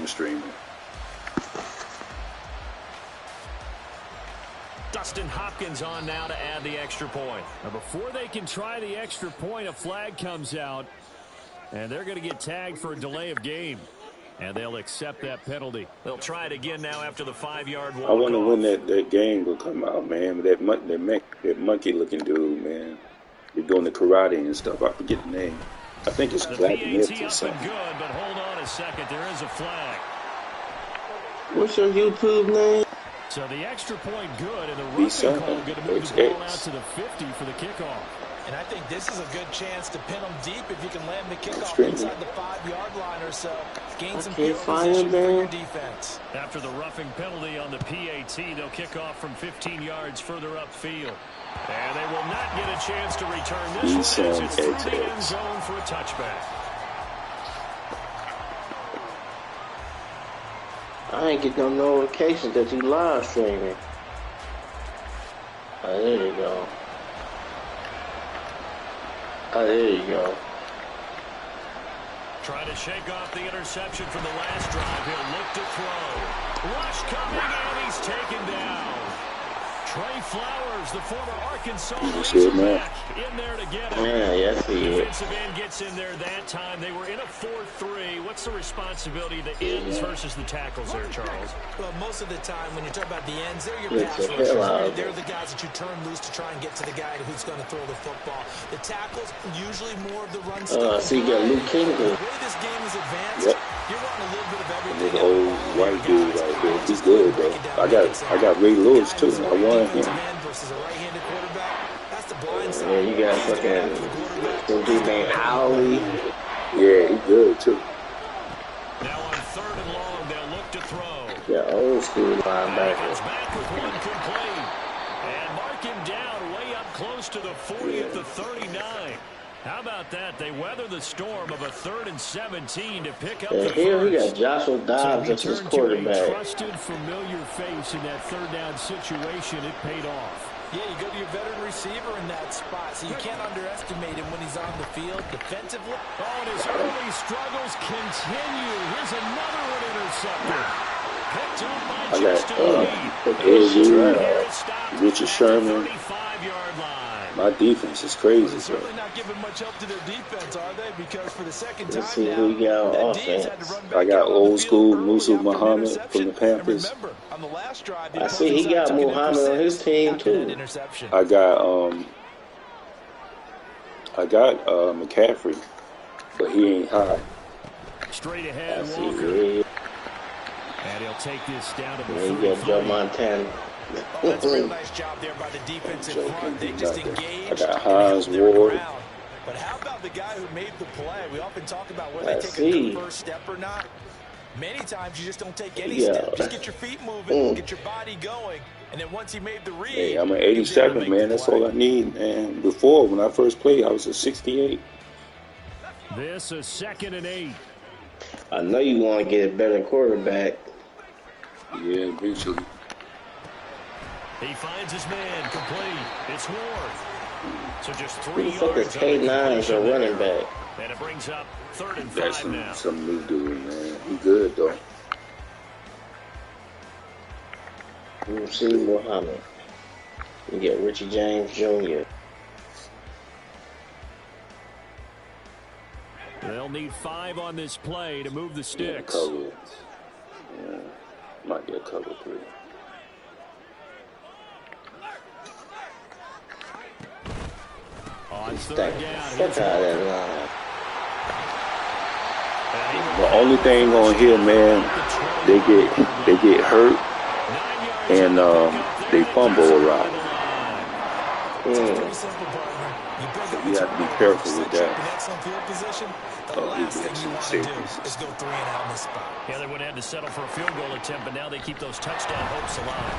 I'm streaming. Dustin Hopkins on now to add the extra point. Now before they can try the extra point, a flag comes out, and they're going to get tagged for a delay of game. And they'll accept that penalty. They'll try it again now after the 5-yard walk-off. I wonder when that game will come out, man. That monkey-looking dude, man. They're doing the karate and stuff. I forget the name. I think it's Black Myth or something. Good, but hold on a second. There is a flag. What's your YouTube name? So the extra point good, and the B.Sun call going to move the ball out to the 50 for the kickoff. And I think this is a good chance to pin them deep if you can land the kickoff inside the 5-yard line or so. Gain some field position for your defense. After the roughing penalty on the PAT, they'll kick off from 15 yards further upfield. And they will not get a chance to return this one as it's through the end zone for a touchback. I ain't get no notifications that you live streaming. Oh, there you go. Oh, there you go. Trying to shake off the interception from the last drive. He'll look to throw. Rush coming, and he's taken down. Trey Flowers, the former Arkansas Razorback, in there to get him. Yeah, yes, he is. Defensive end gets in there that time. They were in a 4-3. What's the responsibility of the ends versus the tackles there, Charles? Well, most of the time when you talk about the ends, they're your pass rushers. They're the guys that you turn loose to try and get to the guy who's going to throw the football. The tackles, usually more of the run stuff. So you got Luke King. The way this game is advanced, you're running a little bit of everything. This old white dude right there. He's good, bro. I got Ray Lewis, too. I won him. Yeah, you got fucking some dude named Howley. Yeah, he's good, too. Now on 3rd and long, they'll look to throw. Yeah, old school linebacker. Back with one complete. And mark him down way up close to the 40 at the 39. How about that? They weather the storm of a 3rd and 17 to pick up the first. Here we got Joshua Dobbs as his quarterback. A trusted, familiar face in that 3rd down situation. It paid off. Yeah, you go to your veteran receiver in that spot, so you can't underestimate him when he's on the field defensively. Oh, and his early struggles continue. Here's another one intercepted. Picked up by Justin Reed. Richard Sherman. 35-yard line. My defense is crazy, They're certainly not giving much help to their defense, are they? Because for the second time Let's see now, who got that defense had to offense. run back I got out on old the school field Musa early after an Muhammad interception. from the Panthers. And remember, on the last drive, the I see he opposing got side took an Muhammad on his interception team after that too. interception. I got McCaffrey, but he ain't high. Straight ahead, I see Walker. here. And he'll take this down to the Then you got Joe Montana. Oh, that's a real nice job there by the defense in front. They just engaged I got and Hines held their Ward. ground. But how about the guy who made the play? We often talk about whether they I take see. a good first step or not. Many times you just don't take any step. Just get your feet moving, get your body going, and then once you made the read, Hey, I'm an 87, man. That's all I need. And before, when I first played, I was a 68. This is 2nd and 8. I know you want to get a better quarterback. Yeah, eventually. He finds his man complete. It's Ward. So just 3 Who the fuck is yards. on the K9 as a completion running there. back? And it brings up 3rd and That's 5 now. some new dude, man. He good, though. See Muhammad. You get Richie James Jr. They'll need 5 on this play to move the sticks. Cover. Yeah, might get cover 3. On 3rd Fuck down. out of that line. The only thing on here, man, they get hurt and they fumble a lot. Pretty simple, partner. You have to be careful with that. In excellent field position, the last thing you want to do is go 3 and out in this spot. Yeah, they would have had to settle for a field goal attempt, but now they keep those touchdown hopes alive.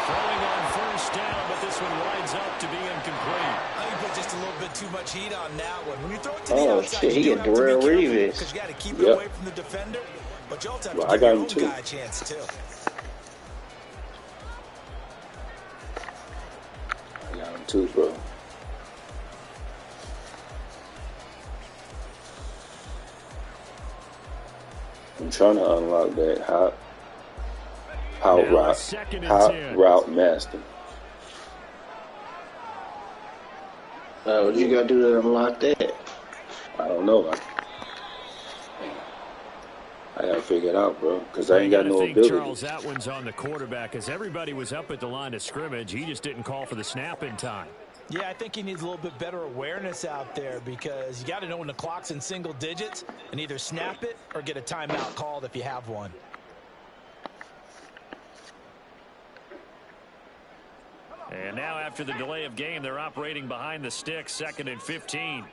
Throwing on 1st down, but this one winds up to be incomplete. I think you put just a little bit too much heat on that one. When you throw it to the Oh outside, shit, he you do got have to be Darrell careful Reeves. because you got to keep it away from the defender. But you also have to I give got your him own too. guy a chance too. I got him too, bro. I'm trying to unlock that hot route master. What you gotta do to unlock that? I don't know. I gotta figure it out, bro, because I ain't got no ability. Charles, that one's on the quarterback, as everybody was up at the line of scrimmage. He just didn't call for the snap in time. Yeah, I think he needs a little bit better awareness out there, because you got to know when the clock's in single digits and either snap it or get a timeout called if you have one. And now after the delay of game, they're operating behind the sticks, 2nd and 15.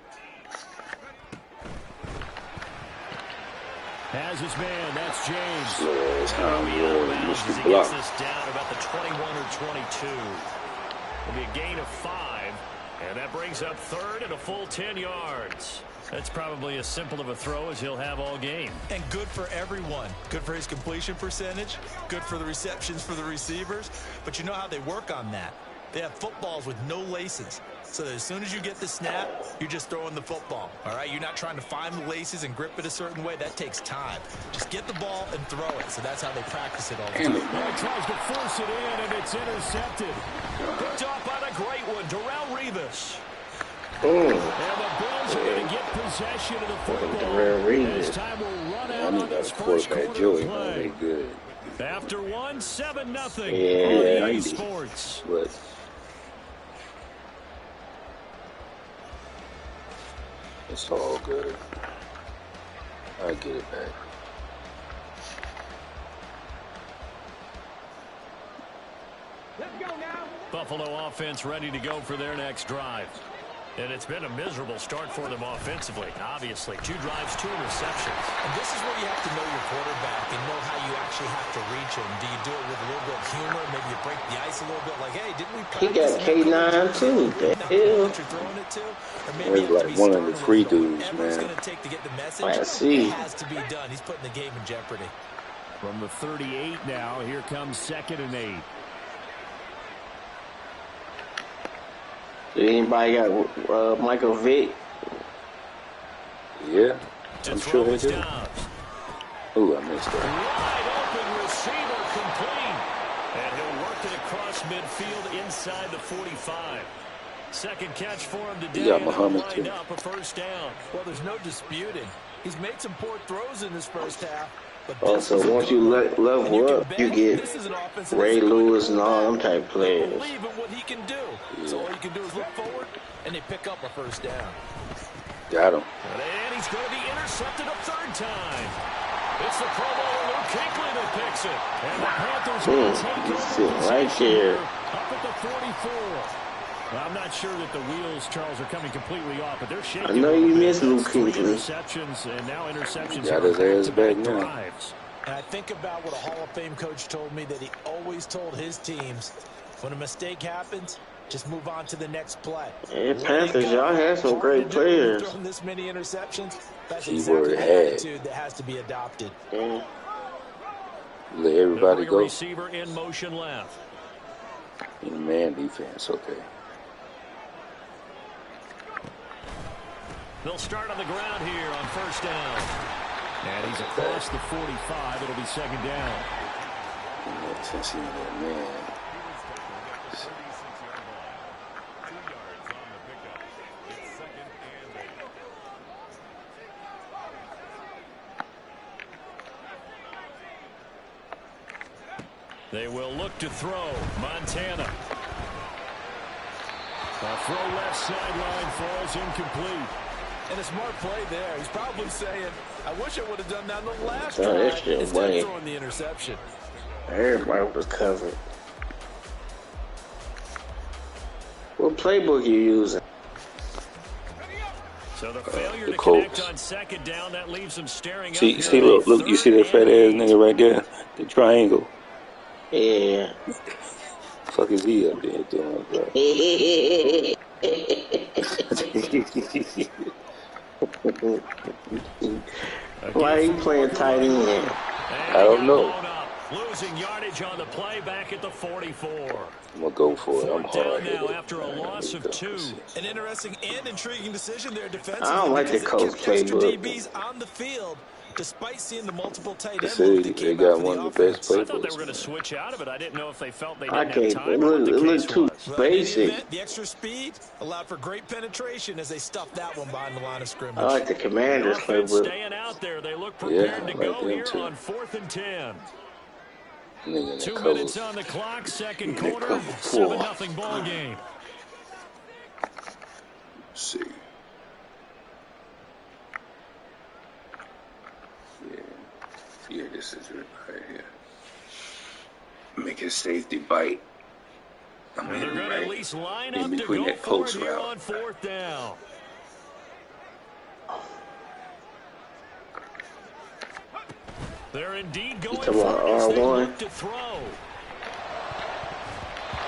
Has his man, that's James. Mr. He Block. gets this down about the 21 or 22. It'll be a gain of 5, and that brings up 3rd and a full 10 yards. That's probably as simple of a throw as he'll have all game. And good for everyone. Good for his completion percentage, good for the receptions for the receivers. But you know how they work on that. They have footballs with no laces. So that as soon as you get the snap, you're just throwing the football. All right, you're not trying to find the laces and grip it a certain way. That takes time. Just get the ball and throw it. So that's how they practice it all the time. Well, he tries to force it in, and it's intercepted. Picked off by the great one, Darrelle Revis. Oh. And the Bills are going to get possession of the football. This time will run out on this first quarter play. Good. After 1, 7-0. Yeah, on Sports. But it's all good. I get it back. Let's go now. Buffalo offense ready to go for their next drive. And it's been a miserable start for them offensively, obviously. 2 drives, 2 interceptions. And this is where you have to know your quarterback and know how you actually have to reach him. Do you do it with a little bit of humor? Maybe you break the ice a little bit, like, hey, didn't we practice? He got K9 too. The hell? Throwing it to? Or maybe he's like one of the free dudes, man. Going to take to get the message. I see. It has to be done. He's putting the game in jeopardy. From the 38 now, here comes 2nd and 8. Anybody got Michael Vick? Yeah, I'm sure they do. Ooh, I missed that. Wide open receiver complete. And he'll work it across midfield inside the 45. Second catch for him today. Yeah, Muhammad too. Up a first down. Well, there's no disputing. He's made some poor throws in this first half. Also, once you level up, you get Ray Lewis and all them type players. Believe in what he can do. So all you can do is look forward, and they pick up a first down. Got him. And he's going to be intercepted a 3rd time. It's the Pro Bowler Luke Kuechly that picks it. And the Panthers will take it right there. Up at the 44. Well, I'm not sure that the wheels, Charles, are coming completely off, but they're shaking. I know you missed Luke Kuechly. Interceptions, and now interceptions. Got his ass back now. And I think about what a Hall of Fame coach told me, that he always told his teams, when a mistake happens, just move on to the next play. Yeah, Panthers, y'all had some great players. Throwing this many interceptions, that's exactly the attitude that has to be adopted. Yeah. Let everybody go. Receiver in motion left. In man defense, okay. They'll start on the ground here on first down. And he's across the 45. It'll be 2nd down. Since he's a man. They will look to throw. Montana. A throw left sideline falls incomplete. And a smart play there. He's probably saying, I wish I would have done that in the last drive instead of throwing the interception. Everybody was covered. What playbook you using? So the failure to Colts. connect on 2nd down, that leaves them staring. See, look, you see that fat ass nigga right there? The triangle. Yeah. Fuck is he up there doing, bro? Why are you playing tight end? I don't know. Losing yardage on the play back at the 44. I'm going to go for it. I'm hard now after a loss of 2. An interesting and intriguing decision there defensively. I don't like the Colts playbook. DBs on the field, Despite seeing the multiple tight I end look say that they came out got for one the of the best offense. I thought they were playboys, going to man. switch out of it. I didn't know if they felt they I didn't have can't. time or what the It case looked too was. Well, in any basic. event, the extra speed allowed for great penetration as they stuffed that one behind the line of I scrimmage. like the The Commanders offense playbook. staying out there. They look Yeah, prepared I to like go them here too. on 4th and 10. Nigga in that 2 cover. minutes on the clock, second They quarter, cover 4. 7-0 ball game. Let's see. Yeah, this is it right here. Make a safety bite. I'm And they're in going to at right least line in up to between go that for it post here route. on 4th down. They're indeed going talking for about it as they R1? look to throw.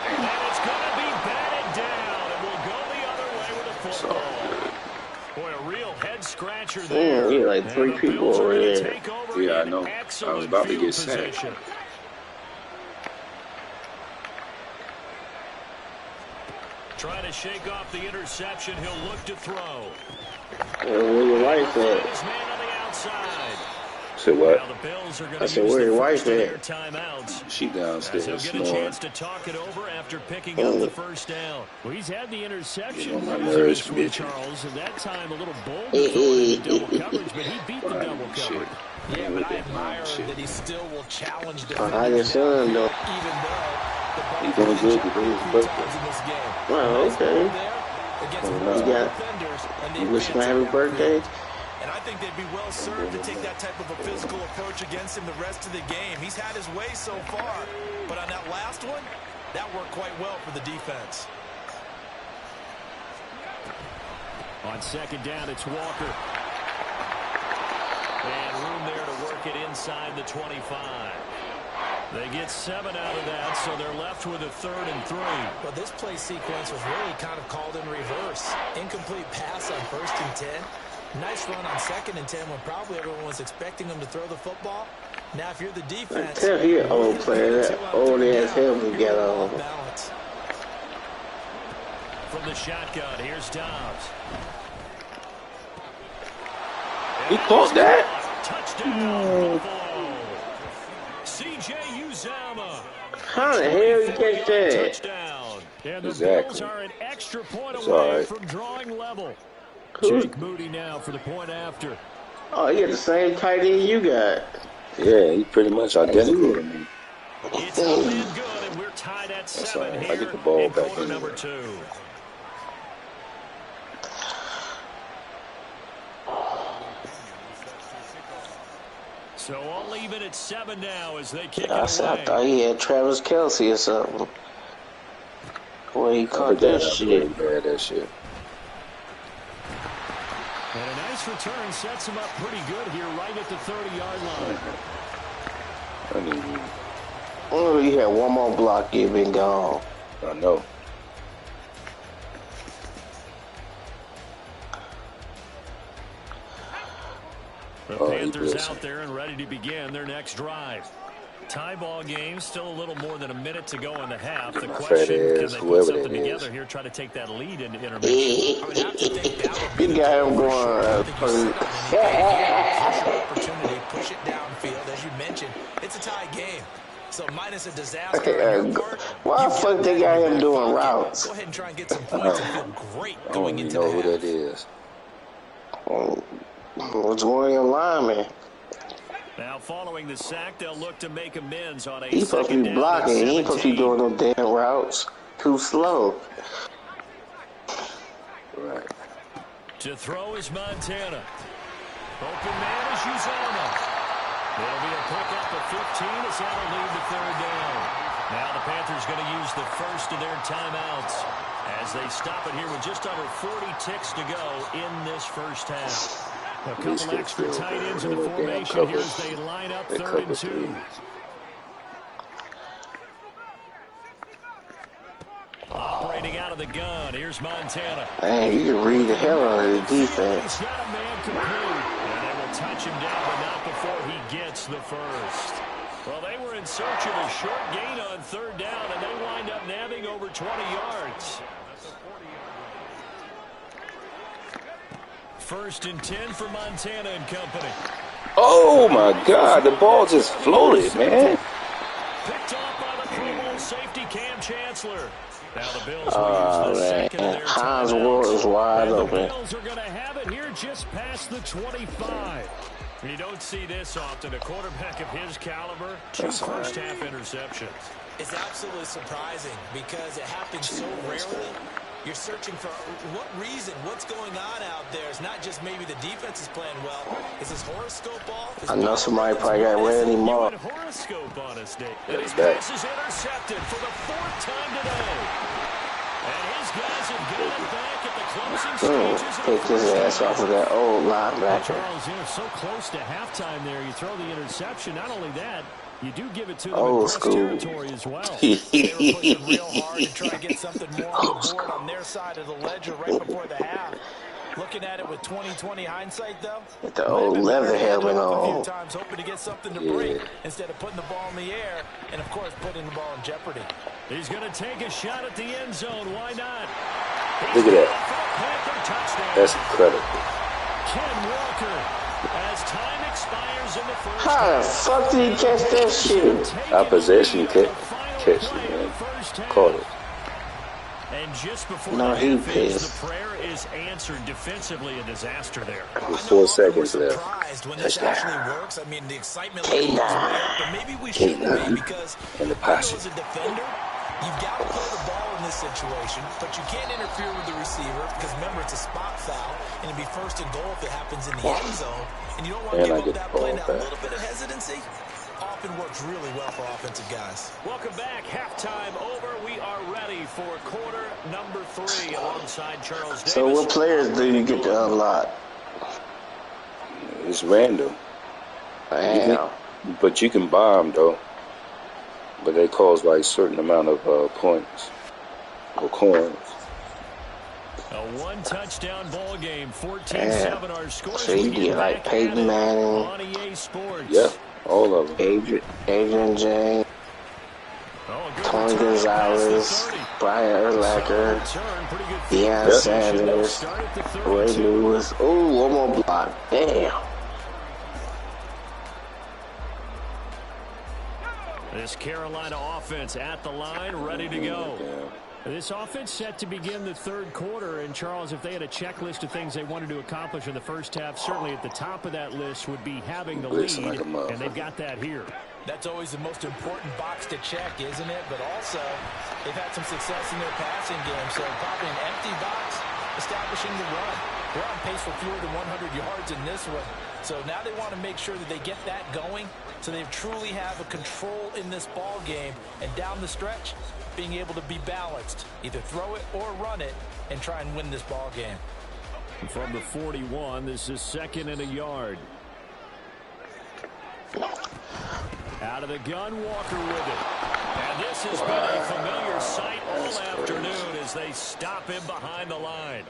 And it's going to be batted down. It will go the other way with a So football. Boy, a real head-scratcher there. Yeah, like 3 And the people Bills are over going to there. take over yeah, I in know. I was excellent about to field get sacked. position. Trying to shake off the interception. He'll look to throw. Where your wife Find at? his man on the outside. So Now what? the Bills are going I to said, use where the your first wife of at? their timeouts. She As he'll downstairs get a snoring. chance to talk it over after picking up the first down. Well, he's had the interception You know my worries nerves, against one, bitch. Charles, and that time a little bold to throw it into double coverage, but he beat the Fine double shit. coverage. Yeah, With but I that admire shit. that he still will challenge How your defenders son though? even though the ball He doing was good in today. jeopardy a His few birthday. times in this game. Well, Nice okay. move there against Oh, multiple You got. defenders, and they You wish him a advance happy it birthday? downfield. And I think they'd be well served to take that type of a physical approach against him the rest of the game. He's had his way so far, but on that last one, that worked quite well for the defense. On second down, it's Walker. And room there to work it inside the 25. They get 7 out of that, so they're left with a 3rd and 3. But this play sequence was really kind of called in reverse. Incomplete pass on 1st and 10. Nice run on 2nd and 10 when probably everyone was expecting him to throw the football. Now, if you're the defense, Tell he an old player. That old ass helmet got on. Balance. From the shotgun, here's Dobbs. He caught that? Touchdown, Buffalo. C.J. Uzama. How the hell you catch that? Touchdown. And the Exactly. Bills are an extra point It's away all right. from drawing level. Who's- Jake Moody now for the point after. Oh, he got the same tight end you got. Yeah, he's pretty much identical to me. It's up and good, and we're tied at That's 7 all right. here I get the ball in back quarter anyway. number 2. So all even at 7 now as they kick it I away. thought he had Travis Kelce or something. Well, he caught that shit. Yeah, that shit. And a nice return sets him up pretty good here right at the 30-yard line. I mean, Oh, you had one more block, you'd been gone. I know. The Panthers out there and ready to begin their next drive. Tie ball game, still a little more than a minute to go in the half. The question, can they put something together here, try to take that lead into intermission? You I would have to think that would be the got him goal for going. sure. I don't think you sit on anything. Opportunity, push it downfield. As you mentioned, it's a tie game. So minus a disaster on your part, Why the fuck they got him doing routes? go ahead and try and get some points and feel great I don't going even into know the who half. that is. What's going on, lineman? Now following the sack, they'll look to make amends on a He supposed to second be down blocking. at He ain't supposed to be 17. doing no damn routes. Too slow. Right. To throw is Montana. Open man is Uzama. It'll be a pickup of 15 as that'll lead to 3rd down. Now the Panthers going to use the first of their timeouts as they stop it here with just under 40 ticks to go in this first half. A couple extra tight ends in the formation here as they line up 3rd and 2. Operating out of the gun, here's Montana. Man, you can read the hell out of the He's defense. got a man complete. And they will touch him down, but not before he gets the first. Well, they were in search of a short gain on 3rd down, and they wind up nabbing over 20 yards. 1st and 10 for Montana and company. Oh my God, the ball just floated, man. Picked off by the Pro Bowl safety Cam Chancellor. Now the Bills will use the second of their Hines timeouts. Ward is wide And open. the Bills are going to have it here just past the 25. You don't see this often. A quarterback of his caliber, 2 first-half interceptions. It's absolutely surprising because it happens so rarely. You're searching for what reason, what's going on out there. It's not just maybe the defense is playing well. Is his horoscope off? I know somebody probably got Randy Moss. Horoscope on his day. And his pass is intercepted for the 4th time today. And his guys have got it back at the closing stages. Pick his ass off of that old linebacker. Charles, so close to halftime there. You throw the interception. Not only that, you do give it to them Old in school territory as well. They were pushing real hard to try to get something more on the board on their side of the ledger right before the half. Looking at it with 20/20 hindsight, though, With the old leather helmet a few on. times hoping to get something to break instead of putting the ball in the air and, of course, putting the ball in jeopardy. He's going to take a shot at the end zone. Why not? Look at that. That's incredible. Ken Walker, as time expires in the first How the fuck did he catch that shit? Our possession catch it, man. Caught it. And just before No, the he half is, pissed. the prayer is answered. Defensively, a disaster there. With 4 seconds left. Surprised when this actually works. I mean, the excitement level is way up, but maybe we shouldn't be because And the I know posse. as a defender, you've got to play the ball in this situation, but you can't interfere with the receiver because remember it's a spot foul and it'd be 1st and goal if it happens in the end zone, and you don't want to And I give get up that the play. ball Now, a back. little bit of hesitancy often works really well for offensive guys. Welcome back. Halftime over. We are ready for quarter number 3 alongside Charles Davis. So what players do you get to unlock? It's random. Damn. But you can buy them, though. But they cost like a certain amount of points or coins. A 1-touchdown ball game. 14-7 our score. So you get like Peyton Manning, on EA Sports. Yeah, all of them. Adrian James, Tony Gonzalez, Brian Urlacher, Deion Sanders, Ray Lewis. Ooh, one more block. Damn. This Carolina offense at the line, ready to go. This offense set to begin the 3rd quarter, and Charles, if they had a checklist of things they wanted to accomplish in the first half, certainly at the top of that list would be having the lead, and they've got that here. That's always the most important box to check, isn't it? But also, they've had some success in their passing game, so probably an empty box, establishing the run. They're on pace for fewer than 100 yards in this one, so now they want to make sure that they get that going so they truly have a control in this ball game, and down the stretch, being able to be balanced, either throw it or run it, and try and win this ball game. From the 41, this is 2nd and a yard. Out of the gun, Walker with it. And this has been a familiar sight all afternoon as they stop him behind the line.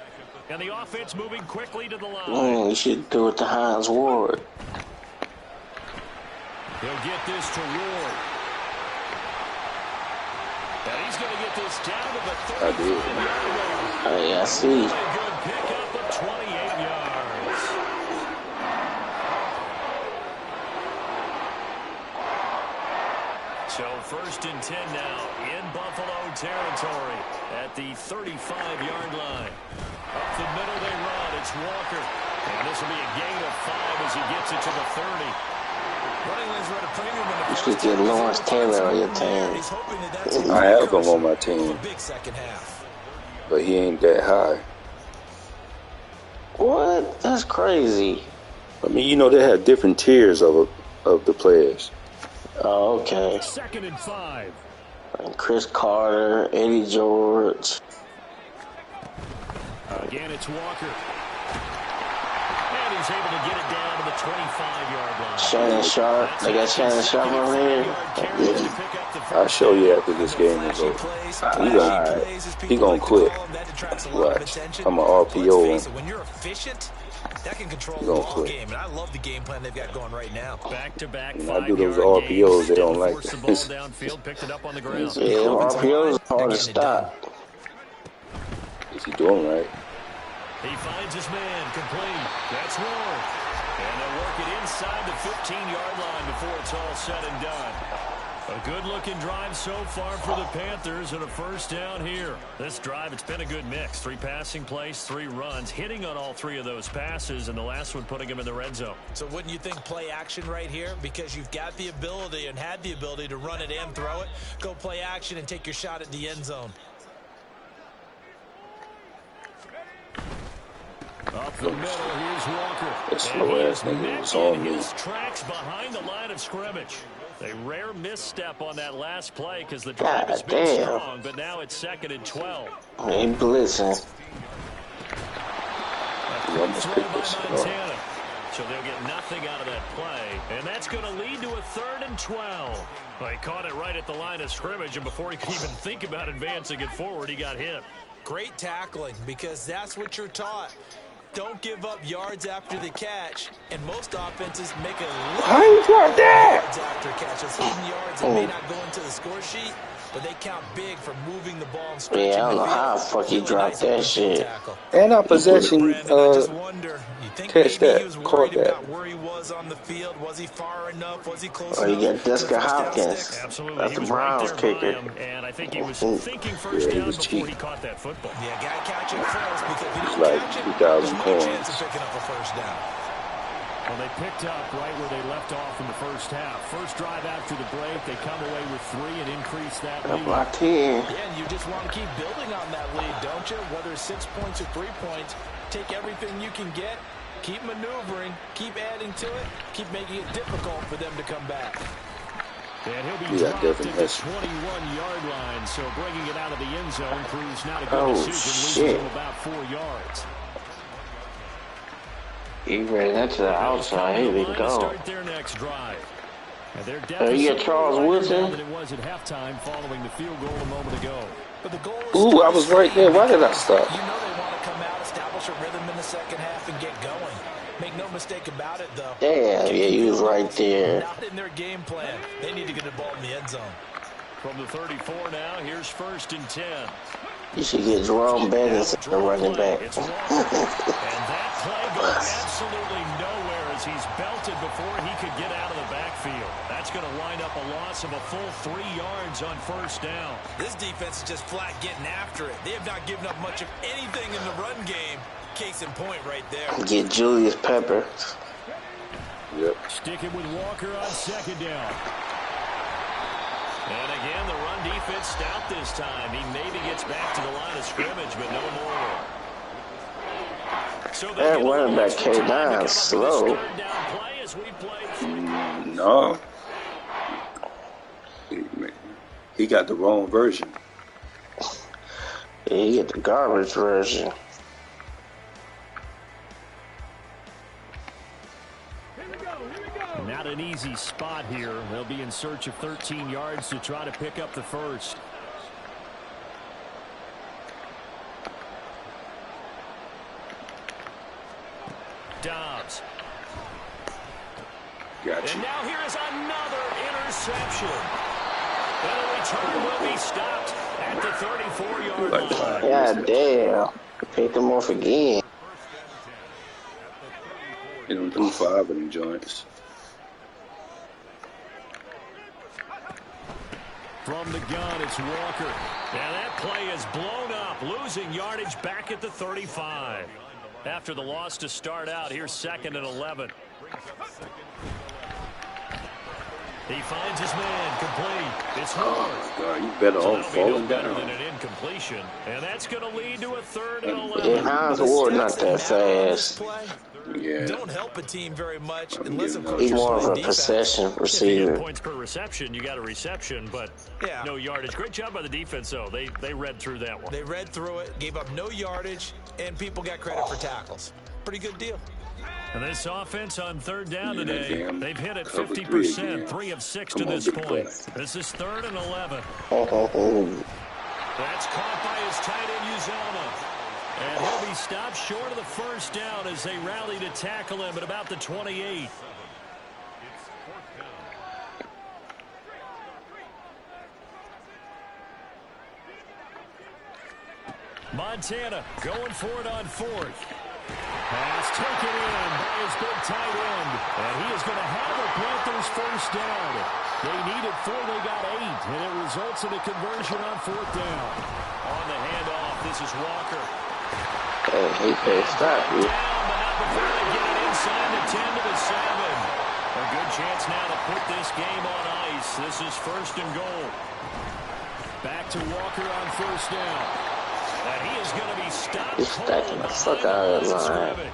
And the offense moving quickly to the line. Man, you should do it to Hines Ward. He'll get this to Ward. And he's going to get this down to the 35-yard line. Hey, I see. A good pickup of 28 yards. So 1st and 10 now in Buffalo territory at the 35-yard line. Up the middle they run. It's Walker. And this will be a gain of 5 as he gets it to the 30. You should get Lawrence Taylor on your team. I have him on my team, but he ain't that high. What? That's crazy. I mean, you know, they have different tiers of the players. Oh, okay. 2nd and 5. And Chris Carter, Eddie George. Again, it's Walker. And he's able to get it down to the 25-yard line. Shannon Sharp. They got Shannon Sharp over here. I'll show you after this game is over. He gonna quit. Watch. I'm an RPO. When you're efficient, that can control the He gonna ball quit. game, and I love the game plan they've got going right now. Back-to-back When I do 5-yard those gains. RPOs, they don't like Force the this. ball downfield, picked it up on the ground. Yeah, RPO is hard to stop. Is he doing right? He finds his man complete. That's Ward. And they'll work it inside the 15-yard line before it's all said and done. A good-looking drive so far for the Panthers and a first down here. This drive, it's been a good mix. 3 passing plays, 3 runs, hitting on all 3 of those passes, and the last one putting them in the red zone. So wouldn't you think play action right here? Because you've got the ability and had the ability to run it and throw it. Go play action and take your shot at the end zone. Up the middle, here's Walker. That slow-ass nigga was on me. His tracks behind the line of scrimmage. A rare misstep on that last play because the drive has been strong, but now it's 2nd and 12. Ain't blitzing. Montana. So they'll get nothing out of that play, and that's going to lead to a 3rd and 12. Well, he caught it right at the line of scrimmage, and before he could even think about advancing it forward, he got hit. Great tackling, because that's what you're taught. Don't give up yards after the catch, and most offenses make a lot of yards after catch. Those hidden yards that may not go into the score sheet, but they count big for moving the ball and stretching. Yeah, I don't know how the fuck he dropped that shit. And our possession, catch that, caught that. Where he was on the field, was he far enough? Was he close enough? You got Jessica Hopkins. Absolutely, that's the Browns kicker. And I think he was thinking first down before he caught that football. Yeah, got to catch it first because if you like don't catch it, 2,000 there's no chance points. of picking up a first down. Well, they picked up right where they left off in the first half. First drive after the break, they come away with 3 and increase that lead. Yeah, and you just want to keep building on that lead, don't you? Whether it's 6 points or 3 points, take everything you can get, keep maneuvering, keep adding to it, keep making it difficult for them to come back. And he'll be dropped at the 21-yard line, so bringing it out of the end zone proves not a good decision, losing him about 4 yards. He ran that to the outside. Here we go. Start their next drive. You got Charles Woodson. Than it was at halftime following the field goal a moment ago. But the goal is ooh, I was right there. Why did I stop? You know they want to come out, establish a rhythm in the second half, and get going. Make no mistake about it, though. Damn, yeah, he was right there. Not in their game plan. They need to get the ball in the end zone. From the 34 now, here's 1st and 10. You should get Jerome Bettis as the running back. And that play goes absolutely nowhere as he's belted before he could get out of the backfield. That's going to wind up a loss of a full 3 yards on first down. This defense is just flat getting after it. They have not given up much of anything in the run game. Case in point right there. Get Julius Pepper. Yep. Sticking with Walker on 2nd down. And again, the run defense stout this time. He maybe gets back to the line of scrimmage, but no more. So that running back K9 slow. No. He got the wrong version. Yeah, he get the garbage version. Not an easy spot here. They'll be in search of 13 yards to try to pick up the first. Dobbs. Gotcha. And now here is another interception. And the return will be stopped at the 34-yard line. God damn. Picked him off again. You know, threw 5 of them joints. From the gun, it's Walker. And that play is blown up, losing yardage back at the 35. After the loss to start out, here's 2nd and 11. He finds his man, complete. It's Ward. Oh, God, you better all falling better down. than an incompletion. And that's going to lead to a 3rd and 11. Yeah, how's Ward not that fast? Yeah. Don't help a team very much unless, of course, he's you're more of a playing defense. possession If you receiver. get points per reception, you got a reception, but no yardage. Great job by the defense, though. They read through that one. They read through it, gave up no yardage, and people got credit for tackles. Pretty good deal. And this offense on 3rd down today, they've hit it cover 50%, 3 of 6 to this point. This is 3rd and 11. That's caught by his tight end, Uzoma. And he'll be stopped short of the first down as they rally to tackle him at about the 28. Montana going for it on 4th. Pass taken in by his big tight end. And he is going to have first down. They needed 4, they got 8, and it results in a conversion on 4th down. On the handoff, this is Walker. Hey, he can't stop you. Down, but not before they get it inside the 10 to the 7. A good chance now to put this game on ice. This is 1st and goal. Back to Walker on 1st down. And he is going to be stopped. He's stacking the fuck out of that line.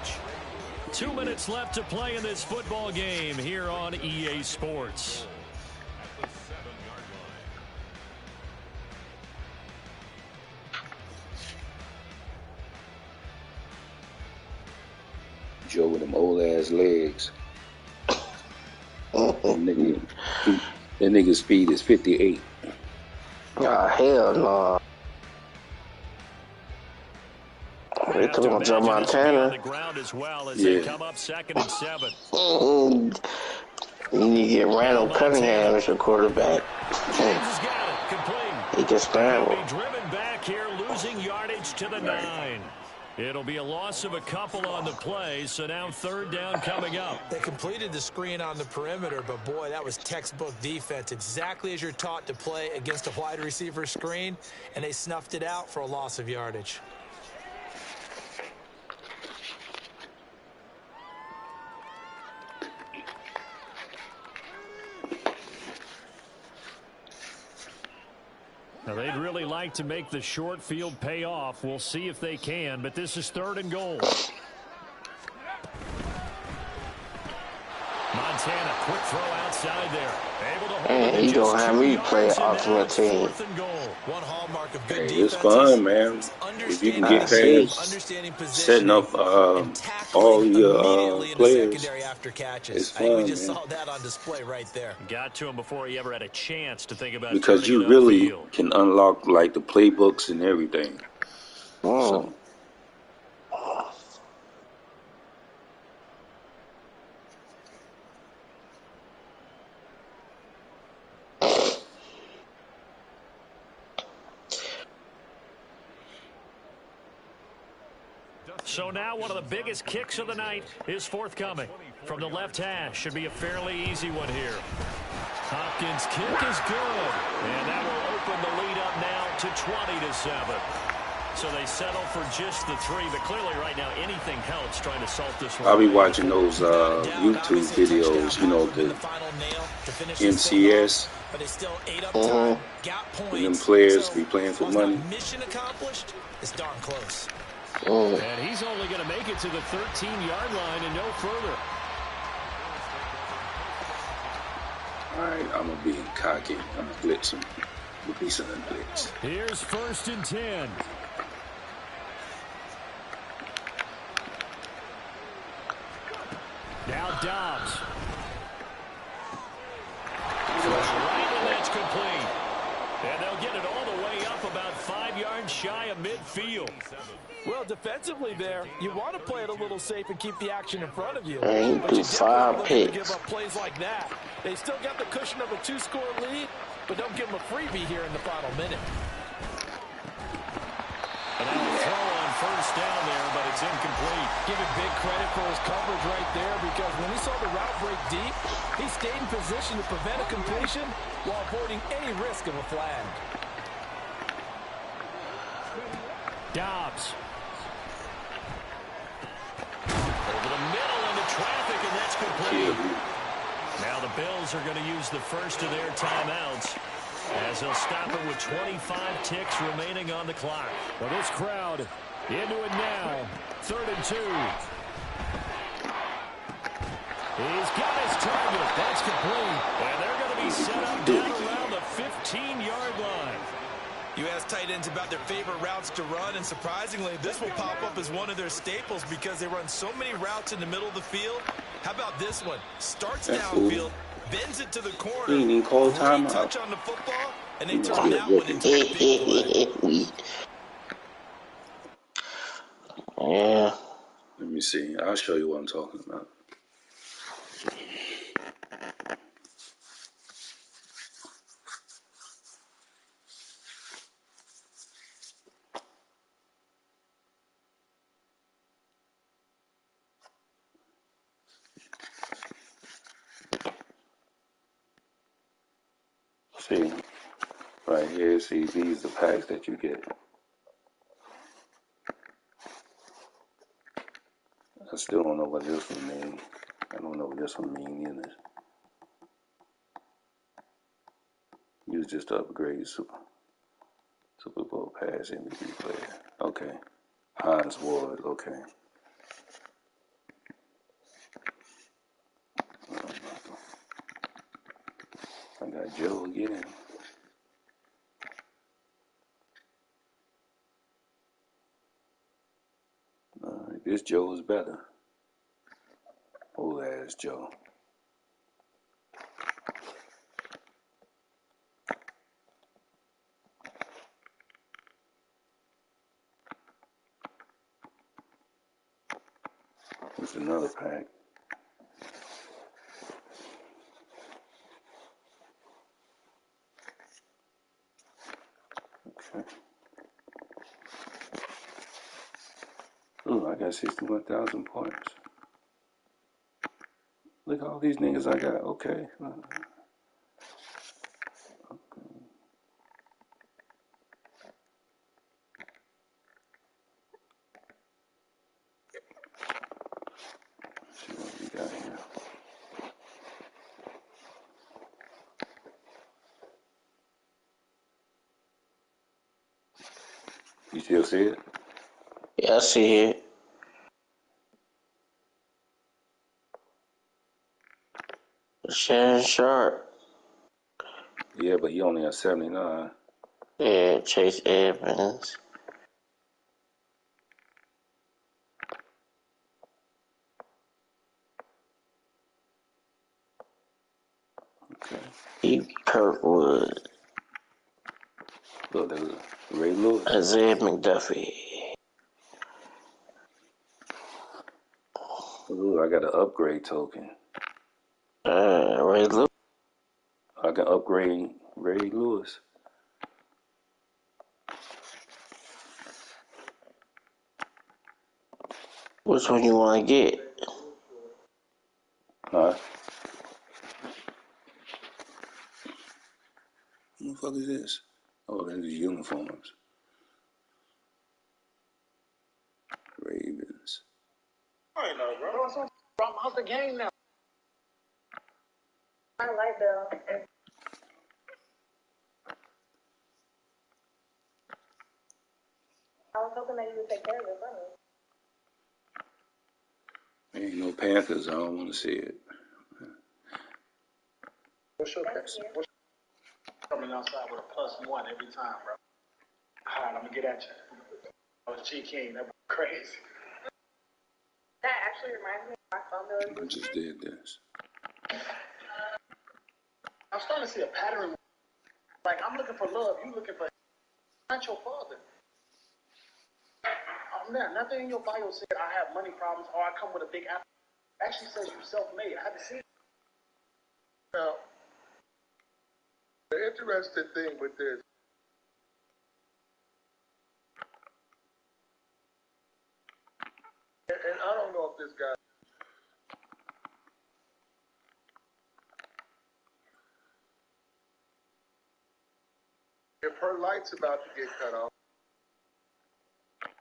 2 minutes left to play in this football game here on EA Sports. Joe with them old ass legs. That nigga's speed is 58. Ah, hell no. They took him Joe Montana. They come up 2nd and 7. You need to get Randall Cunningham as your quarterback. He can scramble. Driven back here, losing yardage to the 9. It'll be a loss of a couple on the play, so now 3rd down coming up. They completed the screen on the perimeter, but boy, that was textbook defense. Exactly as you're taught to play against a wide receiver screen, and they snuffed it out for a loss of yardage. Now, they'd really like to make the short field pay off. We'll see if they can, but this is 3rd and goal. Montana, quick throw outside there. Able to hold You don't have me play Ultimate Team. One hallmark of good Hey, defense. it's fun, man. If you can get past setting up all your players, it's fun, we just man. saw that on display right there. Got to him before he ever had a chance to think about Because turning you it really upfield. can unlock like the playbooks and everything. So, So now one of the biggest kicks of the night is forthcoming. From the left hash, should be a fairly easy one here. Hopkins' kick is good. And that will open the lead up now to 20-7. So they settle for just the 3, but clearly right now anything helps trying to salt this one. I'll be watching those YouTube videos, you know, the MCS. When them players be playing for money. Mission accomplished. It's darn close. And he's only going to make it to the 13-yard line and no further. All right, I'm going to be cocky. I'm going to blitz him. With B.Sun blitz. Here's 1st and 10. Now Dobbs. Right, and that's complete. And they'll get it all the way up about 5 yards shy of midfield. Well, defensively there, you want to play it a little safe and keep the action in front of you. And But he you threw definitely 5 don't picks. give up plays like that. They still got the cushion of a 2-score lead, but don't give them a freebie here in the final minute. And now a throw on 1st down there, but it's incomplete. Give it big credit for his coverage right there, because when he saw the route break deep, he stayed in position to prevent a completion while avoiding any risk of a flag. Dobbs. Over the middle into traffic, and that's complete. Now the Bills are going to use the first of their timeouts as they'll stop it with 25 ticks remaining on the clock. Well, this crowd into it now. 3rd and 2. He's got his target. That's complete. And they're going to be set up down around the 15-yard line. You ask tight ends about their favorite routes to run, and surprisingly, this will pop up as one of their staples because they run so many routes in the middle of the field. How about this one? Starts downfield, bends it to the corner. He didn't even call Great timeout. touch on the football, and they turn that one into a big play. Yeah. Let me see. I'll show you what I'm talking about. See, right here, see, these are the packs that you get. I still don't know what this one means. I don't know what this one means either. Use just to upgrade Super Bowl pass MVP player. Okay. Hines Ward, okay. I got Joe again. This Joe is better. Old ass Joe. There's another pack. Okay. Ooh, I got 61,000 points. Look at all these niggas I got. Okay. See what we got here. You still see it? Yeah, I see it. Shannon Sharp. Yeah, but he only has 79. Yeah, Chase Edmonds. Okay. E. Kirkwood. Look, there's Ray Lewis. Isaiah McDuffie. Ooh, I got an upgrade token. Ray Lewis. I can upgrade Ray Lewis. Which one you want to get? Huh? What the fuck is this? Oh, those are uniforms. Ravens. I know, bro. I'm out the game now. I like Bill. I was hoping that you would take care of it for me. Ain't no Panthers. I don't want to see it. What's your best? Coming outside with a +1 every time, bro. All right, I'm gonna get at you. I was G King. That was crazy. That actually reminds me of my phone bill. I just did this. I'm starting to see a pattern. Like, I'm looking for love. You looking for not your father. Oh, man, nothing in your bio said I have money problems or I come with a big apple. Actually says you self-made. I haven't seen it. Now, the interesting thing with this, and I don't know if this guy, if her light's about to get cut off.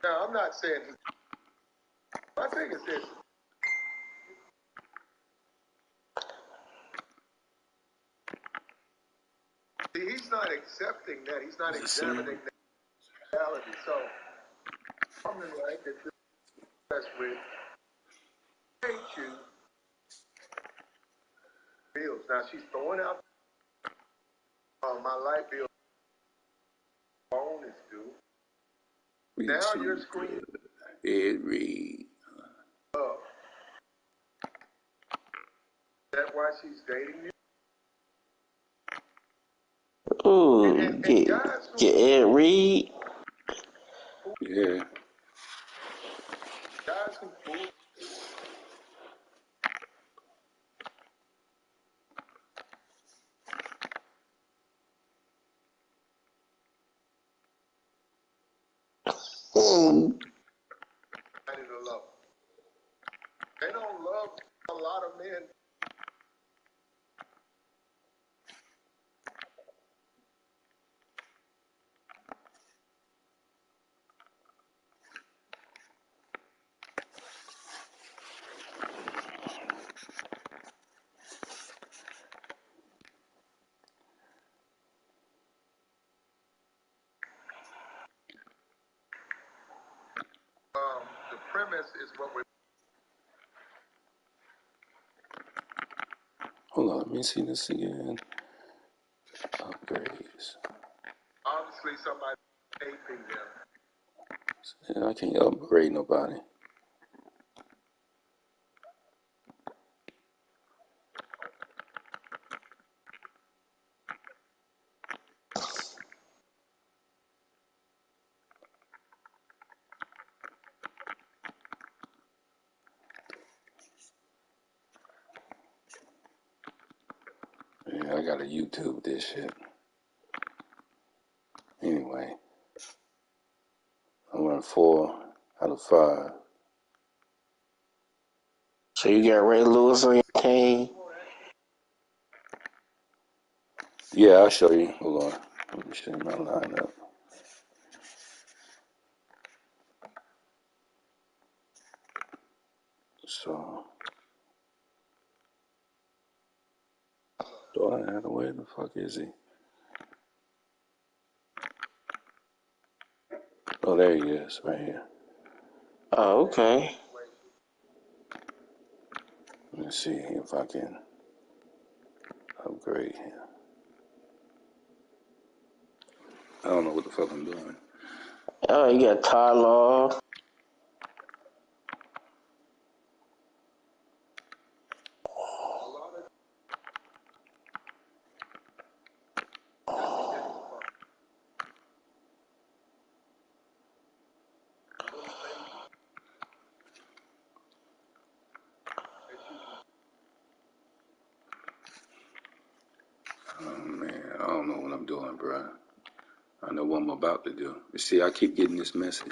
Now, I'm not saying, my thing is this. See, he's not accepting that. He's not examining that reality. So, I'm going to like that this best with hate you bills. Now, she's throwing out my light bill phone is due. Now you're screaming. Ed Reed. Oh. Is that why she's dating you? Ooh, And get Ed Reed. Yeah. Guys who fool. They don't love a lot of men. premise is what we're. Hold on, let me see this again. Upgrades. Obviously, somebody taping them. Yeah, I can't upgrade nobody. Yeah, I gotta YouTube this shit. Anyway, I won 4 out of 5. So you got Ray Lewis on your team? Yeah, I'll show you. Hold on. Let me show you my lineup. So, where the fuck is he? Oh, there he is, right here. Oh, okay. Let me see if I can upgrade him. I don't know what the fuck I'm doing. Oh, you got Todd Law. Oh, man, I don't know what I'm doing, bro. I know what I'm about to do. You see, I keep getting this message.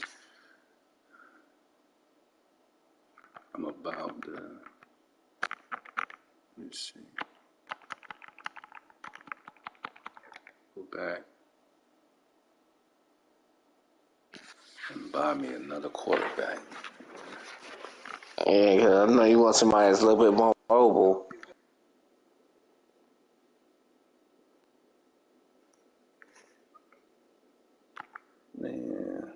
I'm about to... Let's see. Go back and buy me another quarterback. Yeah, I know you want somebody that's a little bit more mobile. Man.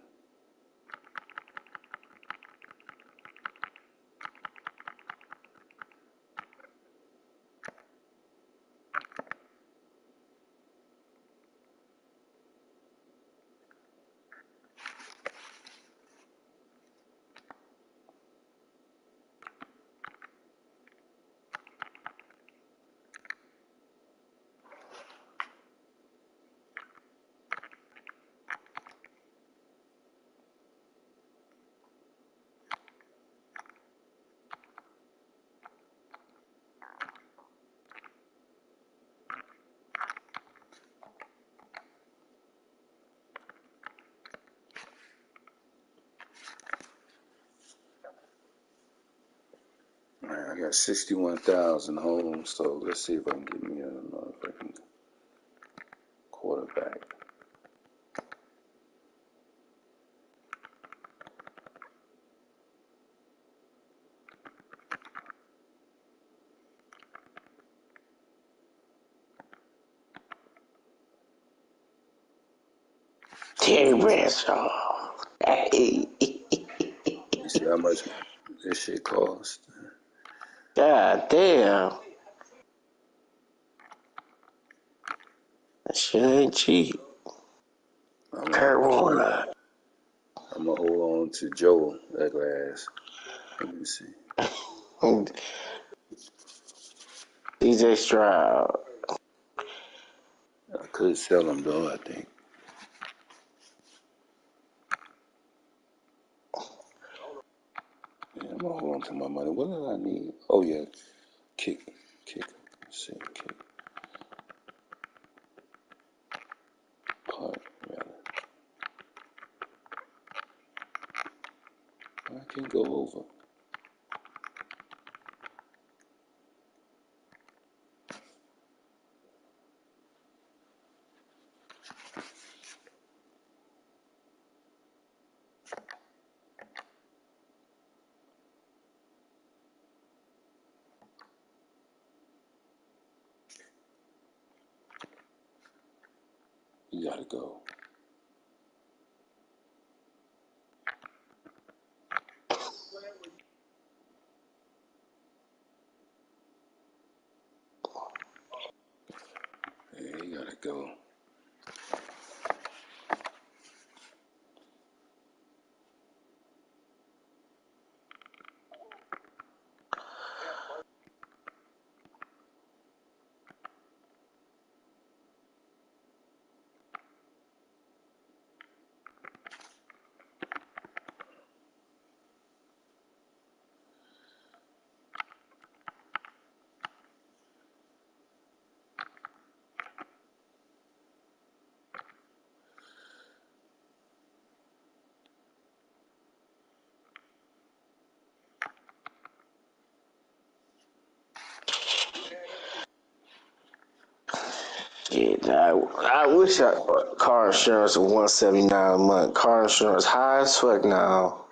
Man, I got 61,000 home, so let's see if I can get me another freaking quarterback. Terry Bradshaw. You see how much this shit cost? God damn. That shit ain't cheap. Kurt Warner. I'm gonna hold on to Joe that glass. Let me see. DJ Stroud. I could sell him though, I think. Yeah, I'm gonna hold on to my money. What did I need? Oh yeah, kick. Let's see, kick. Punt, rather. I can go over. You gotta go. gotta go. Yeah, I wish car insurance was $179 a month. Car insurance high as fuck now.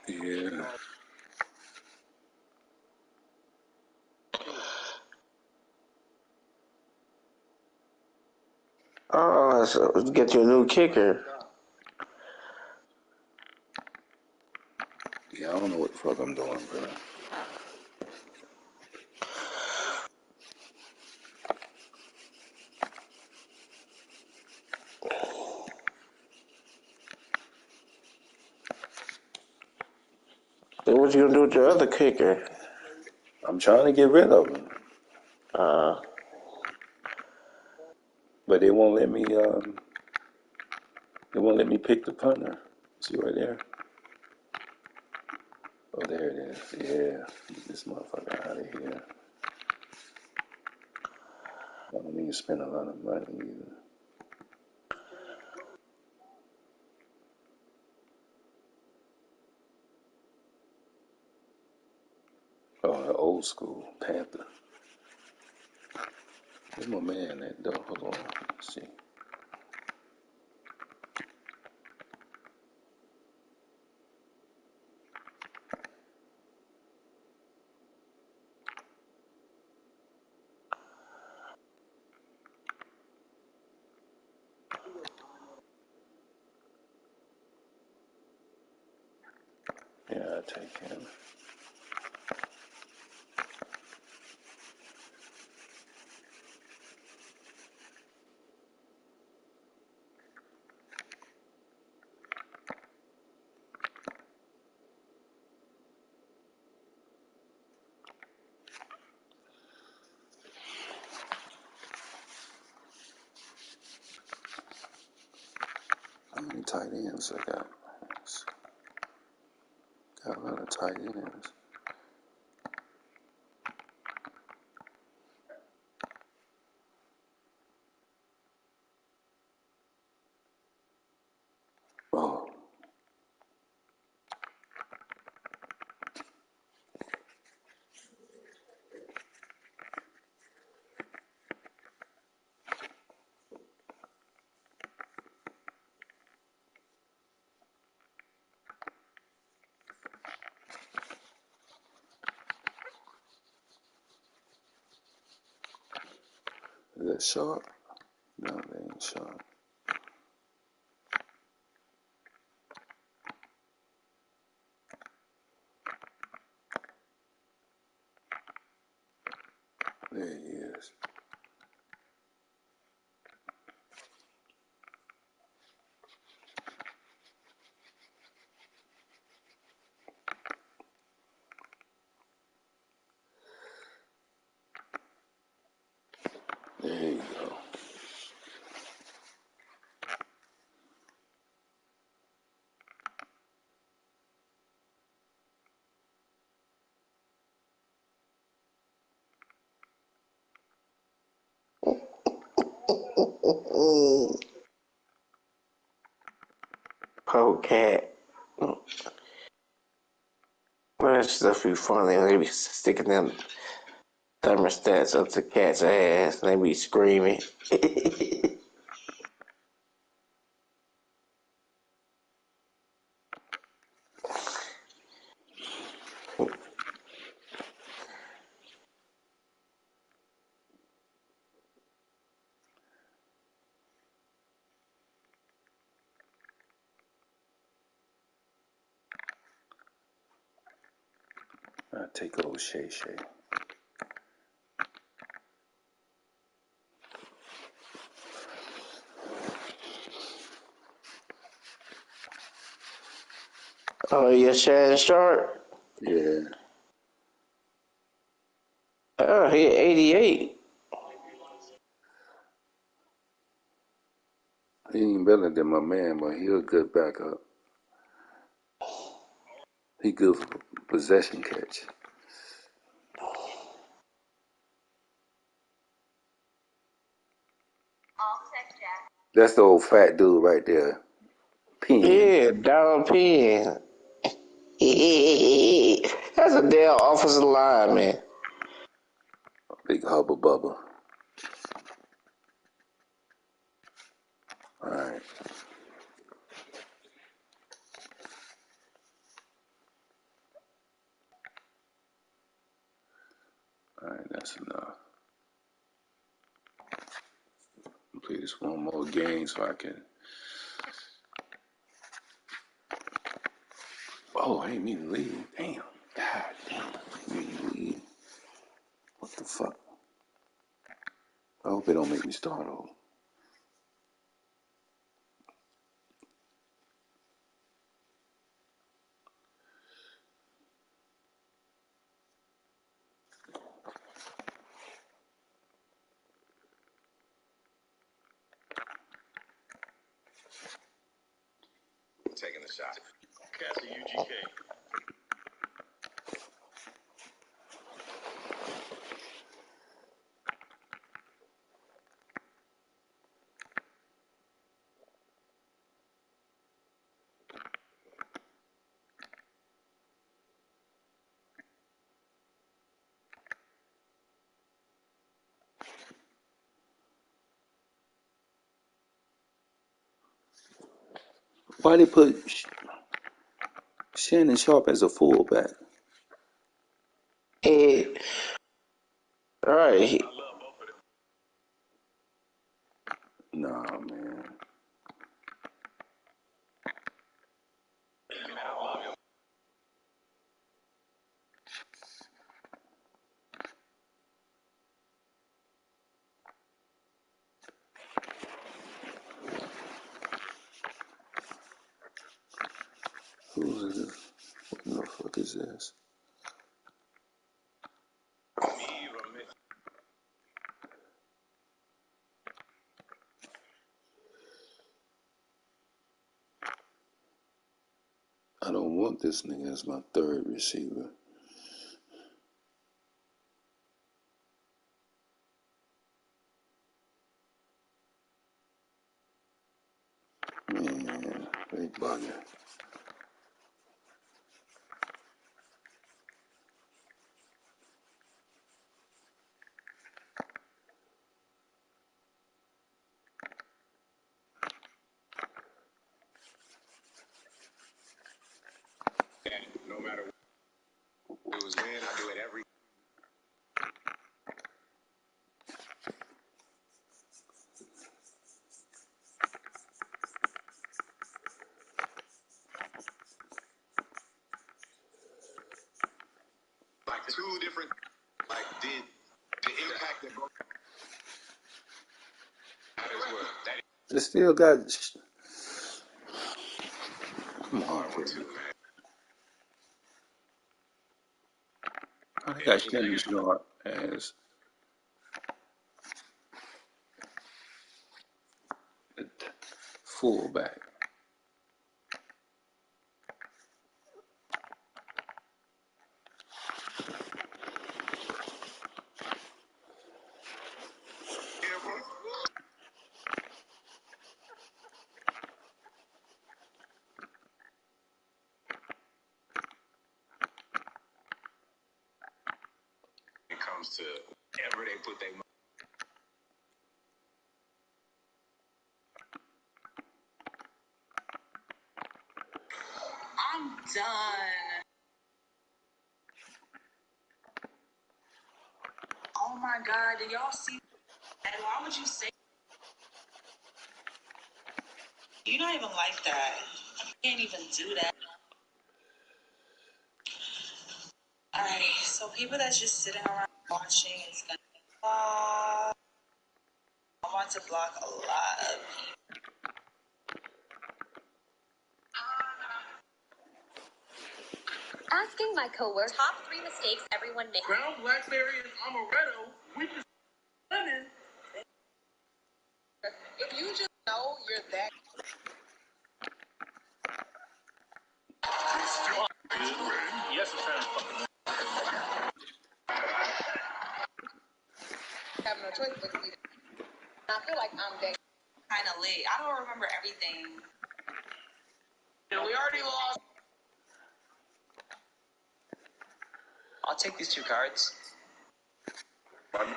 Yeah. Oh, so get you a new kicker. Yeah, I don't know what the fuck I'm doing, bro. Then what you gonna do with your other kicker? I'm trying to get rid of him, Uh, but they won't let me. They won't let me pick the punter. See right there? Oh, there it is. Yeah, get this motherfucker out of here. I don't need to spend a lot of money either. Oh, the old school Panther. Where's my man at though? Hold on. Let's see. Yeah, I'll take him. How many tight ends I got? Got a lot of tight ends. Oh, is that sharp? No, they ain't sharp. There he is. There you go. poor cat. Well, that stuff be funny. They be sticking them thermostats up the cat's ass and they be screaming. I'll take old Shay Shay. Oh, yeah, Shannon Sharp. Yeah. Oh, he 88. He ain't better than my man, but he a good backup. He good for possession catch. That's the old fat dude right there. Penn. Yeah, Donald Penn. That's a damn offensive line, man. Big hubba bubba. Alright. Alright, that's enough. Play this one more game so I can. Oh, I didn't mean to leave. Damn. God damn. I didn't mean to leave. What the fuck? I hope it don't make me start over. Taking the shot. Catch the UGK. Why they put Shannon Sharp as a fullback? Hey, all right. Nah, man. Who's this? What the fuck is this? I don't want this nigga as my third receiver. Man, they bugging. No matter what it was when, I do it every. Like two different, like did the impact that both. That is what that They still got. Come on, is kid. too, man. I got Shannon Sharp as a fullback. It comes to wherever they put their money. I'm done. Oh my God, did y'all see that? Why would you say you don't even like that? You can't even do that. Alright, so people that's just sitting around watching is gonna block. I want to block a lot of people. Asking my coworker. Top 3 mistakes everyone makes. Brown, blackberry, and amaretto. We just lemon. If you just know you're that. Yes, it's kind of fucking. Have no choice but to be. I feel like I'm that Kind of late. I don't remember everything. we already lost. I'll take these 2 cards. Don't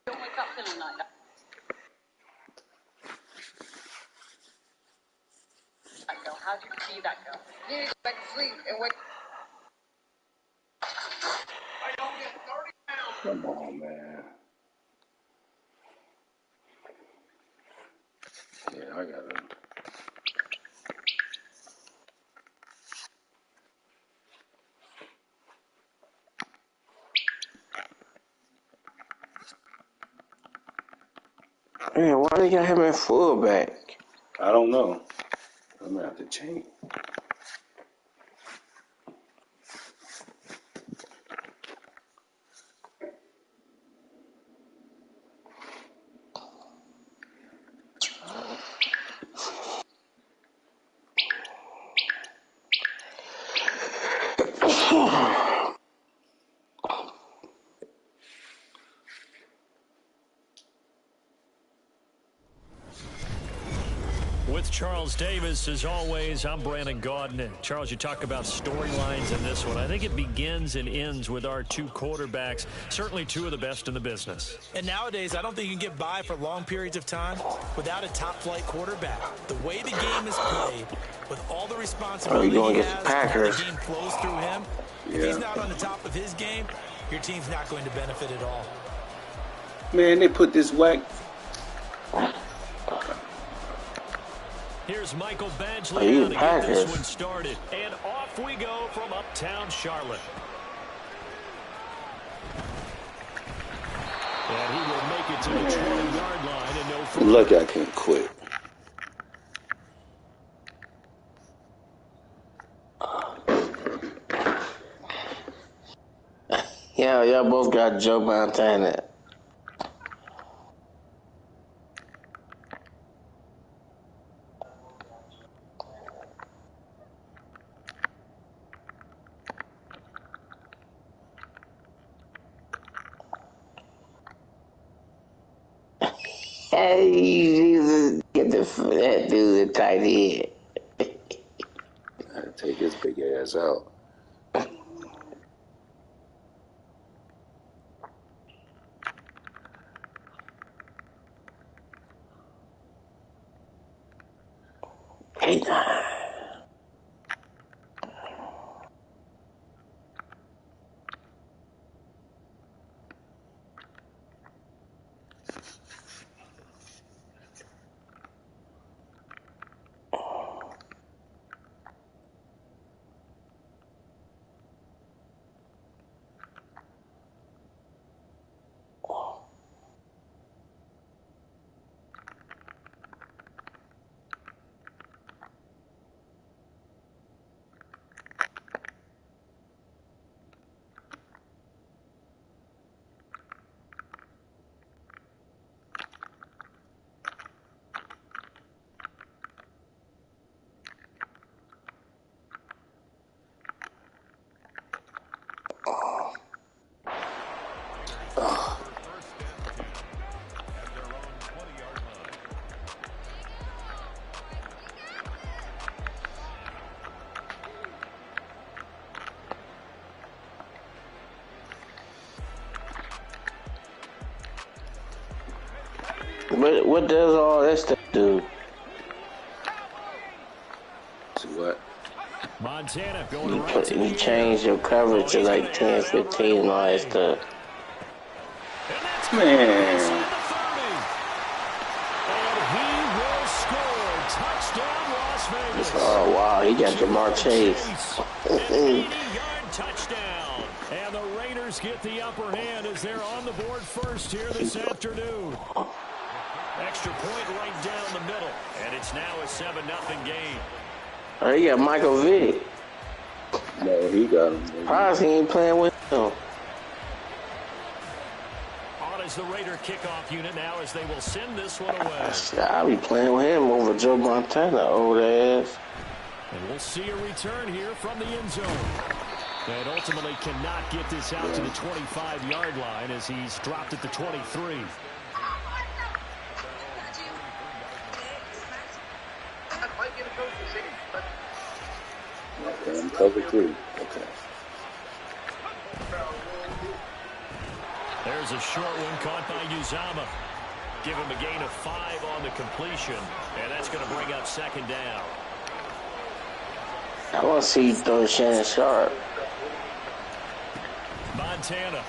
wake up feeling like that. How'd you see that go? You need to go back to sleep and wake. I don't get 30 pounds. Come on, man. Yeah, I got it. Man, why they got him at fullback? I don't know. I'm gonna have to change. With Charles Davis, as always, I'm Brandon Gaudin. Charles, you talk about storylines in this one. I think it begins and ends with our 2 quarterbacks, certainly 2 of the best in the business. And nowadays, I don't think you can get by for long periods of time without a top-flight quarterback. The way the game is played, with all the responsibility he has, and how the game flows through him, if he's not on the top of his game, your team's not going to benefit at all. Man, they put this whack. Here's Michael Badgley to get this one started. And off we go from uptown Charlotte. And he will make it to the 20-yard line and no further. Lucky I can't quit. Yeah, y'all both got Joe Montana. Hey, Jesus, get that dude a tight end. I had to take his big ass out. Hey, But what does all that stuff do? See what? Montana going right to You change your coverage to like 10, 15 and all that stuff. Man. And he will score. Touchdown, Las Vegas. Oh, wow, he got Jamar Chase. An 80-yard touchdown. And the Raiders get the upper hand as they're on the board first here this afternoon. Extra point right down the middle. And it's now a 7-0 game. Oh, he got Michael Vick. No, he got him. Surprised he ain't playing with him. On is the Raider kickoff unit now as they will send this one away. I'll be playing with him over Joe Montana, old ass. And we'll see a return here from the end zone. And ultimately cannot get this out to the 25-yard line as he's dropped at the 23. Okay, cover 3. Okay. There's a short one caught by Uzama. Give him a gain of 5 on the completion. And that's going to bring up second down. I want to see you throw Shannon Sharp. Montana.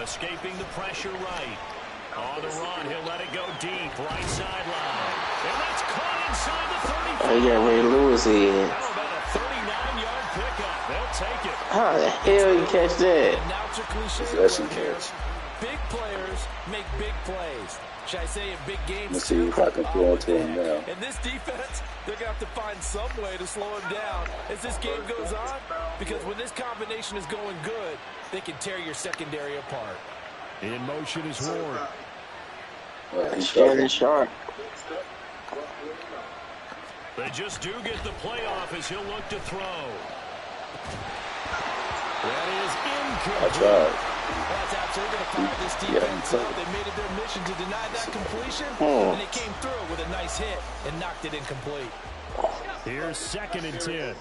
Escaping the pressure right. On the run, he'll let it go deep. Right sideline. And that's caught inside the 35. Oh, you got Ray Lewis in. How about a 39-yard pickup? They'll take it. How the hell you catch that? Now it's a cliche. That's some catch. Big players make big plays. Should I say in big games? Let's see if I can throw it to him now. And this defense, they're going to have to find some way to slow him down as this game goes on. Because when this combination is going good, they can tear your secondary apart. In motion is Ward. Shannon Sharp. They just do get the playoff as he'll look to throw. That is incomplete. I tried. That's absolutely going to fire this defense up. They made it their mission to deny that completion, and they came through with a nice hit and knocked it incomplete. Here's 2nd and 10.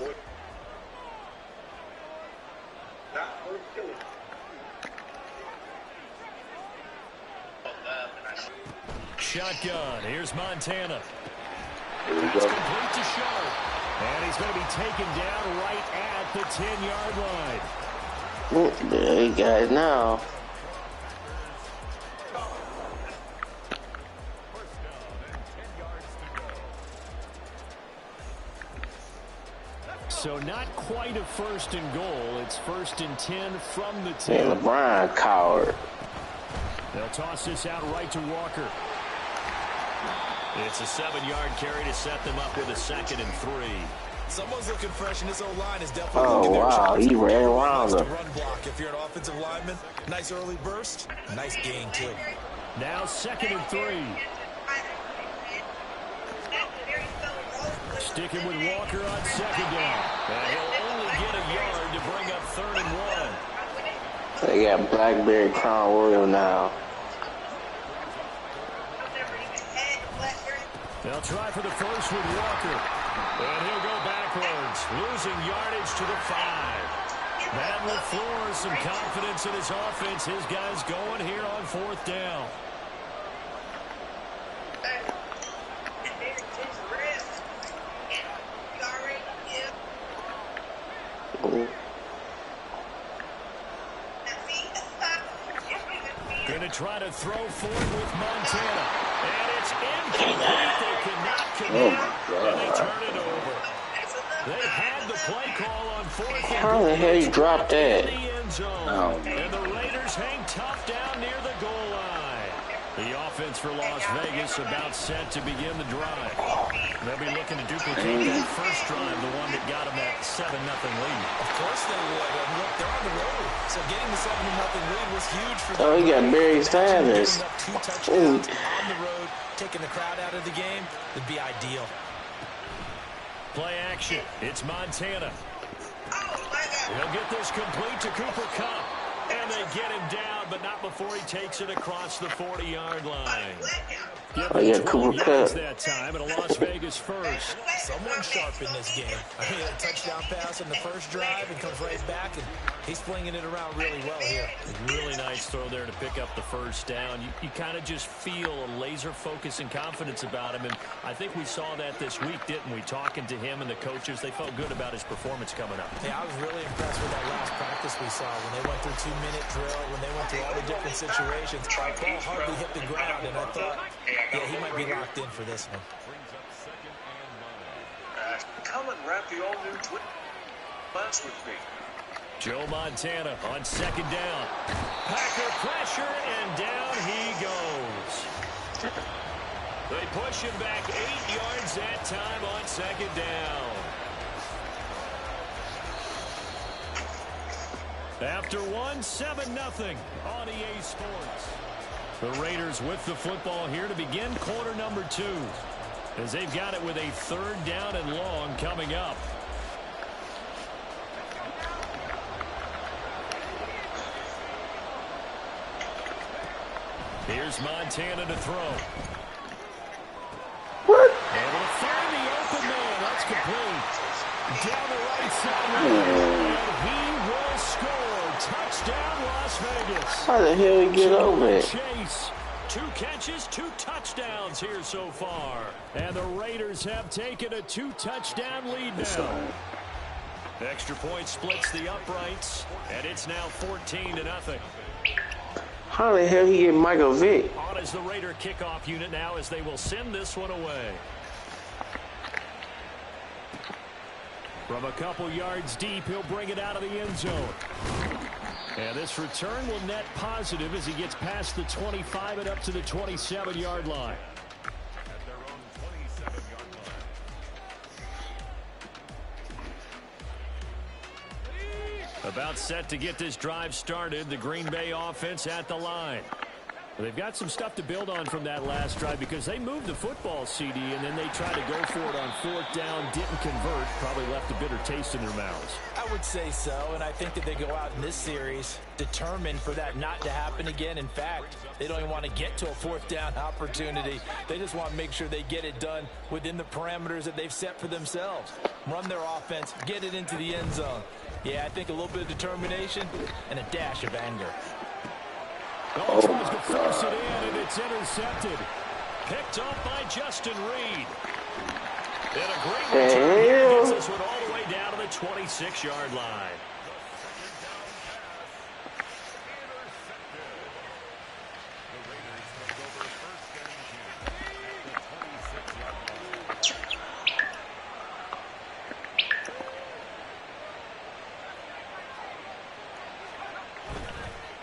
Shotgun. Here's Montana. That's complete to Show. And he's going to be taken down right at the 10-yard line. There you got it now. So not quite a 1st and goal. It's 1st and 10 from the 10. Hey, LeBron coward. They'll toss this out right to Walker. It's a 7-yard carry to set them up with a 2nd and 3. Someone's looking fresh, and this O-line is definitely looking their wow, shots. he ran around To him. run block if you're an offensive lineman. Nice early burst. Nice gain, too. Now 2nd and 3. Sticking with Walker on 2nd down. And he'll only get a yard to bring up 3rd and 1. They got Blackberry Crown Royal now. They'll try for the first with Walker. And he'll go backwards, losing yardage to the 5. Matt LaFleur, some confidence in his offense. His guys going here on 4th down. Going to try to throw forward with Montana. And it's incomplete. They cannot connect. And they turn it over. They had the play call on 4th and How the hell you dropped that? in the end zone. And the Raiders hang tough down near the goal line. The offense for Las Vegas about set to begin the drive. They'll be looking to duplicate that first drive, the one that got them that 7-0 lead. Of course they would. And look, they're on the road. So getting the 7-0 lead was huge for them. Oh, he got Barry Sanders. Giving up 2 touchdowns on the road, taking the crowd out of the game would be ideal. Play action. It's Montana. He'll get this complete to Cooper Kupp. And they get him down, but not before he takes it across the 40-yard line. Oh, yeah, Cooper Kupp. That time and a Las Vegas first. Someone sharp in this game. He had a touchdown pass in the first drive and comes right back, and he's flinging it around really well here. Really nice throw there to pick up the first down. You kind of just feel a laser focus and confidence about him, and I think we saw that this week, didn't we? Talking to him and the coaches, they felt good about his performance coming up. Yeah, I was really impressed with that last practice we saw when they went through 2-minute drill, when they went through all the different situations. The ball hardly hit the ground, and I thought, yeah, he might be locked in for this one. Come and wrap the all-new Twin Bucks with me. Joe Montana on 2nd down. Packer pressure, and down he goes. They push him back 8 yards that time on second down. After one, 7-0 on EA Sports. The Raiders with the football here to begin quarter number 2. As they've got it with a 3rd down and long coming up. Here's Montana to throw. What? Able to find the open man. That's complete. Down the right side. And he will score. Touchdown, Las Vegas. How the hell he get over it? Chase. 2 catches, 2 touchdowns here so far. And the Raiders have taken a 2-touchdown lead now. Extra point splits the uprights, and it's now 14-0. How the hell he get Michael Vick? On is the Raider kickoff unit now as they will send this one away. From a couple yards deep, he'll bring it out of the end zone. And this return will net positive as he gets past the 25 and up to the 27-yard line. About set to get this drive started, the Green Bay offense at the line. They've got some stuff to build on from that last drive because they moved the football, CD, and then they tried to go for it on 4th down, didn't convert, probably left a bitter taste in their mouths. I would say so, and I think that they go out in this series determined for that not to happen again. In fact, they don't even want to get to a 4th down opportunity. They just want to make sure they get it done within the parameters that they've set for themselves. Run their offense, get it into the end zone. Yeah, I think a little bit of determination and a dash of anger. Oh, tries to force it in, and it's intercepted. Picked up by Justin Reed. And a great return. Gets this one all the way down to the 26-yard line.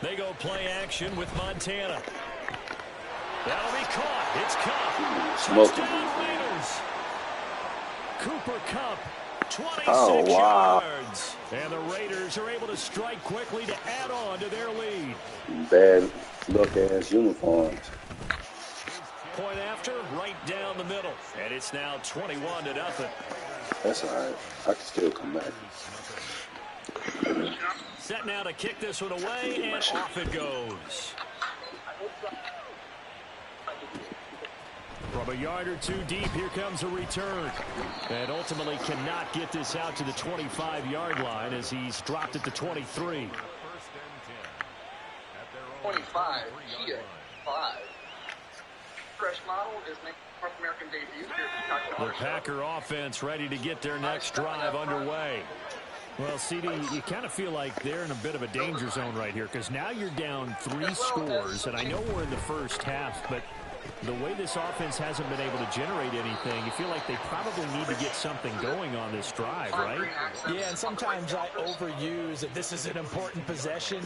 They go play action with Montana. That'll be caught. It's Cup. Touchdown Raiders. Cooper Cup, 26 yards. And the Raiders are able to strike quickly to add on to their lead. Bad look-ass uniforms. Point after, right down the middle. And it's now 21-0. That's all right. I can still come back. Set now to kick this one away, and off it goes. From a yard or 2 deep, here comes a return. And ultimately cannot get this out to the 25-yard line as he's dropped it to 23. 25, yeah, 5. Fresh model is making North American debut here at the The Packer offense ready to get their next drive underway. Well, CD, you kind of feel like they're in a bit of a danger zone right here because now you're down 3 scores, and I know we're in the first half, but the way this offense hasn't been able to generate anything, you feel like they probably need to get something going on this drive, right? Yeah, and sometimes I overuse that this is an important possession,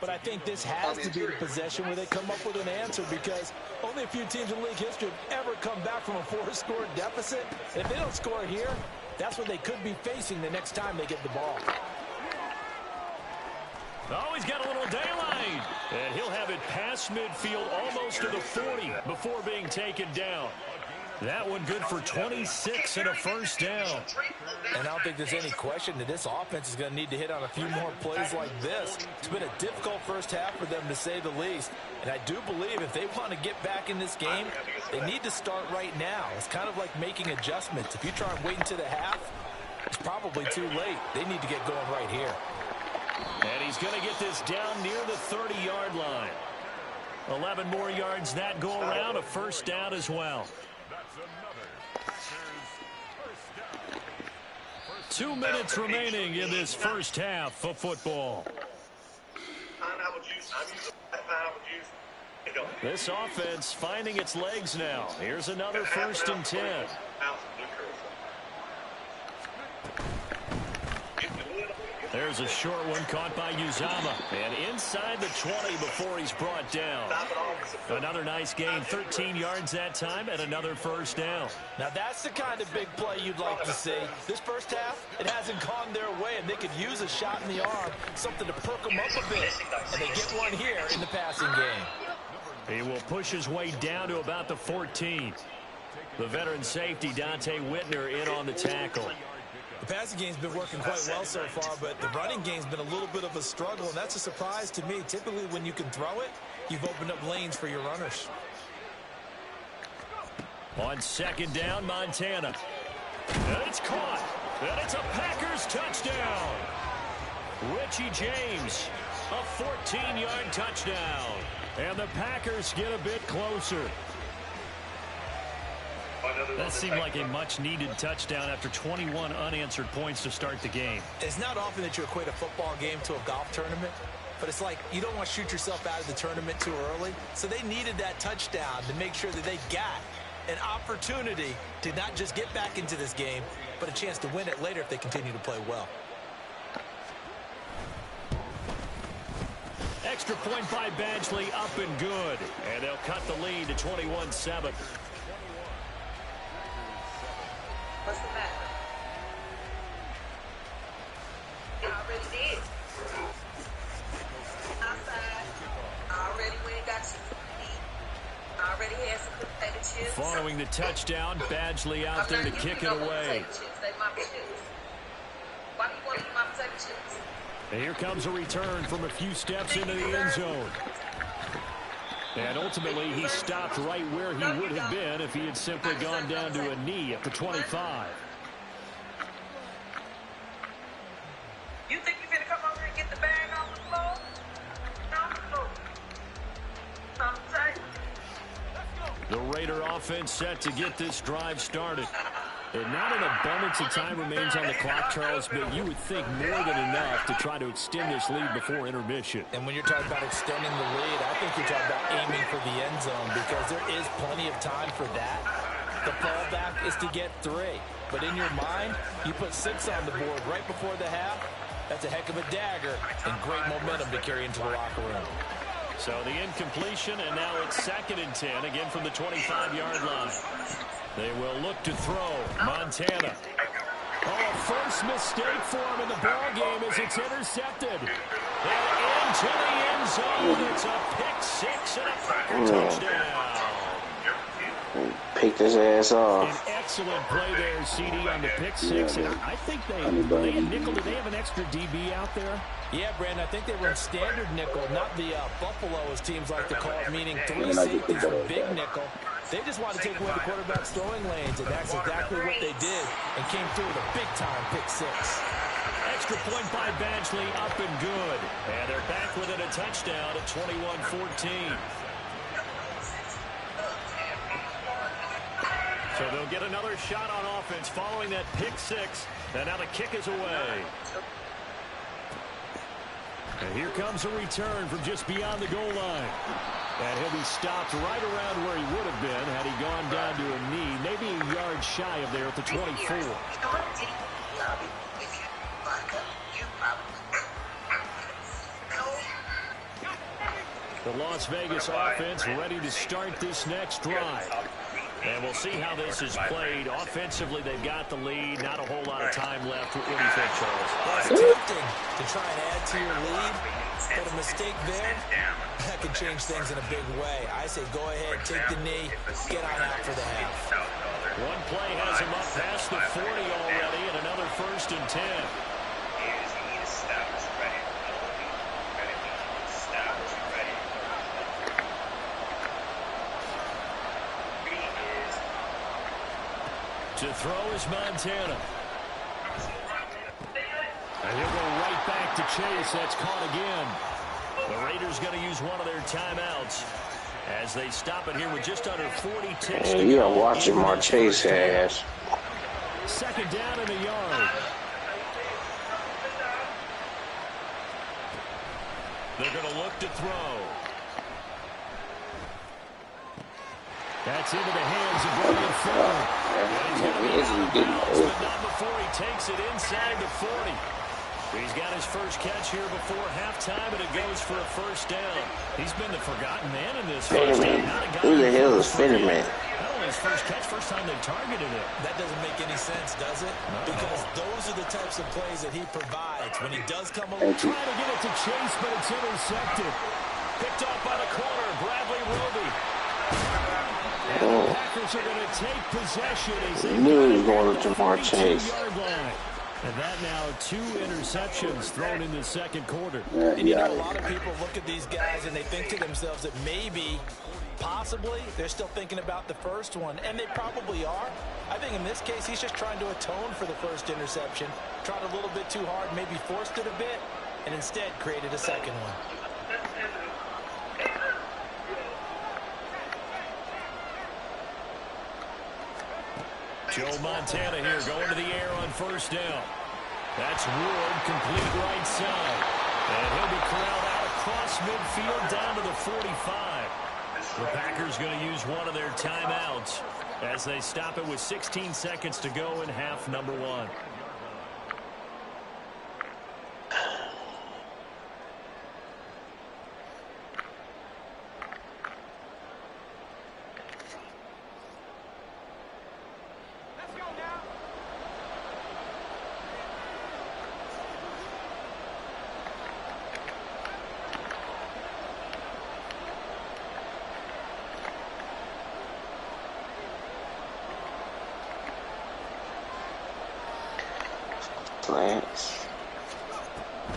but I think this has to be the possession where they come up with an answer because only a few teams in league history have ever come back from a 4-score deficit. If they don't score here, that's what they could be facing the next time they get the ball. Oh, he's got a little daylight. And he'll have it past midfield almost to the 40 before being taken down. That one good for 26 and a first down. And I don't think there's any question that this offense is going to need to hit on a few more plays like this. It's been a difficult first half for them, to say the least. And I do believe if they want to get back in this game, they need to start right now. It's kind of like making adjustments. If you try and wait until the half, it's probably too late. They need to get going right here. And he's going to get this down near the 30-yard line. 11 more yards that go around, a first down as well. 2 minutes remaining in this first half of football. This offense finding its legs now. Here's another 1st and 10. There's a short one caught by Uzama. And inside the 20 before he's brought down. Another nice gain, 13 yards that time, and another first down. Now that's the kind of big play you'd like to see. This first half, it hasn't gone their way, and they could use a shot in the arm, something to perk them up a bit. And they get one here in the passing game. He will push his way down to about the 14. The veteran safety, Dante Whitner, in on the tackle. The passing game's been working quite well so far, but the running game's been a little bit of a struggle, and that's a surprise to me. Typically, when you can throw it, you've opened up lanes for your runners. On second down, Montana. And it's caught. And it's a Packers touchdown. Richie James, a 14-yard touchdown. And the Packers get a bit closer. That seemed like a much-needed touchdown after 21 unanswered points to start the game. It's not often that you equate a football game to a golf tournament, but it's like you don't want to shoot yourself out of the tournament too early. So they needed that touchdown to make sure that they got an opportunity to not just get back into this game, but a chance to win it later if they continue to play well. Extra point by Badgley, up and good. And they'll cut the lead to 21-7. What's the matter? I already did. Outside. I already went and got some meat. I already had some potato chips. Following the touchdown, Badgley out there to kick it away. They my chips. Why do you want to eat my potato chips? And here comes a return from a few steps into the end zone. And ultimately, he stopped right where he would have been if he had simply gone down to a knee at the 25. You think you're going to come over here and get the bag off the floor? Off the floor. Come tight. The Raider offense set to get this drive started. And not an abundance of time remains on the clock, Charles, but you would think more than enough to try to extend this lead before intermission. And when you're talking about extending the lead, I think you're talking about aiming for the end zone because there is plenty of time for that. The fallback is to get 3. But in your mind, you put 6 on the board right before the half. That's a heck of a dagger and great momentum to carry into the locker room. So the incompletion, and now it's 2nd and 10, again from the 25-yard line. They will look to throw. Montana. Oh, a first mistake for him in the ball game as it's intercepted. And into the end zone. It's a pick 6 and a Packer touchdown. Picked his ass off. An excellent play there, CD, on the pick 6. And I think they had nickel. Did they have an extra DB out there? Yeah, Brandon, I think they run standard nickel, not the Buffalo, as teams like to call it, meaning 3 safeties for big nickel. They just want to take away the quarterback's throwing lanes, and that's exactly what they did, and came through with a big-time pick 6. Extra point by Badgley, up and good. And they're back within a touchdown at 21-14. So they'll get another shot on offense following that pick 6, and now the kick is away. And here comes a return from just beyond the goal line. And he'll be stopped right around where he would have been had he gone down to a knee, maybe a yard shy of there at the 24. The Las Vegas offense ready to start this next drive. And we'll see how this is played. Offensively, they've got the lead. Not a whole lot of time left. What do you think, Charles? Well, it's tempting to try and add to your lead, but a mistake there, that could change things in a big way. I say go ahead, take the knee, get on out for the half. One play has him up past the 40 already, and another 1st and 10. To throw is Montana. And he'll go right back to Chase. That's caught again. The Raiders going to use one of their timeouts as they stop it here with just under 40 ticks to go. You are watching my Chase ass. 2nd down in a yard. They're going to look to throw. That's into the hands of Brian Fuller. But not before he takes it inside the 40. He's got his first catch here before halftime, and it goes for a first down. He's been the forgotten man in this first half. Who the hell is Fetterman? Not only his first catch, first time they've targeted him. That doesn't make any sense, does it? Because those are the types of plays that he provides when he does come along. Trying to get it to Chase, but it's intercepted. Picked off by the corner, Bradley Roby. And the Packers are going to take possession as they knew he was going to Jamar Chase. And that now 2 interceptions thrown in the second quarter. And you know, a lot of people look at these guys and they think to themselves that maybe, possibly, they're still thinking about the first one. And they probably are. I think in this case, he's just trying to atone for the first interception. Tried a little bit too hard, maybe forced it a bit, and instead created a second one. Joe Montana here going to the air on first down. That's Ward, complete right side. And he'll be corralled out across midfield down to the 45. The Packers going to use one of their timeouts as they stop it with 16 seconds to go in half number 1.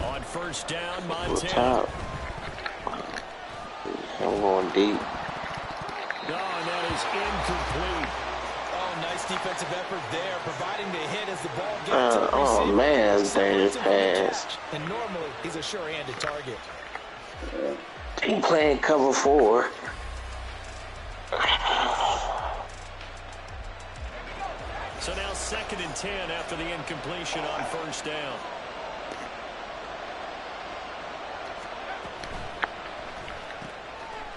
On first down, Montana. I'm going deep. No, and that is incomplete. Oh, nice defensive effort there, providing the hit as the ball gets to the oh receiver. man, that's dangerous pass. And normally, he's a sure-handed target. He playing cover 4. So now 2nd and 10 after the incompletion on first down.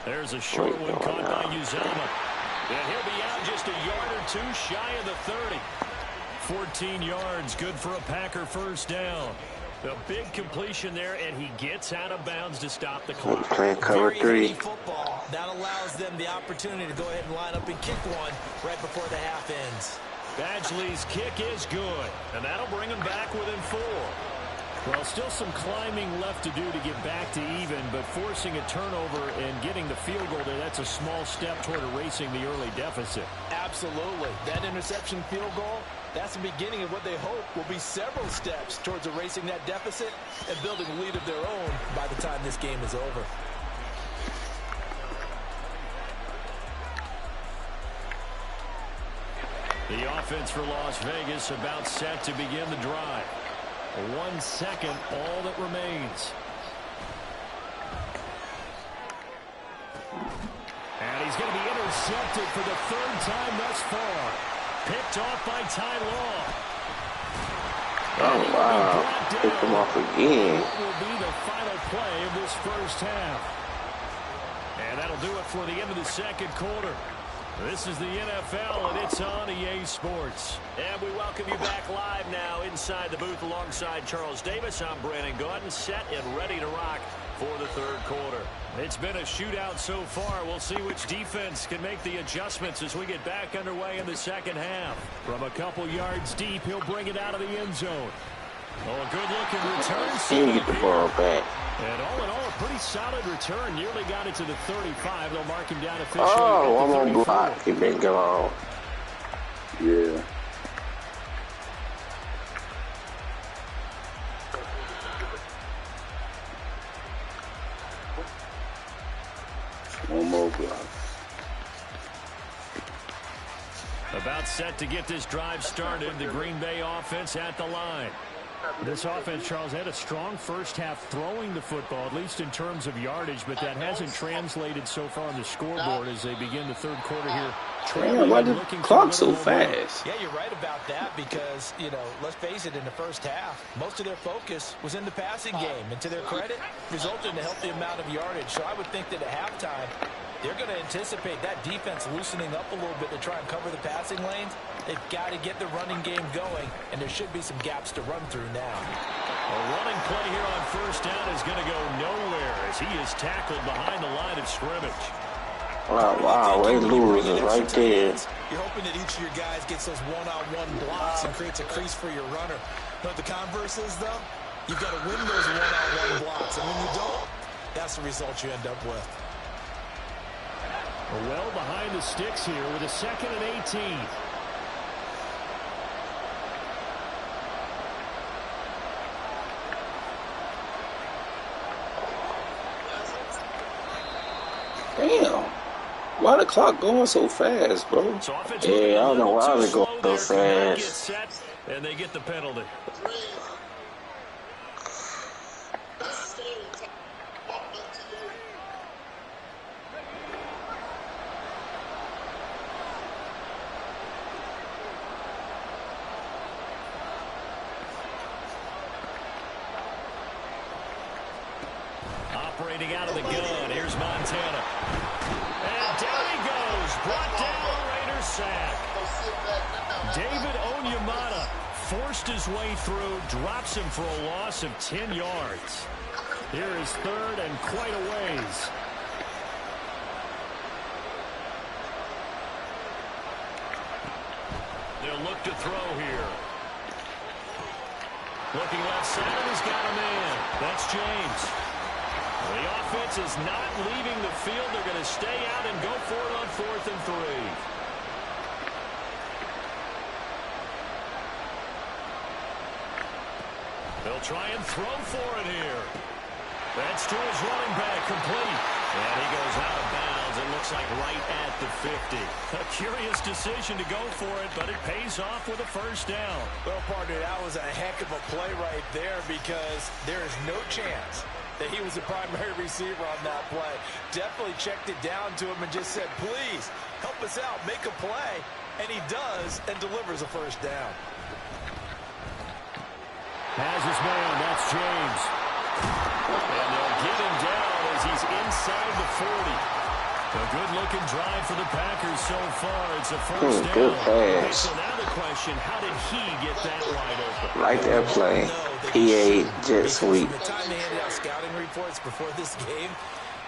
There's a short one caught by Uzama. And he'll be out just a yard or 2 shy of the 30. 14 yards, good for a Packer first down. A big completion there, and he gets out of bounds to stop the clock. Playing cover 3. Football. That allows them the opportunity to go ahead and line up and kick one right before the half ends. Badgley's kick is good, and that'll bring him back within 4. Well, still some climbing left to do to get back to even, but forcing a turnover and getting the field goal there, that's a small step toward erasing the early deficit. Absolutely. That interception field goal, that's the beginning of what they hope will be several steps towards erasing that deficit and building a lead of their own by the time this game is over. The offense for Las Vegas about set to begin the drive. 1 second, all that remains. And he's going to be intercepted for the 3rd time thus far. Picked off by Ty Law. Oh, wow. Picked him off again. That will be the final play of this first half. And that'll do it for the end of the second quarter. This is the NFL, and it's on EA Sports. And we welcome you back live now inside the booth alongside Charles Davis. I'm Brandon Gordon, set and ready to rock for the 3rd quarter. It's been a shootout so far. We'll see which defense can make the adjustments as we get back underway in the second half. From a couple yards deep, he'll bring it out of the end zone. Oh, a good-looking return. He get the ball back. And all in all, a pretty solid return. Nearly got it to the 35. They'll mark him down officially. Oh, I'm on block. He been gone. Yeah. One more block. About set to get this drive started. The Green Bay offense at the line. This offense, Charles, had a strong first half throwing the football, at least in terms of yardage, but that hasn't translated so far on the scoreboard as they begin the 3rd quarter here. Man, why the clock so fast? Yeah, you're right about that because, you know, let's face it, in the first half, most of their focus was in the passing game. And to their credit, resulted in a healthy amount of yardage. So I would think that at halftime, they're going to anticipate that defense loosening up a little bit to try and cover the passing lanes. They've got to get the running game going, and there should be some gaps to run through now. A running play here on first down is going to go nowhere as he is tackled behind the line of scrimmage. Wow, they lose right there. You're hoping that each of your guys gets those one-on-one blocks and creates a crease for your runner. But the converse is, though, you've got to win those one-on-one blocks. And when you don't, that's the result you end up with. Well behind the sticks here with a 2nd and 18. Damn. Why the clock going so fast, bro? Yeah, I don't know why they go so fast. And they get the penalty. Operating out of the gun, here's Montana. And down he goes, brought down, Raiders sack. David Onyemata forced his way through, drops him for a loss of 10 yards. Here is 3rd and quite a ways. They'll look to throw here. Looking left side, he's got a man. That's James. The offense is not leaving the field. They're going to stay out and go for it on 4th and 3. They'll try and throw for it here. That's to his running back, complete. And he goes out of bounds. It looks like right at the 50. A curious decision to go for it, but it pays off with a 1st down. Well, partner, that was a heck of a play right there because there is no chance that he was the primary receiver on that play. Definitely checked it down to him and just said, please, help us out, make a play. And he does and delivers a 1st down. Has his man, that's James. And they'll get him down as he's inside the 40. A good-looking drive for the Packers so far. It's a 1st down. Good pass. So now the question, how did he get that wide open? Like that play. PA jet sweep. From the time they handed out scouting reports before this game,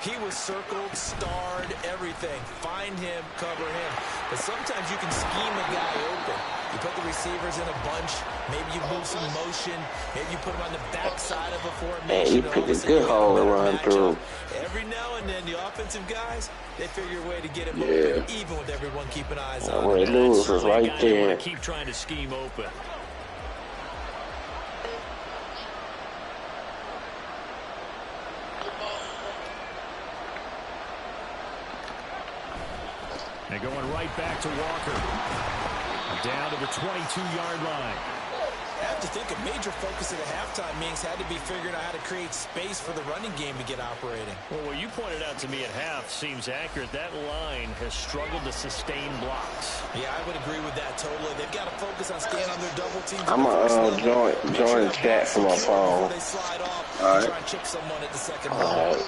he was circled, starred, everything. Find him, cover him. But sometimes you can scheme a guy open. You put the receivers in a bunch. Maybe you move some motion. Maybe you put them on the backside of a formation. Man, you picked a good hole to run through. Every now and then, the offensive guys, they figure a way to get him open, even with everyone keeping eyes on him. Where they lose is right there. Keep trying to scheme open. They're going right back to Walker. Down to the 22-yard line. I have to think a major focus at the halftime meetings had to be figuring out how to create space for the running game to get operating. Well, what you pointed out to me at half seems accurate. That line has struggled to sustain blocks. Yeah, I would agree with that totally. They've got to focus on staying on their double team. I'm going to join the chat from my phone. They slide off and try and chip someone at the second level.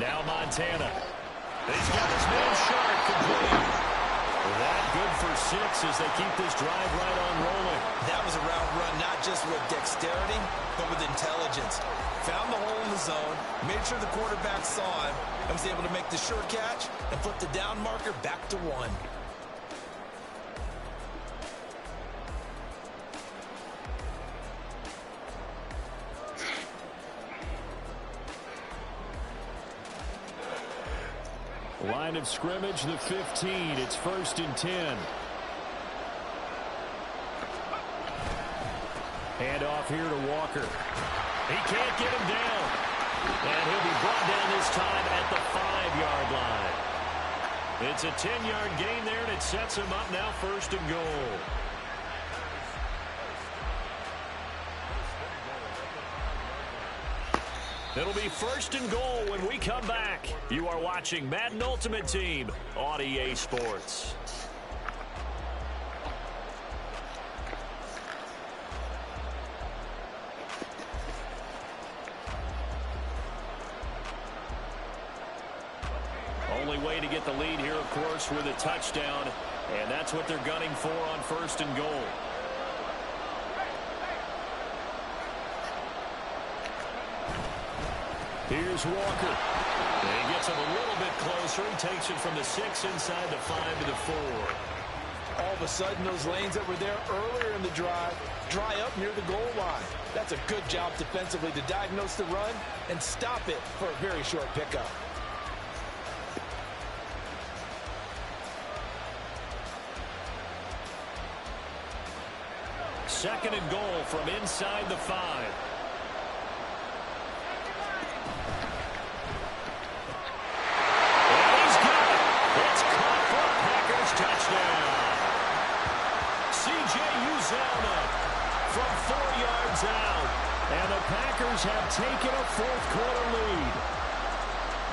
Now Montana. He's got his man Sharp complete. That good for 6 as they keep this drive right on rolling. That was a round run, not just with dexterity, but with intelligence. Found the hole in the zone, made sure the quarterback saw him, and was able to make the sure catch and flip the down marker back to 1. Line of scrimmage, the 15. It's 1st and 10. Hand off here to Walker. He can't get him down. And he'll be brought down this time at the 5-yard line. It's a 10-yard gain there, and it sets him up now 1st and goal. It'll be 1st and goal when we come back. You are watching Madden Ultimate Team on EA Sports. Only way to get the lead here, of course, with a touchdown, and that's what they're gunning for on 1st and goal. Here's Walker. And he gets it a little bit closer. He takes it from the 6 inside the 5 to the 4. All of a sudden, those lanes that were there earlier in the drive dry up near the goal line. That's a good job defensively to diagnose the run and stop it for a very short pickup. Second and goal from inside the 5. And he's got it. It's caught for a Packers touchdown. C.J. Uzomah from 4 yards out. And the Packers have taken a fourth-quarter lead.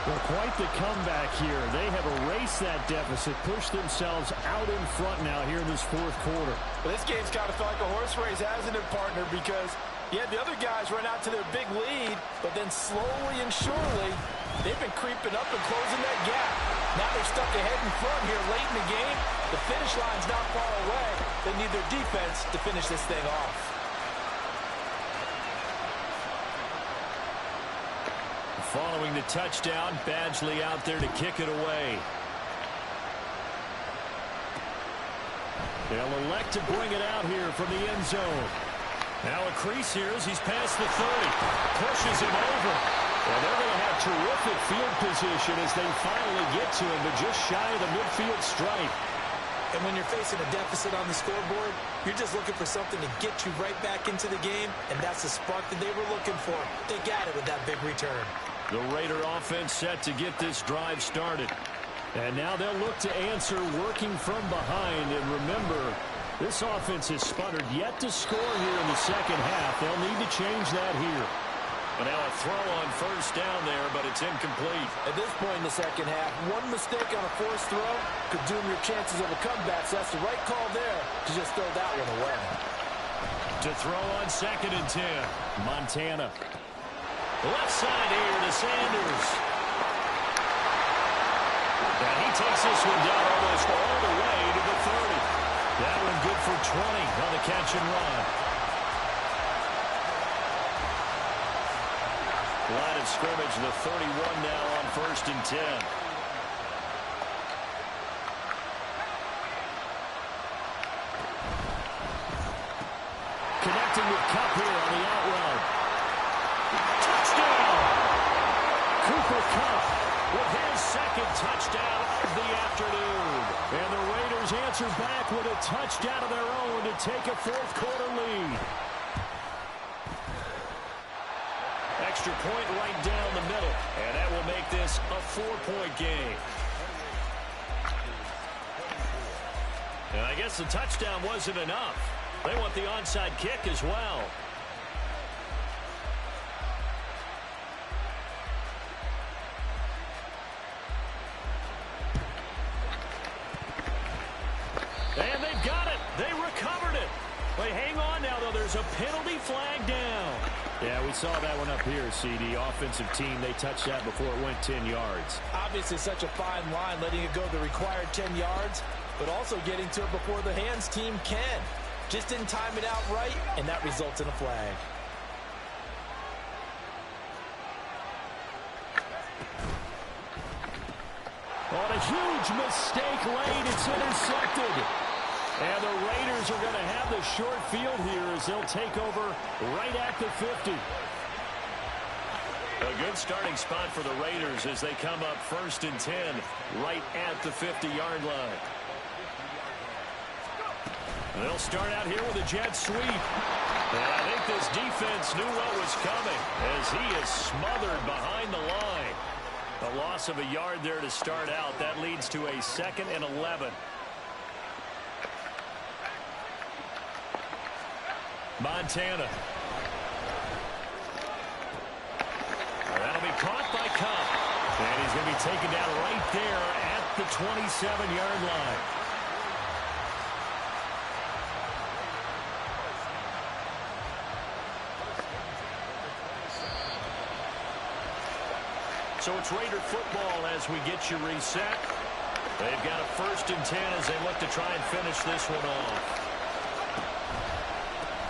Well, quite the comeback here. They have erased that deficit, pushed themselves out in front now here in this fourth quarter. Well, this game's kind of felt like a horse race, hasn't it, partner? Because you had the other guys run out to their big lead, but then slowly and surely, they've been creeping up and closing that gap. Now they're stuck ahead in front here late in the game. The finish line's not far away. They need their defense to finish this thing off. Following the touchdown, Badgley out there to kick it away. They'll elect to bring it out here from the end zone. Now a crease here as he's past the 30. Pushes him over. Well, they're going to have terrific field position as they finally get to him, but just shy of the midfield stripe. And when you're facing a deficit on the scoreboard, you're just looking for something to get you right back into the game, and that's the spark that they were looking for. They got it with that big return. The Raider offense set to get this drive started. And now they'll look to answer working from behind. And remember, this offense has sputtered yet to score here in the second half. They'll need to change that here. And now a throw on first down there, but it's incomplete. At this point in the second half, one mistake on a forced throw could doom your chances of a comeback. So that's the right call there to just throw that one away. To throw on 2nd and 10, Montana. Left side here to Sanders. And he takes this one down almost all the way to the 30. That one good for 20 on the catch and run. Line of scrimmage, the 31 now on 1st and 10. Connecting with Kupp here on the out route. Touchdown! Cooper Kupp with his second touchdown of the afternoon. And the Raiders answer back with a touchdown of their own to take a fourth-quarter lead. Extra point right down the middle, and that will make this a 4-point game. And I guess the touchdown wasn't enough. They want the onside kick as well. And they've got it. They recovered it. But hang on now, though. There's a penalty flag down. Yeah, we saw that one up here, CD. Offensive team, they touched that before it went 10 yards. Obviously such a fine line, letting it go the required 10 yards, but also getting to it before the hands team can. Just didn't time it out right, and that results in a flag. On a huge mistake late, it's intercepted. And the Raiders are going to have the short field here as they'll take over right at the 50. A good starting spot for the Raiders as they come up 1st and 10 right at the 50-yard line. They'll start out here with a jet sweep. And I think this defense knew what was coming as he is smothered behind the line. A loss of a yard there to start out. That leads to a 2nd and 11. Montana. That'll be caught by Kupp. And he's going to be taken down right there at the 27-yard line. So it's Raider football as we get you reset. They've got a 1st and 10 as they look to try and finish this one off.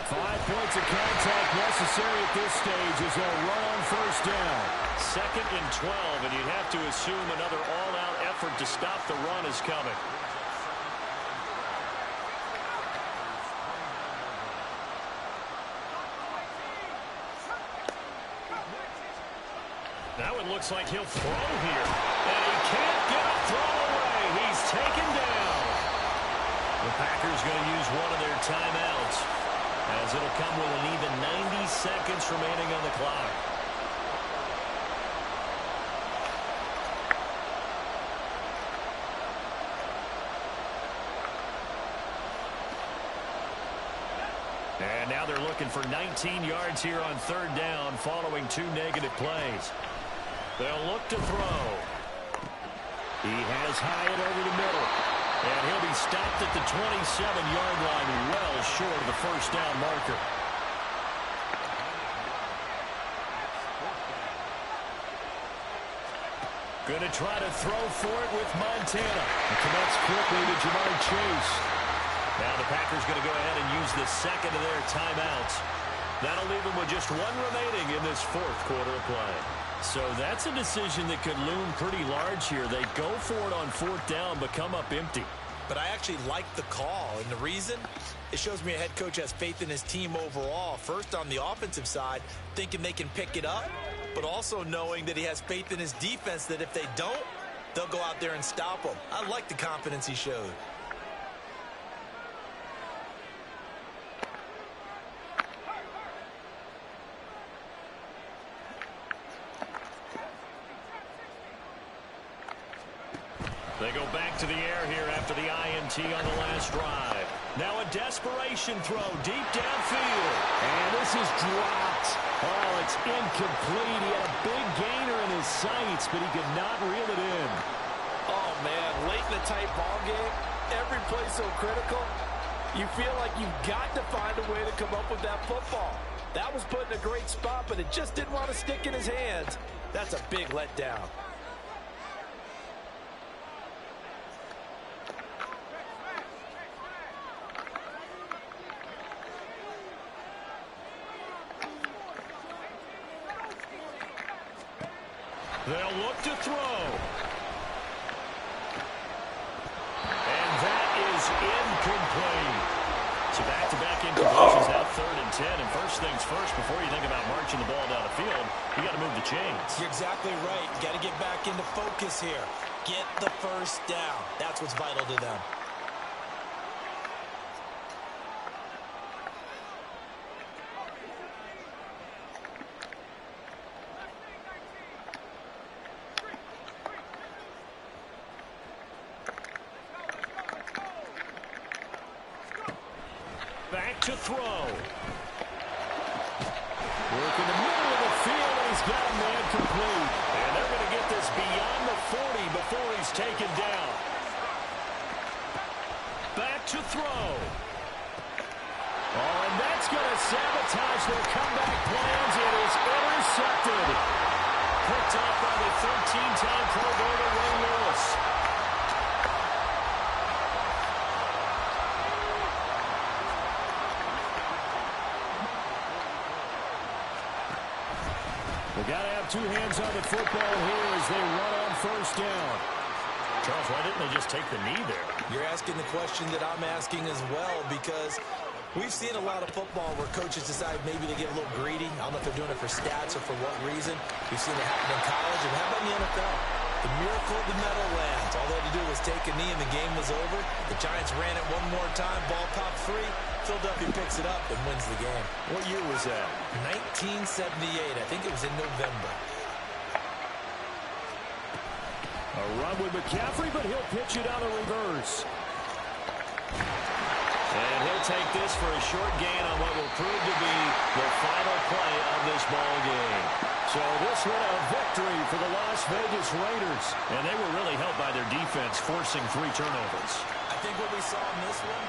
5 points of contact necessary at this stage as they'll run on first down. 2nd and 12, and you'd have to assume another all-out effort to stop the run is coming. Now it looks like he'll throw here. And he can't get a throw away. He's taken down. The Packers going to use one of their timeouts, as it'll come with an even 90 seconds remaining on the clock. And now they're looking for 19 yards here on 3rd down following 2 negative plays. They'll look to throw. He has Hyatt over the middle. And he'll be stopped at the 27-yard line, well short of the first down marker. Going to try to throw for it with Montana. It connects quickly to Jamar Chase. Now the Packers going to go ahead and use the 2nd of their timeouts. That'll leave them with just 1 remaining in this 4th quarter of play. So that's a decision that could loom pretty large here. They go for it on 4th down, but come up empty. But I actually like the call, and the reason? It shows me a head coach has faith in his team overall. First, on the offensive side, thinking they can pick it up, but also knowing that he has faith in his defense that if they don't, they'll go out there and stop them. I like the confidence he showed. They go back to the air here after the INT on the last drive. Now a desperation throw deep downfield. And this is dropped. Oh, it's incomplete. He had a big gainer in his sights, but he could not reel it in. Oh, man, late in the tight ball game, every play so critical, you feel like you've got to find a way to come up with that football. That was put in a great spot, but it just didn't want to stick in his hands. That's a big letdown. They'll look to throw. And that is incomplete. So back-to-back incompletions, now 3rd and 10. And first things first, before you think about marching the ball down the field, you got to move the chains. You're exactly right. Got to get back into focus here. Get the first down. That's what's vital to them. Back to throw. Work in the middle of the field, and he's got a man complete. And they're going to get this beyond the 40 before he's taken down. Back to throw. Oh, and that's going to sabotage their comeback plans. It is intercepted. Picked up by the 13-time Pro Bowler Ray Lewis. They got to have 2 hands on the football here as they run on first down. Charles, why didn't they just take the knee there? You're asking the question that I'm asking as well, because we've seen a lot of football where coaches decide maybe to get a little greedy. I don't know if they're doing it for stats or for what reason. We've seen it happen in college, and how about in the NFL? The miracle of the Meadowlands. All they had to do was take a knee and the game was over. The Giants ran it one more time. Ball caught free. Philadelphia picks it up and wins the game. What year was that? 1978. I think it was in November. A run with McCaffrey, but he'll pitch it on a reverse. And he'll take this for a short gain on what will prove to be the final play of this ball game. So this one a victory for the Las Vegas Raiders. And they were really helped by their defense, forcing 3 turnovers. I think what we saw in this one,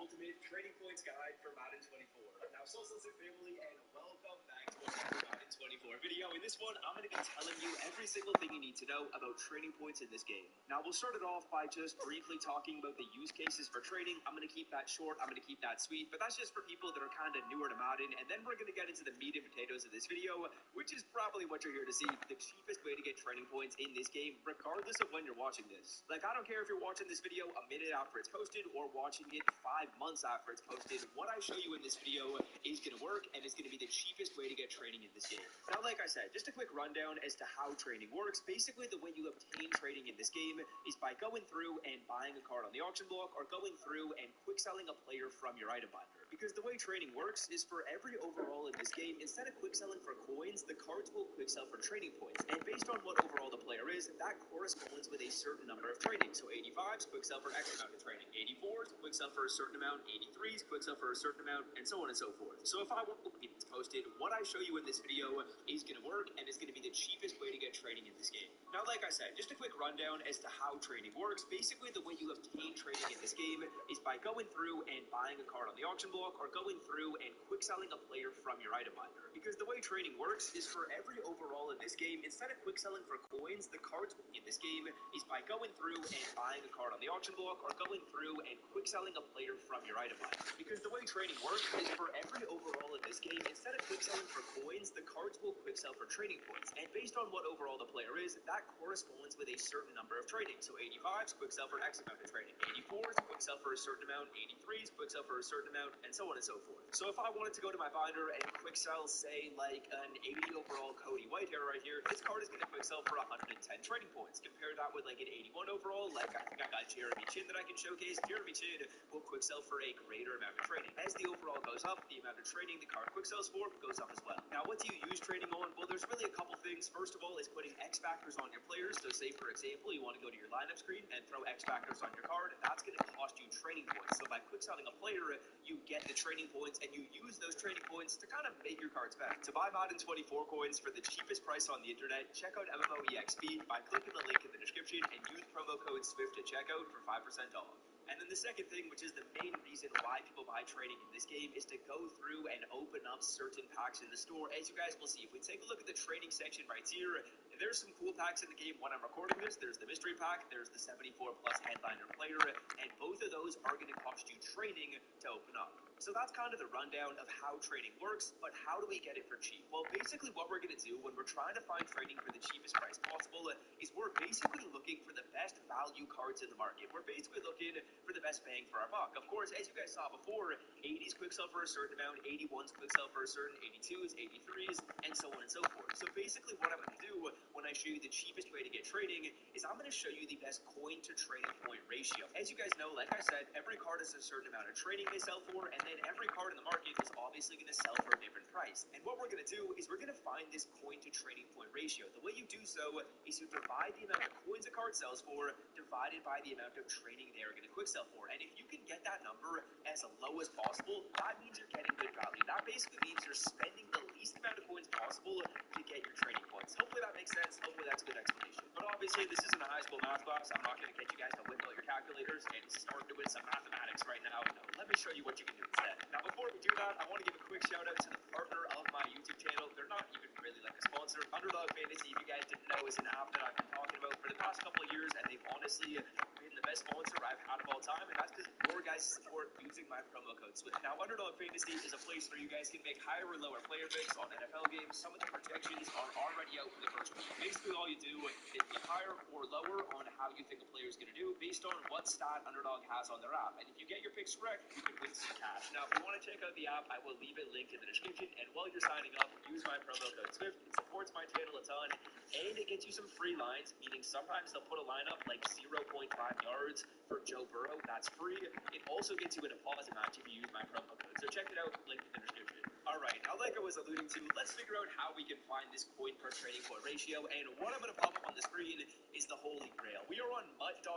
ultimate trading points guide for Madden 24. Now, Socials and family, and welcome back to another Madden 24 video. In this one, I'm going to be telling you every single thing you need to know about trading points in this game. Now, we'll start it off by just briefly talking about the use cases for trading. I'm going to keep that short, I'm going to keep that sweet, but that's just for people that are kind of newer to Madden, and then we're going to get into the meat and potatoes of this video, which is probably what you're here to see, the cheapest way to get trading points in this game, regardless of when you're watching this. Like, I don't care if you're watching this video a minute after it's posted or watching it 5 months after it's posted. What I show you in this video is going to work, and it's going to be the cheapest way to get trading in this game. Now, like I said, just a quick rundown as to how trading works. Basically, the way you obtain trading in this game is by going through and buying a card on the auction block, or going through and quick selling a player from your item binder. Because the way trading works is for every overall in this game, instead of quick selling for coins, the cards will quick sell for trading points. And based on what overall the player is, that corresponds with a certain number of trading. So 85s quick sell for X amount of trading, 84s quick sell for a certain amount, 83s quick sell for a certain amount, and so on and so forth. So if I want to get this posted, what I show you in this video is going to work, and it's going to be the cheapest way to get trading in this game. Now, like I said, just a quick rundown as to how trading works. Basically, the way you obtain trading in this game is by going through and buying a card on the auction block, or going through and quick selling a player from your item binder. Because the way trading works is for every overall in this game, instead of quick selling for coins, the cards in this game is by going through and buying a card on the auction block, or going through and quick selling a player from your item binder. Because the way trading works is for every overall in this game, instead of quick selling for coins, the cards will quick sell for trading points. And based on what overall the player is, that corresponds with a certain number of trading. So 85s quick sell for X amount of trading, 84s quick sell for a certain amount, 83s quick sell for a certain amount, and so on and so forth. So if I wanted to go to my binder and quick sell, say, like an 80 overall Cody Whitehair right here, this card is going to quick sell for 110 trading points. Compare that with like an 81 overall, like I think I got Jeremy Chin that I can showcase. Jeremy Chin will quick sell for a greater amount of trading. As the overall goes up, the amount of trading the card quick sells for goes up as well. Now, what do you use trading on? Well, there's really a couple things. First of all is putting X factors on your players. So say, for example, you want to go to your lineup screen and throw X factors on your card. That's going to cost you trading points. So by quick selling a player, you get the trading points, and you use those trading points to kind of make your cards better. To buy Madden 24 coins for the cheapest price on the internet, check out MMOEXP by clicking the link in the description and use promo code SWIFT at checkout for 5% off. And then the second thing, which is the main reason why people buy trading in this game, is to go through and open up certain packs in the store. As you guys will see, if we take a look at the trading section right here, there's some cool packs in the game when I'm recording this. There's the mystery pack, there's the 74 plus headliner player, and both of those are going to cost you trading to open up. So that's kind of the rundown of how trading works, but how do we get it for cheap? Well, basically what we're going to do when we're trying to find trading for the cheapest price possible is we're basically looking for the best value cards in the market. We're basically looking for the best bang for our buck. Of course, as you guys saw before, 80s quick sell for a certain amount, 81s quick sell for a certain, 82s, 83s, and so on and so forth. So basically what I'm going to do when I show you the cheapest way to get trading is I'm going to show you the best coin to trading point ratio. As you guys know, like I said, every card has a certain amount of trading they sell for, and then every card in the market is obviously going to sell for a different price. And what we're going to do is we're going to find this coin to trading point ratio. The way you do so is you divide the amount of coins a card sells for divided by the amount of trading they are going to quick sell for. And if you can get that number as low as possible, that means you're getting good value. That basically means you're spending the least amount of coins possible to get your trading points. Hopefully that makes sense. Hopefully that's a good explanation. But obviously this isn't a high school math class. I'm not going to get you guys to whip out your calculators and start doing some mathematics right now. No, let me show you what you can do instead. Now, before we do that, I want to give a quick shout out to the partner of my YouTube channel. They're not even really like a sponsor. Underdog Fantasy, if you guys didn't know, is an app that I've been talking about for the past couple of years, and they've honestly been the best sponsor I've had of all time, and that's because more guys support using my promo code SWIFT. Now, Underdog Fantasy is a place where you guys can make higher or lower player picks on NFL games. Some of the projections are already out for the first week. Basically, all you do is be higher or lower on how you think a player is going to do based on what stat Underdog has on their app. And if you get your picks correct, you can win some cash. Now, if you want to check out the app, I will leave it linked in the description. And while you're signing up, use my promo code SWIFT. It supports my channel a ton, and it gets you some free lines, meaning sometimes they'll put a lineup like 0.5 yards for Joe Burrow. That's free. It also gets you a deposit match if you use my promo code. So check it out, link in the description. All right, now like I was alluding to, let's figure out how we can find this coin per trading point ratio. And what I'm going to pop up on the screen is the holy grail. We are on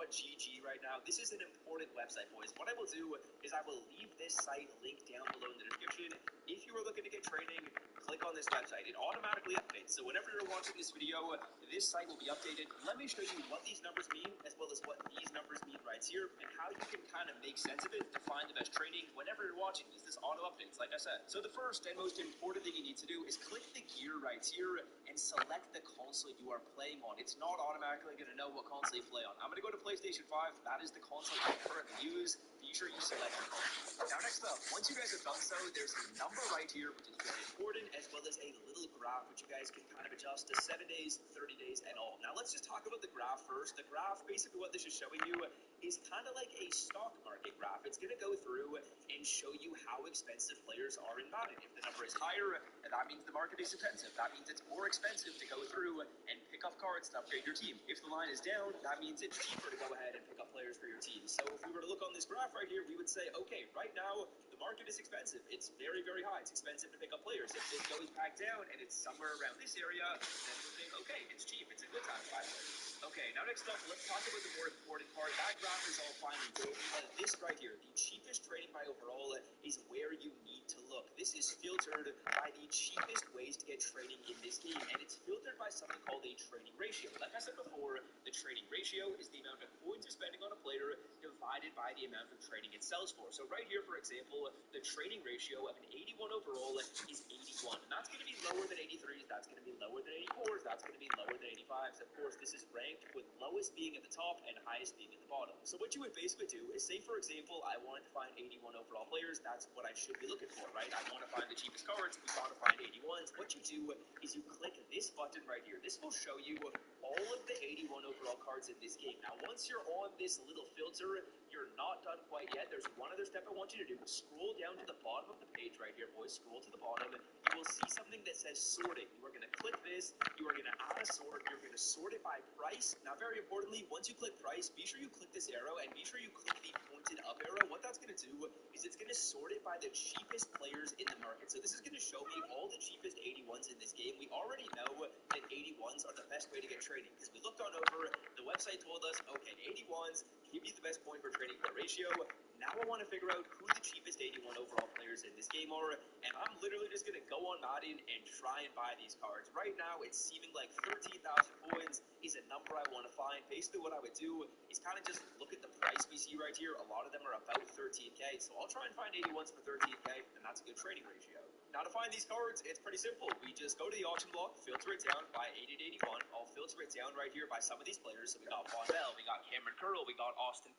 BSun.GG right now. This is an important website, boys. What I will do is I will leave this site linked down below in the description. If you are looking to get training, click on this website. It automatically updates. So whenever you're watching this video, this site will be updated. Let me show you what these numbers mean, as well as what these numbers mean right here, and how you can kind of make sense of it to find the best training whenever you're watching this auto updates, like I said. So the first and most important thing you need to do is click the gear right here and select the console you are playing on. It's not automatically going to know what console you play on. I'm going to go to PlayStation 5. That is the console I currently use. Be sure you select your console. Now next up, once you guys have done so, there's a number right here, which is very important, as well as a little graph, which you guys can kind of adjust to 7 days, 30 days, and all. Now let's just talk about the graph first. The graph, basically what this is showing you is kind of like a stock market graph. It's going to go through and show you how expensive players are in Madden. If the number is higher, that means the market is expensive. That means it's more expensive to go through and pick up cards to upgrade your team. If the line is down, that means it's cheaper to go ahead and pick up players for your team. So if we were to look on this graph right here, we would say, okay, right now, the market is expensive. It's very, very high. It's expensive to pick up players. If it goes back down and it's somewhere around this area, then we're saying, okay, it's cheap. It's a good time to buy players. Okay, now next up, let's talk about the more important part. That graph is all fine and good, but this right here, the cheapest trading by overall, is where you need to look. This is filtered by the cheapest ways to get trading in this game, and it's filtered by something called a trading ratio. Like I said before, the trading ratio is the amount of coins you're spending on a player divided by the amount of trading it sells for. So right here, for example, the trading ratio of an 81 overall is 81, and that's going to be lower than 83s, that's going to be lower than 84s, that's going to be lower than 85s. Of course, this is ranked with lowest being at the top and highest being at the bottom. So what you would basically do is, say for example, I wanted to find 81 overall players. That's what I should be looking for, right? I want to find the cheapest cards. We want to find 81s. What you do is you click this button right here. This will show you all of the 81 overall cards in this game. Now, once you're on this little filter, you're not done quite yet. There's one other step I want you to do. Scroll down to the bottom of the page right here, boys. Scroll to the bottom. You will see something that says sorting. You are going to click this. You are going to add a sort. You're going to sort it by price. Now, very importantly, once you click price, be sure you click this arrow, and be sure you click the pointed up arrow. What that's going to do is it's going to sort it by the cheapest players in the market. So this is going to show me all the cheapest 81s in this game. We already know that 81s are the best way to get trading, because we looked on over, the website told us, okay, 81s give you the best point per trading player ratio. Now I want to figure out who the cheapest 81 overall players in this game are, and I'm literally just going to go on Madden and try and buy these cards. Right now, it's seeming like 13,000 coins is a number I want to find. Basically, what I would do is kind of just look at the price we see right here. A lot of them are about 13K, so I'll try and find 81s for 13K, and that's a good trading ratio. Now, to find these cards, it's pretty simple. We just go to the auction block, filter it down by 8881. I'll filter it down right here by some of these players. So we got Von Bell, we got Cameron Curl, we got Austin.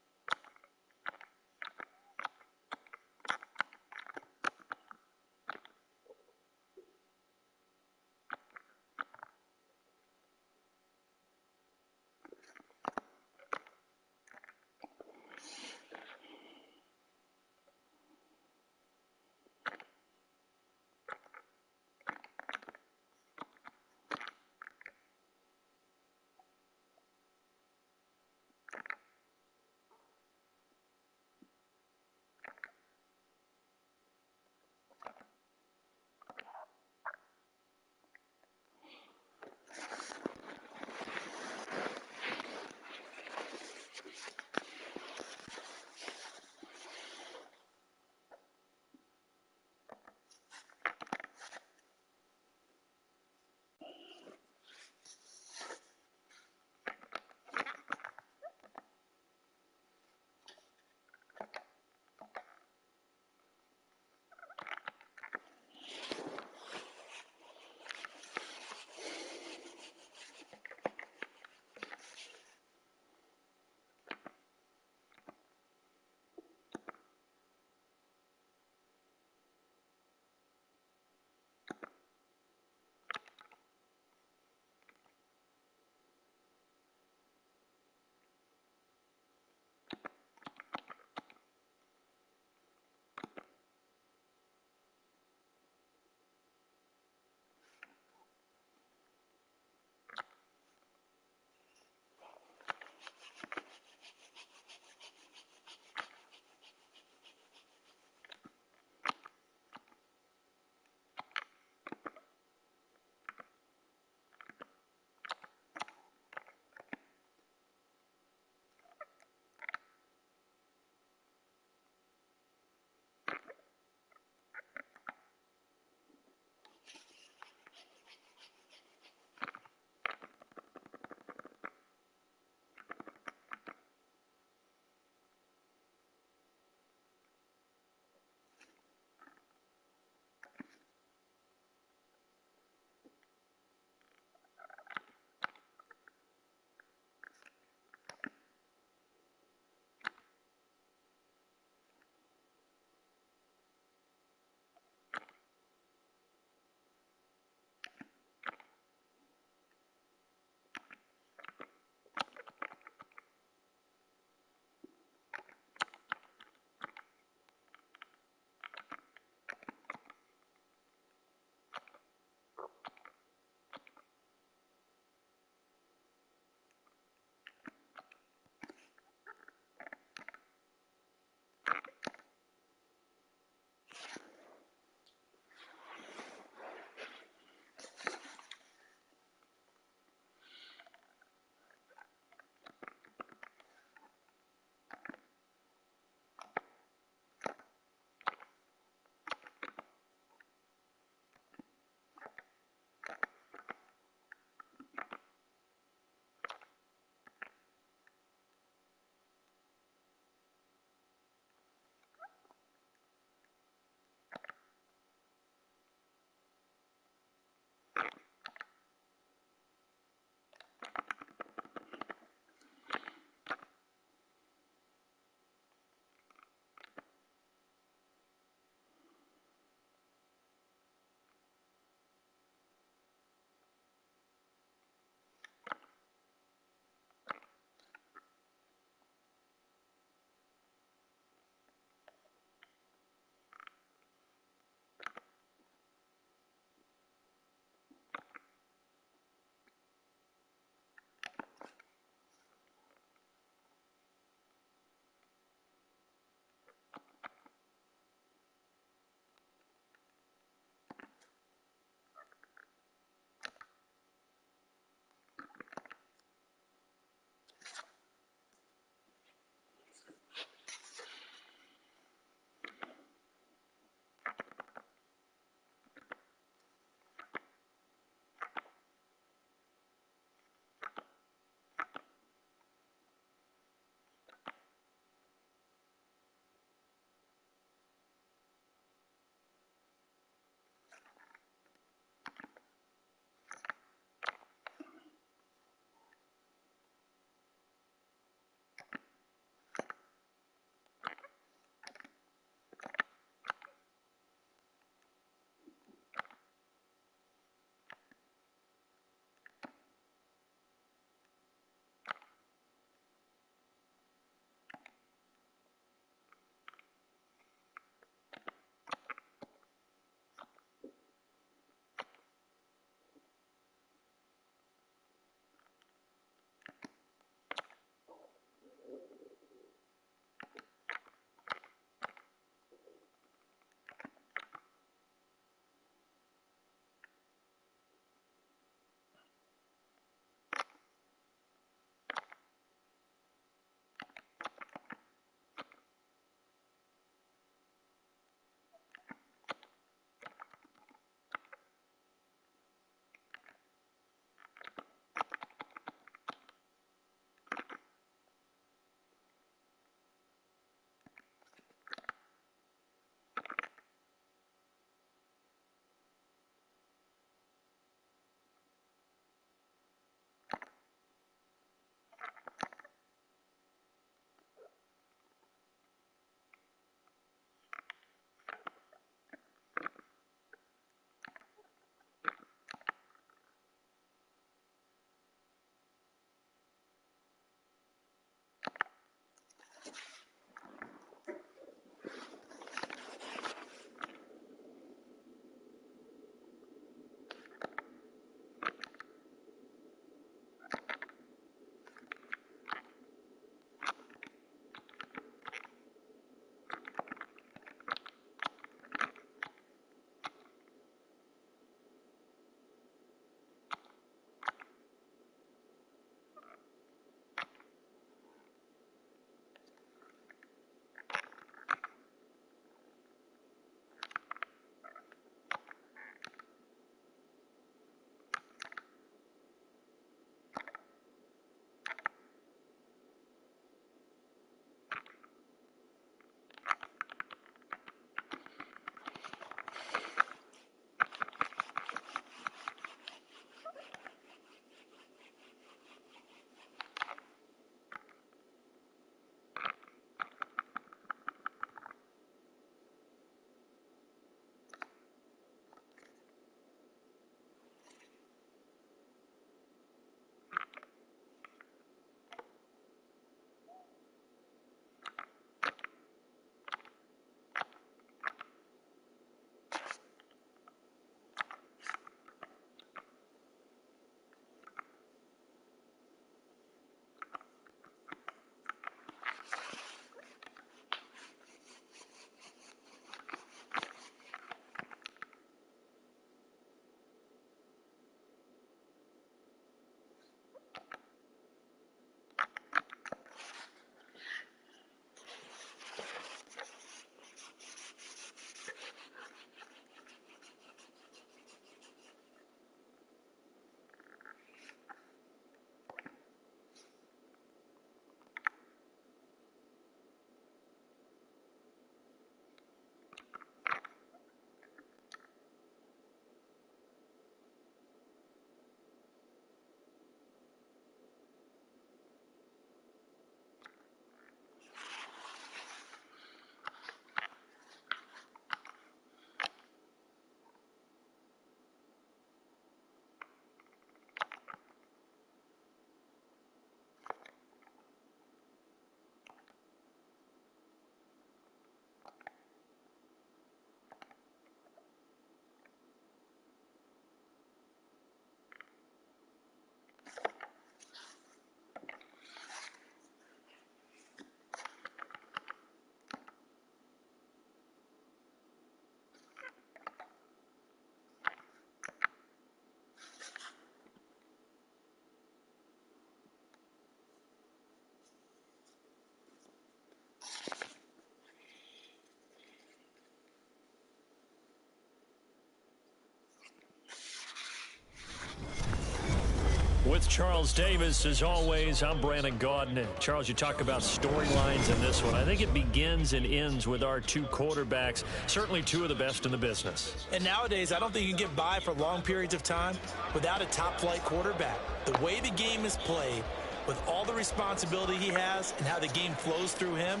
with Charles Davis. As always, I'm Brandon Gaudin. And Charles, you talk about storylines in this one. I think it begins and ends with our two quarterbacks, certainly two of the best in the business. And nowadays, I don't think you can get by for long periods of time without a top-flight quarterback. The way the game is played, with all the responsibility he has and how the game flows through him,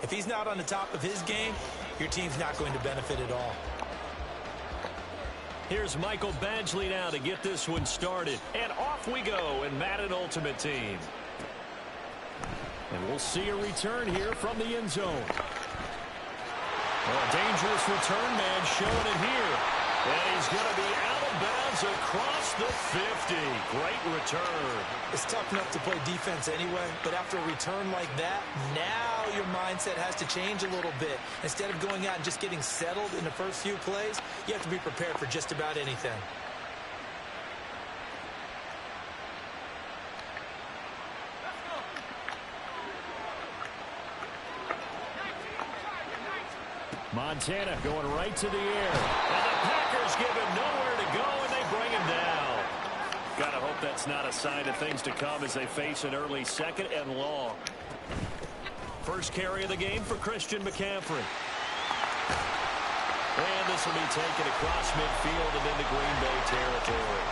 if he's not on the top of his game, your team's not going to benefit at all. Here's Michael Badgley now to get this one started. And off we go in Madden Ultimate Team. And we'll see a return here from the end zone. A dangerous return man showing it here. And he's going to be out of bounds across the 50. Great return. It's tough enough to play defense anyway, but after a return like that, now your mindset has to change a little bit. Instead of going out and just getting settled in the first few plays, you have to be prepared for just about anything. Montana going right to the air. And the Packers give him nowhere to go, and they bring him down. Gotta hope that's not a sign of things to come as they face an early second and long. First carry of the game for Christian McCaffrey. And this will be taken across midfield and into Green Bay territory.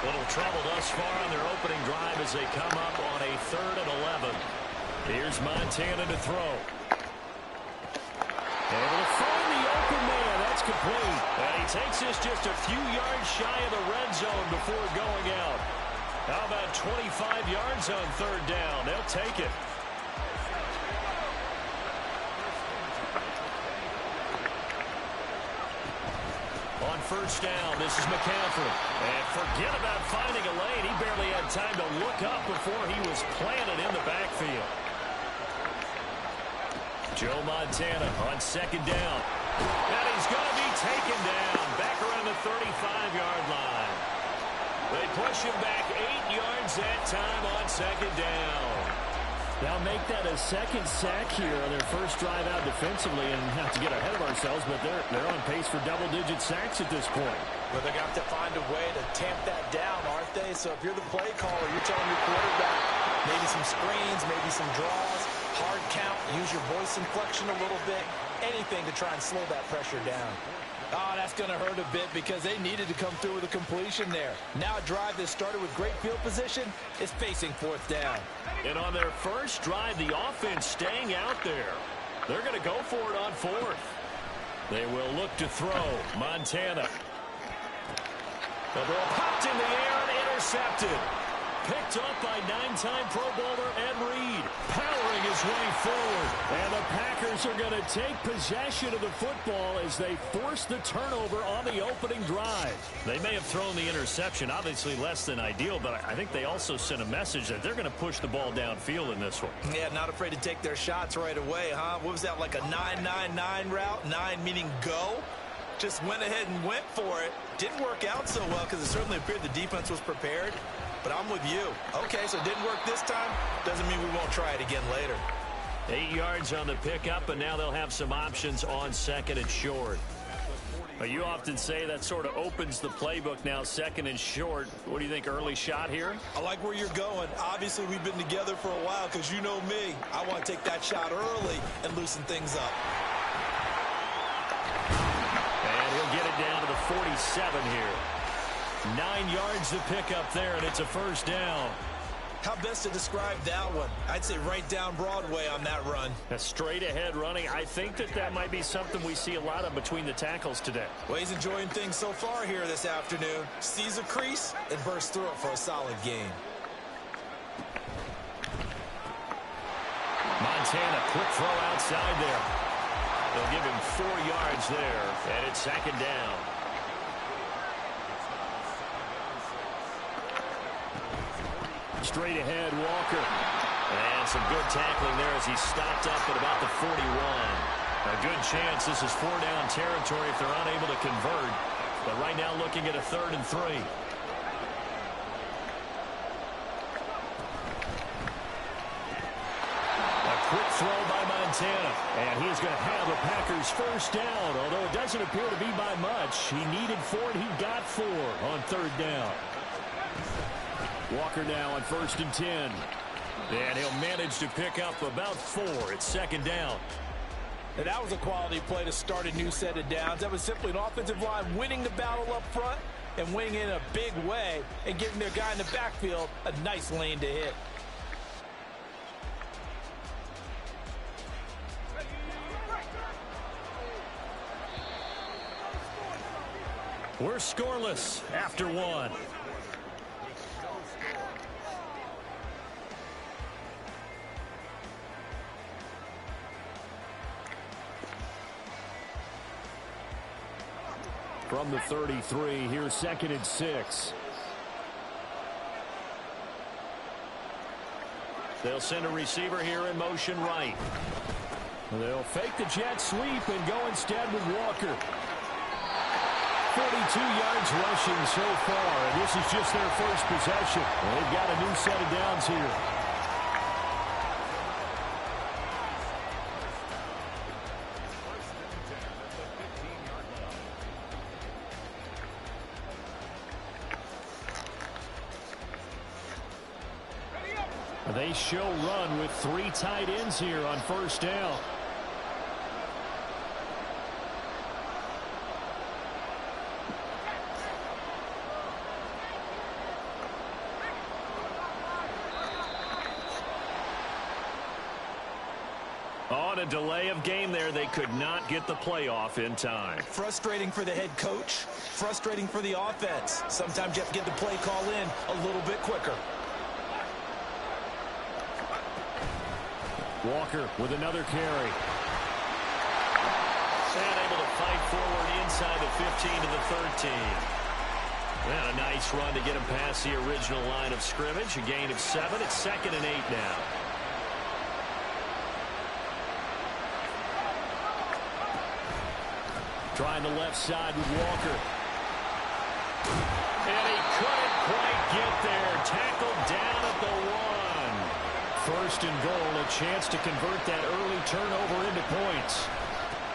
Little trouble thus far on their opening drive as they come up on a 3rd and 11. Here's Montana to throw. Able to find the open man. That's complete. And he takes this just a few yards shy of the red zone before going out. How about 25 yards on 3rd down? They'll take it. On 1st down, this is McCaffrey. And forget about finding a lane. He barely had time to look up before he was planted in the backfield. Joe Montana on 2nd down. And he's going to be taken down back around the 35-yard line. They push him back 8 yards that time on 2nd down. They'll make that a 2nd sack here on their first drive out defensively, and not to get ahead of ourselves, but they're on pace for double-digit sacks at this point. Well, they're going to have to find a way to tamp that down, aren't they? So if you're the play caller, you're telling your quarterback maybe some screens, maybe some draws, hard count, use your voice inflection a little bit, anything to try and slow that pressure down. Oh, that's going to hurt a bit because they needed to come through with a completion there. Now a drive that started with great field position is facing 4th down. And on their first drive, the offense staying out there. They're going to go for it on 4th. They will look to throw. Montana. The ball popped in the air and intercepted. Picked up by 9-time Pro Bowler Ed Reed, powering his way forward. And the Packers are going to take possession of the football as they force the turnover on the opening drive. They may have thrown the interception, obviously less than ideal, but I think they also sent a message that they're going to push the ball downfield in this one. Yeah, not afraid to take their shots right away, huh? What was that, like a 9-9-9 route? 9 meaning go? Just went ahead and went for it. Didn't work out so well because it certainly appeared the defense was prepared. But I'm with you. Okay, so it didn't work this time. Doesn't mean we won't try it again later. 8 yards on the pickup, and now they'll have some options on 2nd and short. You often say that sort of opens the playbook now, 2nd and short. What do you think, early shot here? I like where you're going. Obviously, we've been together for a while because you know me. I want to take that shot early and loosen things up. And he'll get it down to the 47 here. 9 yards to pick up there, and it's a 1st down. How best to describe that one? I'd say right down Broadway on that run. A straight ahead running. I think that might be something we see a lot of between the tackles today. Well, he's enjoying things so far here this afternoon. Sees a crease and bursts through it for a solid gain. Montana, quick throw outside there. They'll give him 4 yards there, and it's 2nd down. Straight ahead, Walker. And some good tackling there as he stopped up at about the 41. A good chance this is 4-down territory if they're unable to convert. But right now looking at a 3rd and 3. A quick throw by Montana. And he's going to have the Packers 1st down. Although it doesn't appear to be by much. He needed 4 and he got 4 on 3rd down. Walker now on 1st and 10. And he'll manage to pick up about 4. It's 2nd down. And that was a quality play to start a new set of downs. That was simply an offensive line winning the battle up front and winning it in a big way and giving their guy in the backfield a nice lane to hit. We're scoreless after 1. From the 33, here's 2nd and 6. They'll send a receiver here in motion right. They'll fake the jet sweep and go instead with Walker. 42 yards rushing so far, and this is just their first possession. They've got a new set of downs here. They show run with 3 tight ends here on 1st down. On a delay of game there, they could not get the playoff in time. Frustrating for the head coach, frustrating for the offense. Sometimes you have to get the play call in a little bit quicker. Walker with another carry. And able to fight forward inside the 15 to the 13. And a nice run to get him past the original line of scrimmage. A gain of 7. It's 2nd and 8 now. Trying the left side with Walker. And he couldn't quite get there. Tackled down at the 1. 1st and goal, a chance to convert that early turnover into points.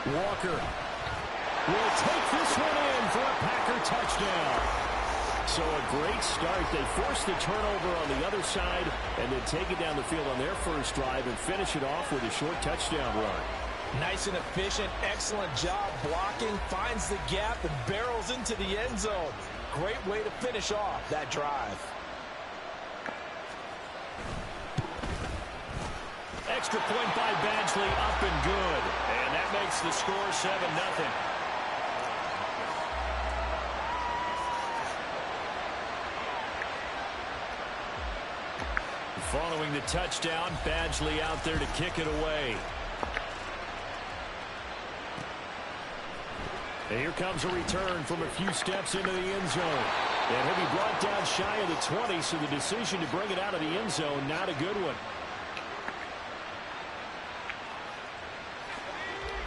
Walker will take this one in for a Packer touchdown. So a great start. They force the turnover on the other side and then take it down the field on their first drive and finish it off with a short touchdown run. Nice and efficient, excellent job blocking, finds the gap and barrels into the end zone. Great way to finish off that drive. Extra point by Badgley, up and good. And that makes the score 7-0. Following the touchdown, Badgley out there to kick it away. And here comes a return from a few steps into the end zone. And he'll be brought down shy of the 20, so the decision to bring it out of the end zone, not a good one.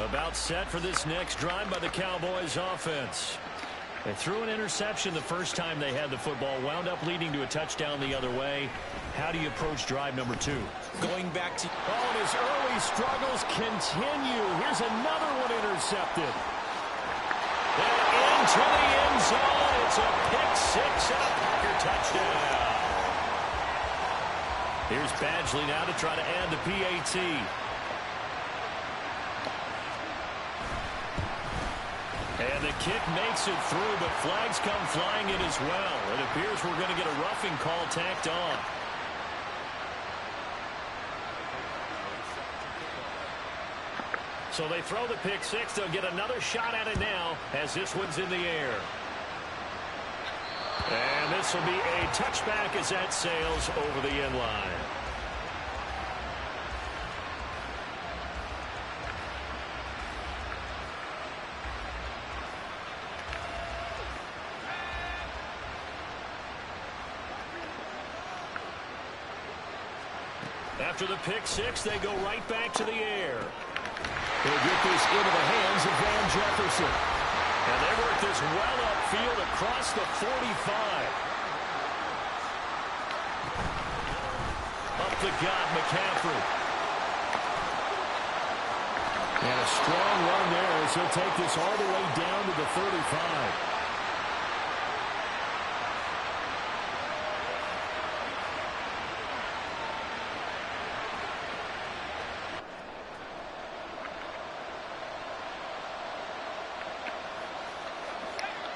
About set for this next drive by the Cowboys offense. They threw an interception the first time they had the football, wound up leading to a touchdown the other way. How do you approach drive number 2? Going back to... Oh, and his early struggles continue. Here's another one intercepted. And into the end zone. It's a pick 6 and a Packer touchdown. Here's Badgley now to try to add the PAT. And the kick makes it through, but flags come flying in as well. It appears we're going to get a roughing call tacked on. So they throw the pick 6. They'll get another shot at it now as this one's in the air. And this will be a touchback as that sails over the end line. After the pick 6, they go right back to the air. They'll get this into the hands of Van Jefferson. And they work this well upfield across the 45. Up the gut, McCaffrey. And a strong run there as he'll take this all the way down to the 35.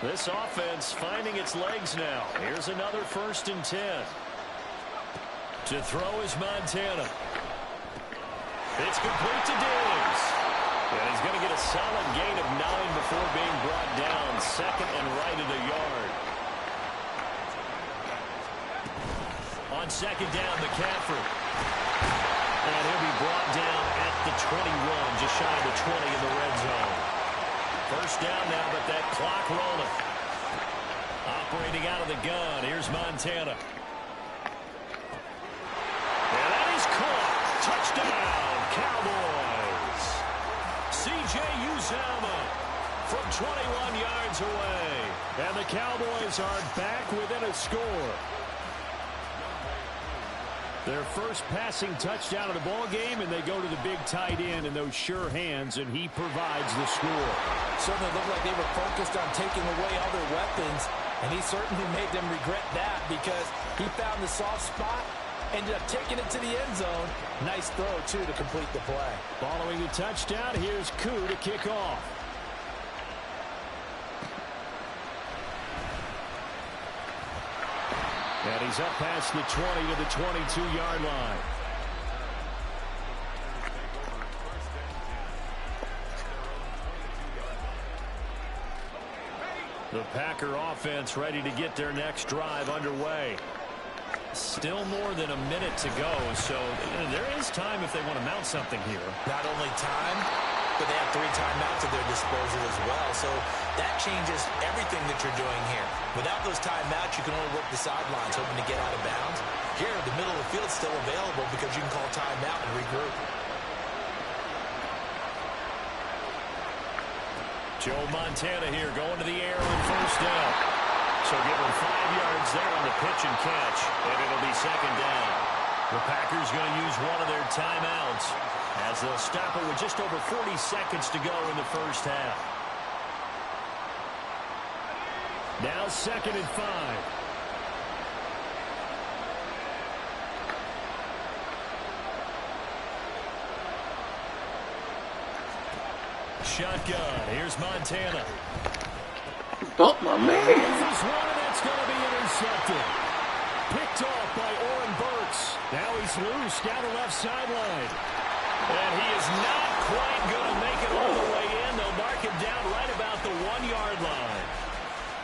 This offense finding its legs now. Here's another 1st and 10. To throw is Montana. It's complete to Diggs. And he's going to get a solid gain of 9 before being brought down. 2nd and right at a yard. On 2nd down, McCaffrey. And he'll be brought down at the 21, just shy of the 20 in the red zone. 1st down now, but that clock rolling. Operating out of the gun, here's Montana. And that is caught. Touchdown, Cowboys. C.J. Uzomah from 21 yards away. And the Cowboys are back within a score. Their first passing touchdown of the ball game, and they go to the big tight end in those sure hands, and he provides the score. Certainly looked like they were focused on taking away all their weapons, and he certainly made them regret that because he found the soft spot, ended up taking it to the end zone. Nice throw, too, to complete the play. Following the touchdown, here's Koo to kick off. And he's up past the 20 to the 22-yard line. The Packer offense ready to get their next drive underway. Still more than a minute to go, so there is time if they want to mount something here. Not only time, but they have 3 timeouts at their disposal as well, so that changes everything that you're doing here. Without those timeouts, you can only work the sidelines, hoping to get out of bounds. Here, the middle of the field is still available because you can call timeout and regroup. Joe Montana here going to the air on 1st down. So give him 5 yards there on the pitch and catch, and it'll be 2nd down. The Packers going to use one of their timeouts as they'll stop it with just over 40 seconds to go in the first half. Now 2nd and 5. Shotgun. Here's Montana. Bump my man. This is one that's going to be intercepted. Picked off by Oren Burks. Now he's loose down the left sideline. And he is not quite going to make it all the way in. They'll mark him down right about the 1-yard line.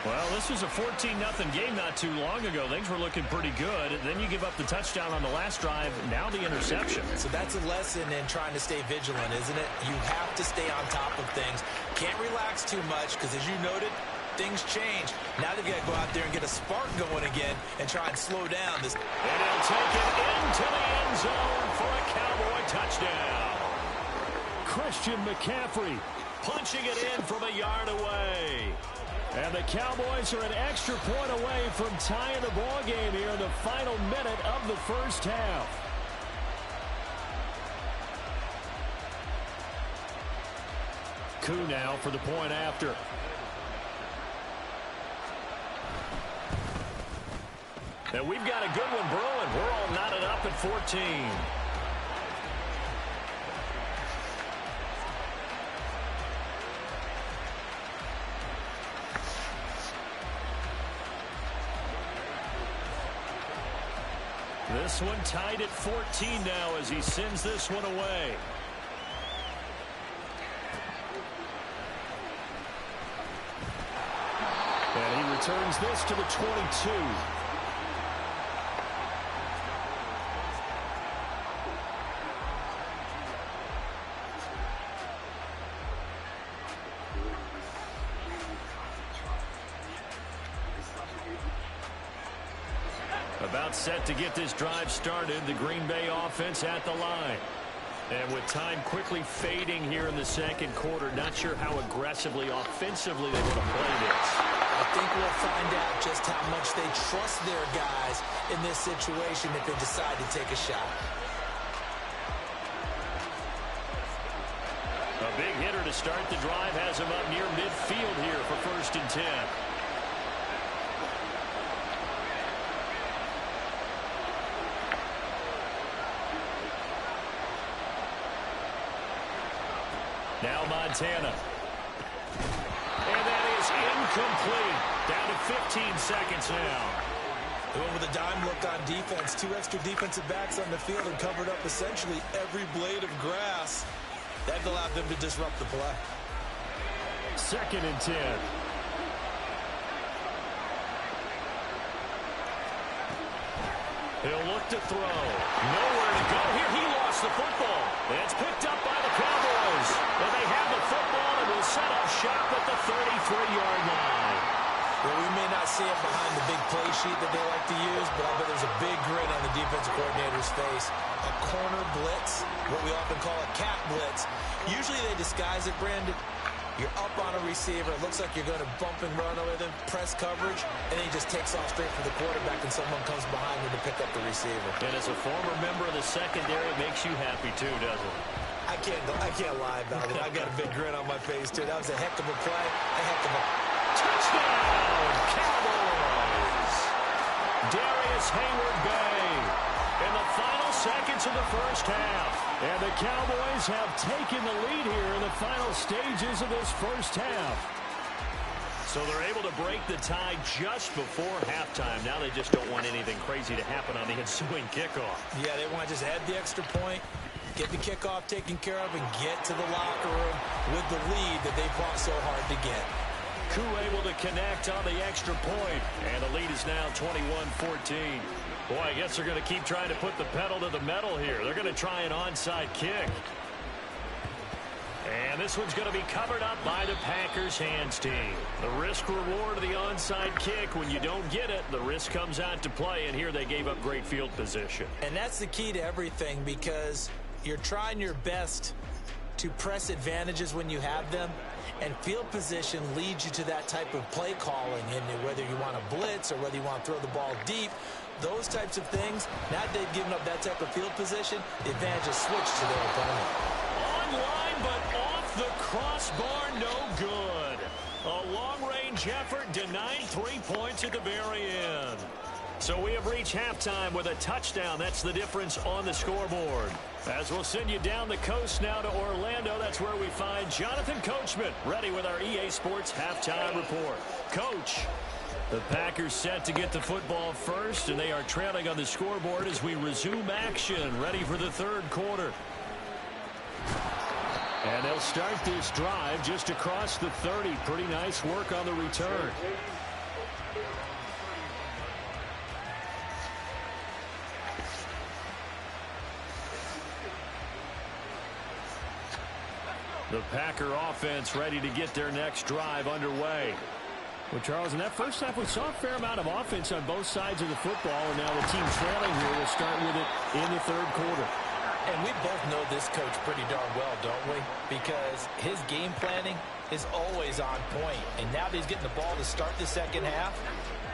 Well, this was a 14-0 game not too long ago. Things were looking pretty good. And then you give up the touchdown on the last drive. Now the interception. So that's a lesson in trying to stay vigilant, isn't it? You have to stay on top of things. Can't relax too much because, as you noted, things change. Now they've got to go out there and get a spark going again and try and slow down this. And he'll take it into the end zone for a Cowboy touchdown. Christian McCaffrey punching it in from a yard away. And the Cowboys are an extra point away from tying the ball game here in the final minute of the first half. Koo now for the point after. And we've got a good one brewing. We're all knotted up at 14. This one tied at 14 now as he sends this one away. And he returns this to the 22. About set to get this drive started, the Green Bay offense at the line. And with time quickly fading here in the second quarter, not sure how aggressively, offensively they want to play this. I think we'll find out just how much they trust their guys in this situation if they decide to take a shot. A big hitter to start the drive has him up near midfield here for 1st and 10. Now Montana. And that is incomplete. Down to 15 seconds now. They went with a dime look on defense. 2 extra defensive backs on the field and covered up essentially every blade of grass. That allowed them to disrupt the play. 2nd and 10. He'll look to throw. Nowhere to go here. He lost the football. It's picked up by the Cowboys. And they have the football and will set up shop at the 33-yard line. Well, we may not see it behind the big play sheet that they like to use, but I bet there's a big grin on the defensive coordinator's face. A corner blitz, what we often call a cat blitz. Usually they disguise it, Brandon. You're up on a receiver. It looks like you're going to bump and run with him, press coverage, and then he just takes off straight for the quarterback, and someone comes behind him to pick up the receiver. And as a former member of the secondary, it makes you happy too, doesn't it? I can't lie about it. I've got a big grin on my face, too. That was a heck of a play, a heck of a... Touchdown, Cowboys! Darius Hayward-Bay in the final seconds of the first half. And the Cowboys have taken the lead here in the final stages of this first half. So they're able to break the tie just before halftime. Now they just don't want anything crazy to happen on the ensuing kickoff. Yeah, they want to just add the extra point, get the kickoff taken care of, and get to the locker room with the lead that they fought so hard to get. Koo able to connect on the extra point, and the lead is now 21-14. Boy, I guess they're going to keep trying to put the pedal to the metal here. They're going to try an onside kick. And this one's going to be covered up by the Packers hands team. The risk reward of the onside kick. When you don't get it, the risk comes out to play, and here they gave up great field position. And that's the key to everything, because you're trying your best to press advantages when you have them, and field position leads you to that type of play calling, and whether you want to blitz or whether you want to throw the ball deep, those types of things. Now that they've given up that type of field position, the advantage is switched to their opponent. Online, but off the crossbar, no good. A long-range effort denying 3 points at the very end. So we have reached halftime with a touchdown. That's the difference on the scoreboard. As we'll send you down the coast now to Orlando, that's where we find Jonathan Coachman, ready with our EA Sports halftime report. Coach, the Packers set to get the football first, and they are trailing on the scoreboard as we resume action, ready for the third quarter. And they'll start this drive just across the 30. Pretty nice work on the return. The Packer offense ready to get their next drive underway. Well, Charles, in that first half, we saw a fair amount of offense on both sides of the football, and now the team trailing here will start with it in the third quarter. And we both know this coach pretty darn well, don't we? Because his game planning is always on point. And now that he's getting the ball to start the second half,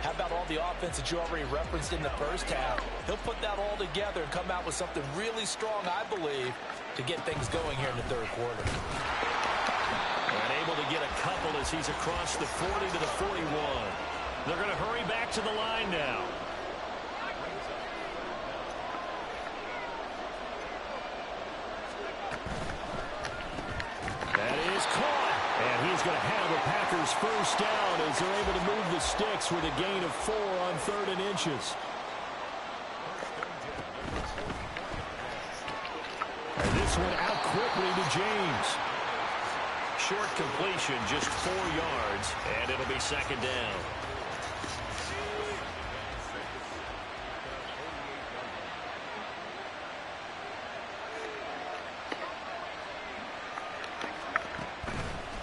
how about all the offense that you already referenced in the first half? He'll put that all together and come out with something really strong, I believe, to get things going here in the third quarter. And able to get a couple as he's across the 40 to the 41. They're going to hurry back to the line now. That is caught. And he's going to have the Packers first down as they're able to move the sticks with a gain of 4 on 3rd and inches. And this one out quickly to James. Short completion, just 4 yards, and it'll be second down.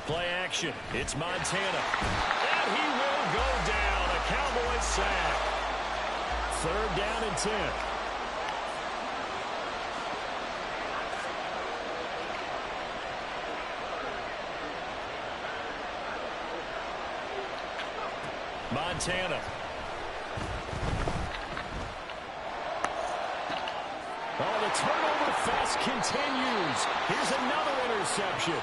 Play action. It's Montana. And he will go down. A Cowboys sack. 3rd down and 10. Montana. Oh, the turnover fest continues. Here's another interception.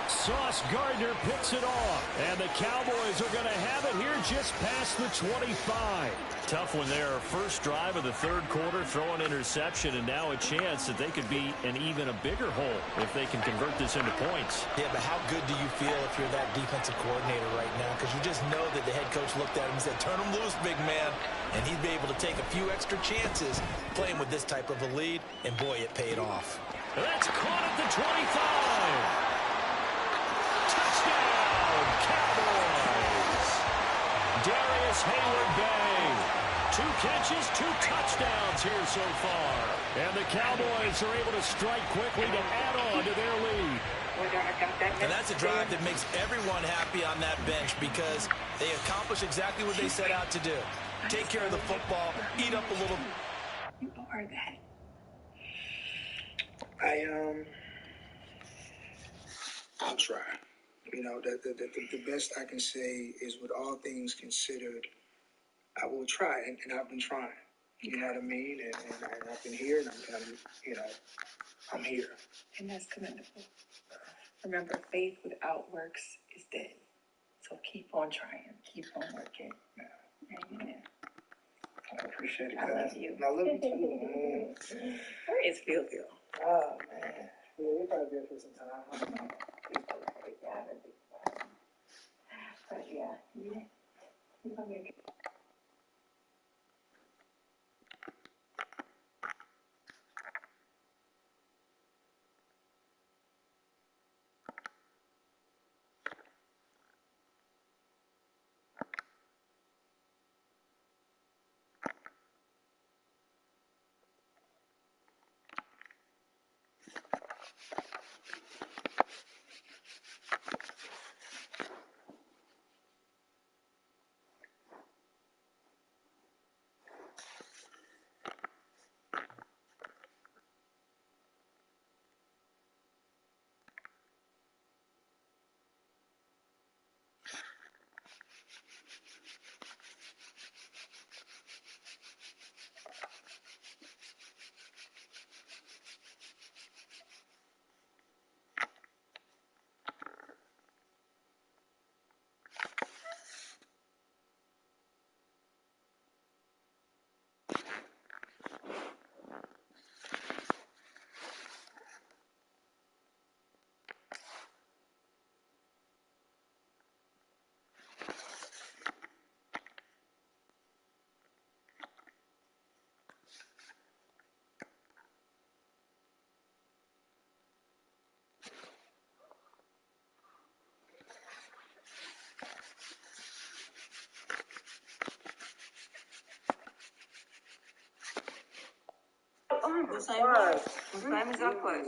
Sauce Gardner picks it off. And the Cowboys are going to have it here just past the 25. Tough one there. First drive of the third quarter, throw an interception, and now a chance that they could be in even a bigger hole if they can convert this into points. Yeah, but how good do you feel if you're that defensive coordinator right now? Because you just know that the head coach looked at him and said, turn him loose, big man. And he'd be able to take a few extra chances playing with this type of a lead, and boy, it paid off. That's caught at the 25. Touchdown, Cowboys. Darius Hayward-Bay. 2 catches, 2 touchdowns here so far. And the Cowboys are able to strike quickly to add on to their lead. And that's a drive that makes everyone happy on that bench because they accomplish exactly what they set out to do. Take care of the football, eat up a little. You are that. I'll try. You know, the best I can say is with all things considered, I will try, and I've been trying. You know what I mean? And I've been here, and I'm here. And that's commendable. Remember, faith without works is dead. So keep on trying. Keep on working. Yeah. Amen. I appreciate it, I guys. love you. I love you too. Where is Phil? Oh, man. Yeah, we'll probably be here for some time. I don't know. But yeah, you're gonna be The same way. The same exact place.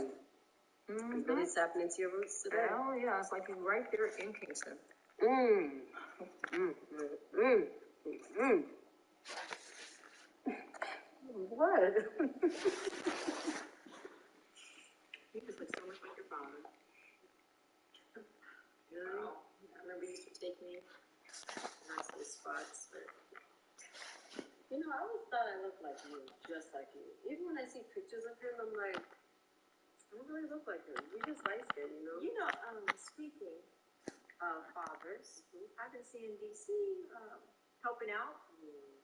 Mm-hmm. It's happening to your roots today. Oh, yeah. It's like you're right there in Kingston. What? You just look so much like your father. You know, I remember you used to take me nice little spots, but you know, I always thought I looked like you, just like you. Even when I see pictures of him, I'm like, I don't really look like him. You're just light skinned, you know? You know, speaking of fathers, I've been seeing DC helping out.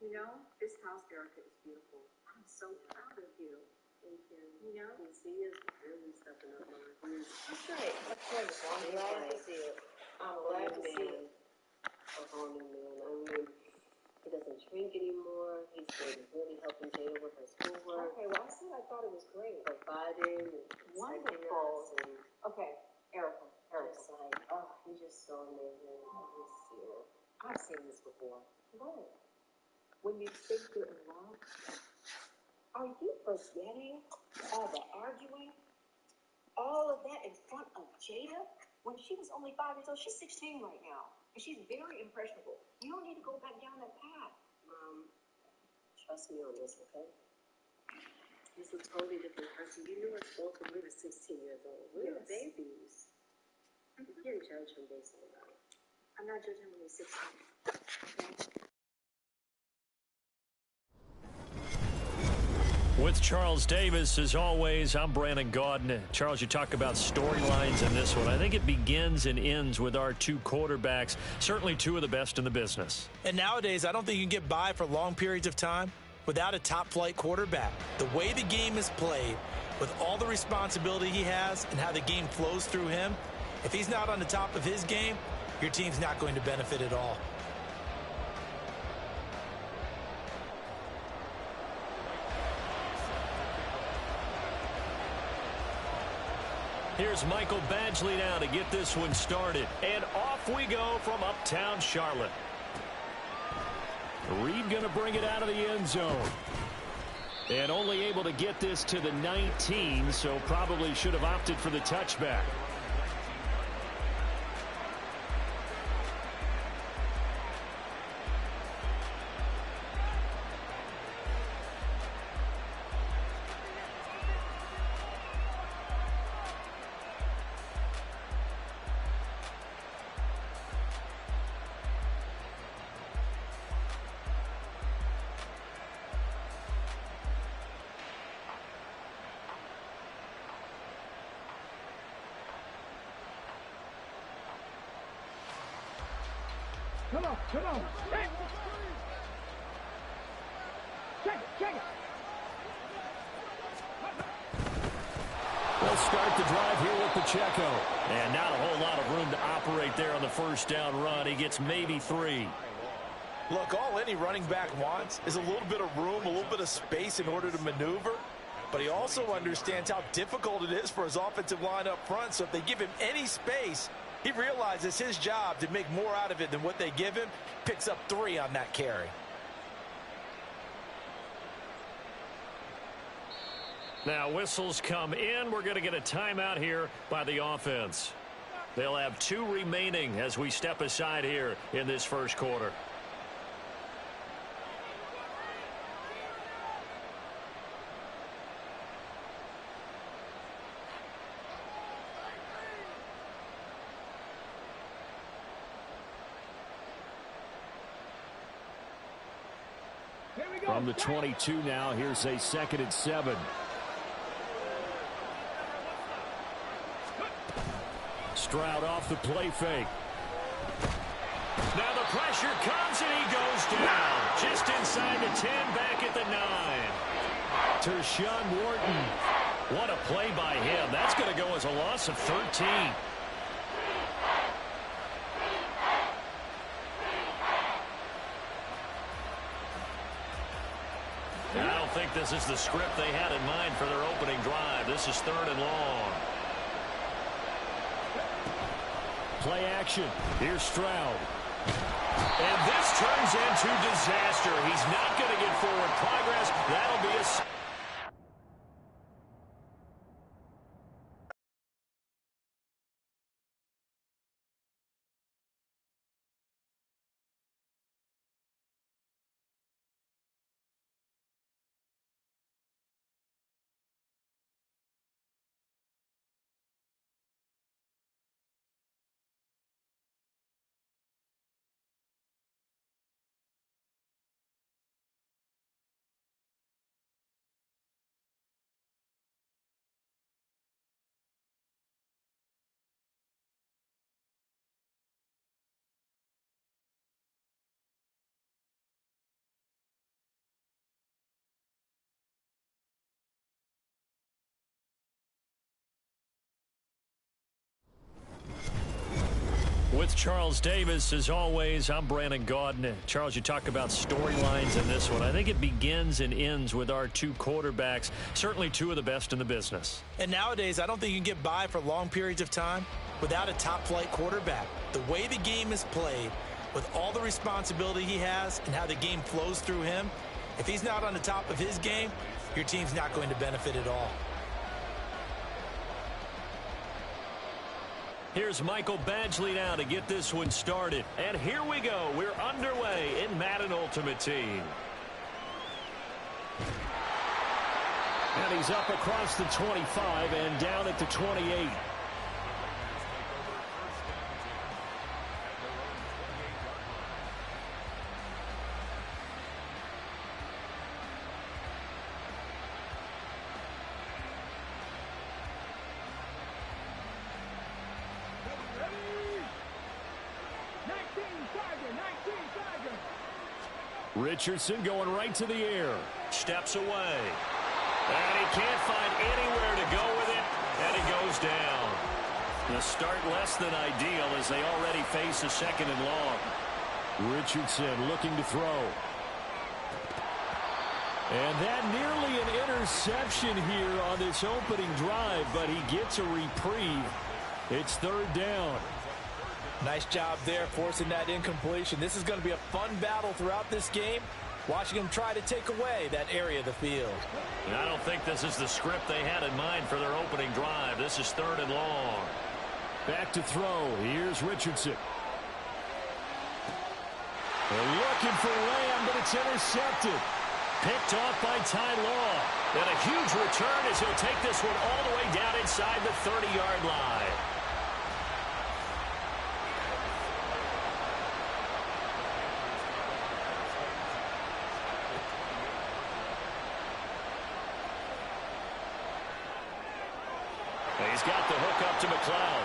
You know, this house, Erica, is beautiful. I'm so proud of you. Thank you. You know? DC is really stepping up on it. That's great. That's great. I'm glad to see it. I'm glad to see it. A whole new man. I mean, he doesn't drink anymore. He's been really helping Jada with her schoolwork. Okay, well, I said I thought it was great. Providing and wonderful. And okay, Erica. Just like, oh, he's just so amazing. I've seen this before. What? When you think you're in love, are you forgetting all the arguing? All of that in front of Jada? When she was only 5 years old, she's 16 right now. And she's very impressionable. You don't need to go back down that path. Trust me on this, okay? He's a totally different person. You knew us both when we were 16 years old. We were babies. You can't judge him based on that. I'm not judging when he's 16. Okay? With With Charles Davis, as always, I'm Brandon Gaudin. Charles, you talk about storylines in this one. I think it begins and ends with our two quarterbacks, certainly two of the best in the business. And nowadays, I don't think you can get by for long periods of time without a top-flight quarterback. The way the game is played, with all the responsibility he has and how the game flows through him, if he's not on the top of his game, your team's not going to benefit at all. Here's Michael Badgley now to get this one started. And off we go from uptown Charlotte. Reed going to bring it out of the end zone. And only able to get this to the 19, so probably should have opted for the touchback. Come on. Hey. Check it. They'll start the drive here with Pacheco. And not a whole lot of room to operate there on the first down run. He gets maybe 3. Look, all any running back wants is a little bit of room, a little bit of space in order to maneuver. But he also understands how difficult it is for his offensive line up front. So if they give him any space, he realizes his job to make more out of it than what they give him. Picks up 3 on that carry. Now whistles come in. We're going to get a timeout here by the offense. They'll have 2 remaining as we step aside here in this first quarter. From the 22 now, here's a 2nd and 7. Stroud off the play fake. Now the pressure comes and he goes down. Just inside the 10, back at the 9. Tershawn Wharton. What a play by him. That's going to go as a loss of 13. I don't think this is the script they had in mind for their opening drive. This is 3rd and long. Play action. Here's Stroud. And this turns into disaster. He's not going to get forward progress. That'll be a... With Charles Davis, as always, I'm Brandon Gaudin. Charles, you talk about storylines in this one. I think it begins and ends with our 2 quarterbacks, certainly 2 of the best in the business. And nowadays, I don't think you can get by for long periods of time without a top-flight quarterback. The way the game is played, with all the responsibility he has and how the game flows through him, if he's not on the top of his game, your team's not going to benefit at all. Here's Michael Badgley now to get this one started. And here we go. We're underway in Madden Ultimate Team. And he's up across the 25 and down at the 28. Richardson going right to the air. Steps away. And he can't find anywhere to go with it, and he goes down. The start less than ideal as they already face a 2nd and long. Richardson looking to throw. And that nearly an interception here on this opening drive, but he gets a reprieve. It's 3rd down. Nice job there forcing that incompletion. This is going to be a fun battle throughout this game, watching them try to take away that area of the field. And I don't think this is the script they had in mind for their opening drive. This is 3rd and long. Back to throw. Here's Richardson. They're looking for Lamb, but it's intercepted. Picked off by Ty Law. And a huge return as he'll take this one all the way down inside the 30-yard line. And he's got the hook up to McLeod.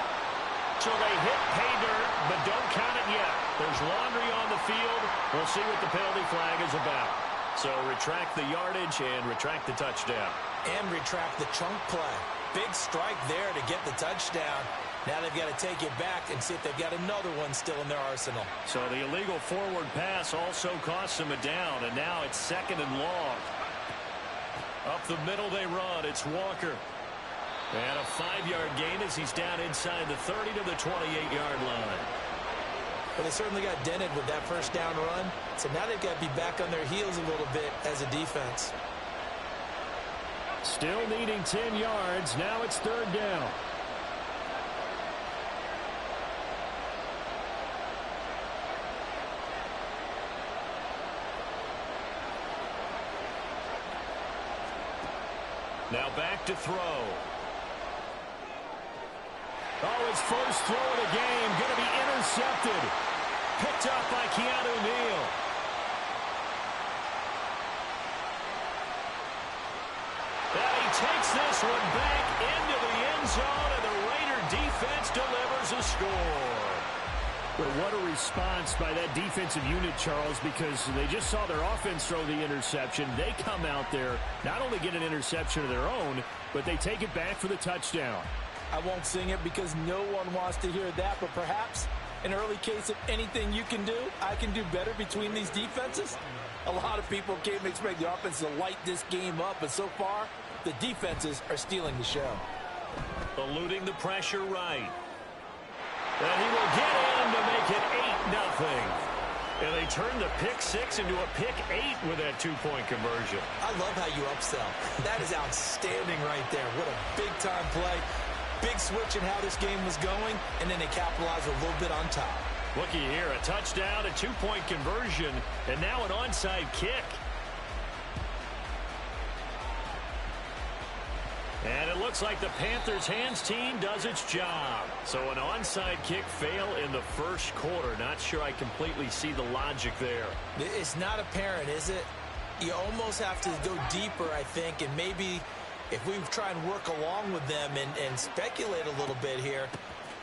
So they hit pay dirt, but don't count it yet. There's laundry on the field. We'll see what the penalty flag is about. So retract the yardage and retract the touchdown. And retract the chunk play. Big strike there to get the touchdown. Now they've got to take it back and see if they've got another one still in their arsenal. So the illegal forward pass also costs them a down, and now it's 2nd and long. Up the middle they run. It's Walker. And a 5-yard gain as he's down inside the 30 to the 28-yard line. Well, they certainly got dented with that first down run. So now they've got to be back on their heels a little bit as a defense. Still needing 10 yards. Now it's 3rd down. Now back to throw. Oh, his first throw of the game going to be intercepted. Picked up by Keanu Neal. And he takes this one back into the end zone, and the Raider defense delivers a score. But what a response by that defensive unit, Charles, because they just saw their offense throw the interception. They come out there, not only get an interception of their own, but they take it back for the touchdown. I won't sing it because no one wants to hear that, but perhaps an early case of anything you can do, I can do better between these defenses. A lot of people came to expect the offense to light this game up, but so far, the defenses are stealing the show. Eluding the pressure right. And he will get in to make it 8-0. And they turn the pick 6 into a pick 8 with that 2-point conversion. I love how you upsell. That is outstanding right there. What a big-time play. Big switch in how this game was going, and then they capitalize a little bit on top. Looky here, a touchdown, a 2-point conversion, and now an onside kick. And it looks like the Panthers' hands team does its job. So an onside kick fail in the first quarter. Not sure I completely see the logic there. It's not apparent, is it? You almost have to go deeper, I think, and maybe if we try and work along with them and speculate a little bit here,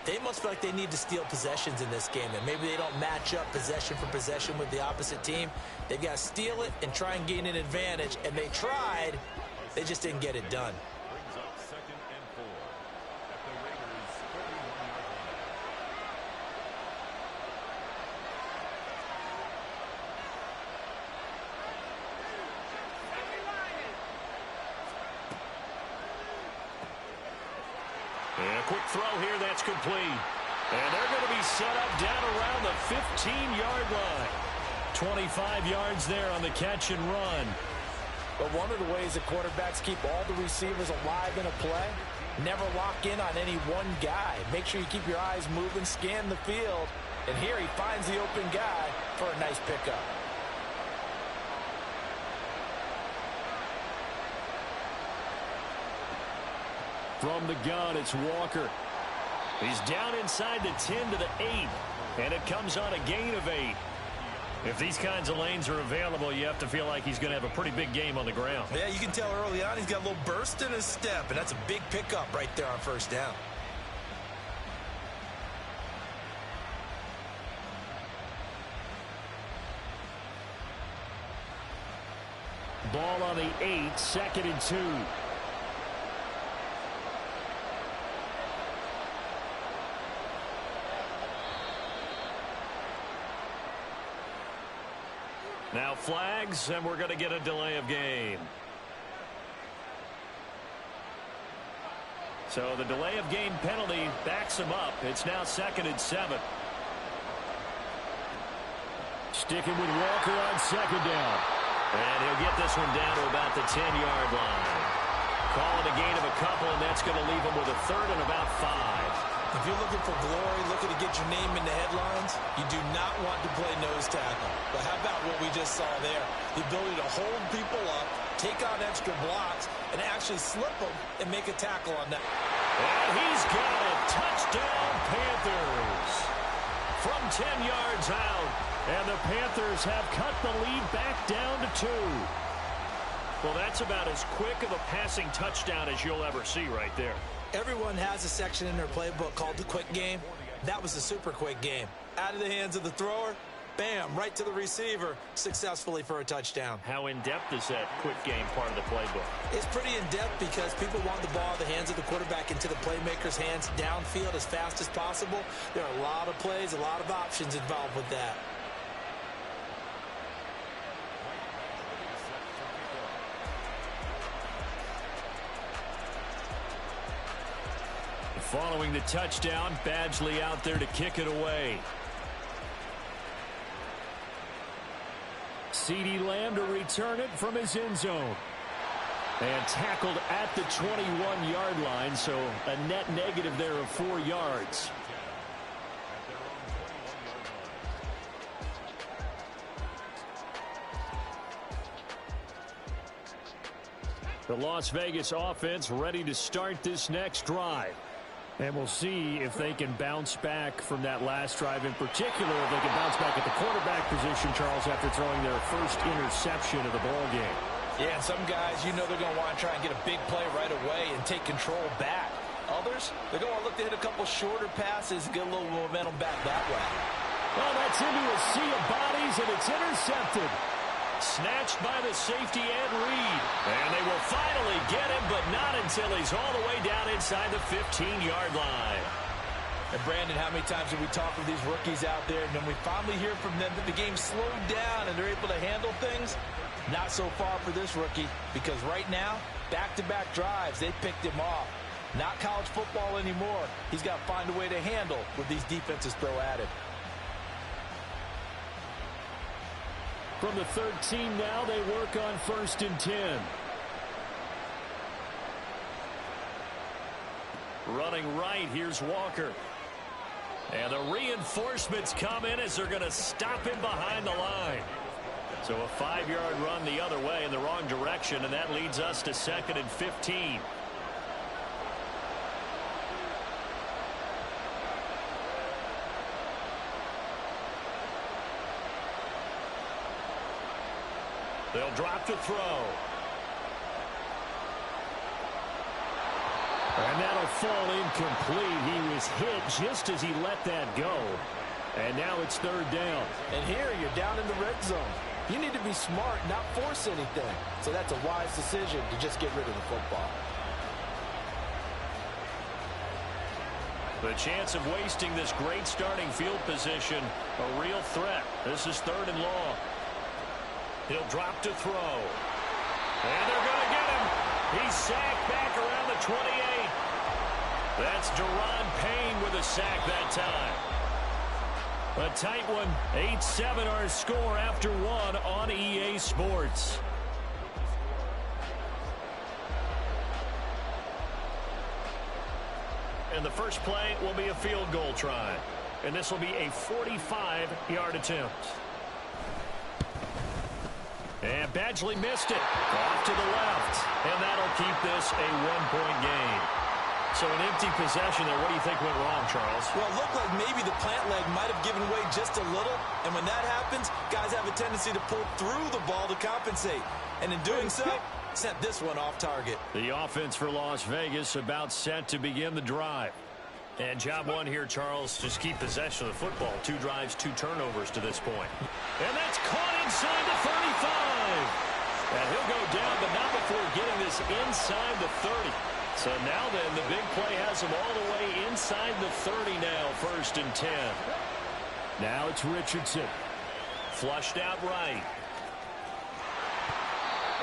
they must feel like they need to steal possessions in this game, and maybe they don't match up possession for possession with the opposite team. They've got to steal it and try and gain an advantage, and they tried. They just didn't get it done. And a quick throw here, that's complete. And they're going to be set up down around the 15-yard line. 25 yards there on the catch and run. But one of the ways that quarterbacks keep all the receivers alive in a play, never lock in on any one guy. Make sure you keep your eyes moving, scan the field. And here he finds the open guy for a nice pickup. From the gun, it's Walker. He's down inside the 10 to the 8, and it comes on a gain of 8. If these kinds of lanes are available, you have to feel like he's going to have a pretty big game on the ground. Yeah, you can tell early on he's got a little burst in his step, and that's a big pickup right there on first down. Ball on the 8, 2nd and 2. Now flags, and we're going to get a delay of game. So the delay of game penalty backs him up. It's now 2nd and 7. Sticking with Walker on 2nd down. And he'll get this one down to about the 10-yard line. Call it a gain of a couple, and that's going to leave him with a 3rd and about 5. If you're looking for glory, looking to get your name in the headlines, you do not want to play nose tackle. But how about what we just saw there? The ability to hold people up, take on extra blocks, and actually slip them and make a tackle on that. And he's got it. Touchdown, Panthers. From 10 yards out. And the Panthers have cut the lead back down to 2. Well, that's about as quick of a passing touchdown as you'll ever see right there. Everyone has a section in their playbook called the quick game. That was a super quick game. Out of the hands of the thrower, bam, right to the receiver, successfully for a touchdown. How in-depth is that quick game part of the playbook? It's pretty in-depth because people want the ball out of the hands of the quarterback into the playmaker's hands downfield as fast as possible. There are a lot of plays, a lot of options involved with that. Following the touchdown, Badgley out there to kick it away. CeeDee Lamb to return it from his end zone. And tackled at the 21-yard line, so a net negative there of 4 yards. The Las Vegas offense ready to start this next drive. And we'll see if they can bounce back from that last drive, in particular if they can bounce back at the quarterback position, Charles, after throwing their first interception of the ball game. Yeah, and some guys, you know they're going to want to try and get a big play right away and take control back. Others, they're going to look to hit a couple shorter passes and get a little momentum back that way. Well, that's into a sea of bodies, and it's intercepted. Snatched by the safety Ed Reed. And they will finally get him, but not until he's all the way down inside the 15-yard line. And Brandon, how many times have we talked with these rookies out there, and then we finally hear from them that the game slowed down and they're able to handle things? Not so far for this rookie, because right now, back-to-back drives, they picked him off. Not college football anymore. He's got to find a way to handle what these defenses throw at him. From the 13 now, they work on 1st and 10. Running right, here's Walker. And the reinforcements come in as they're going to stop him behind the line. So a 5-yard run the other way in the wrong direction, and that leads us to 2nd and 15. They'll drop to throw. And that'll fall incomplete. He was hit just as he let that go. And now it's 3rd down. And here you're down in the red zone. You need to be smart, not force anything. So that's a wise decision to just get rid of the football. The chance of wasting this great starting field position, a real threat. This is 3rd and long. He'll drop to throw. And they're going to get him. He's sacked back around the 28. That's Deron Payne with a sack that time. A tight one. 8-7 our score after 1 on EA Sports. And the first play will be a field goal try. And this will be a 45-yard attempt. And Badgley missed it. Off to the left. And that'll keep this a 1-point game. So an empty possession there. What do you think went wrong, Charles? Well, it looked like maybe the plant leg might have given way just a little. And when that happens, guys have a tendency to pull through the ball to compensate. And in doing so, sent this one off target. The offense for Las Vegas about set to begin the drive. And job one here, Charles, just keep possession of the football. 2 drives, 2 turnovers to this point. And that's caught inside the 35. And he'll go down, but not before getting this inside the 30. So now then, the big play has him all the way inside the 30 now, 1st and 10. Now it's Richardson. Flushed out right.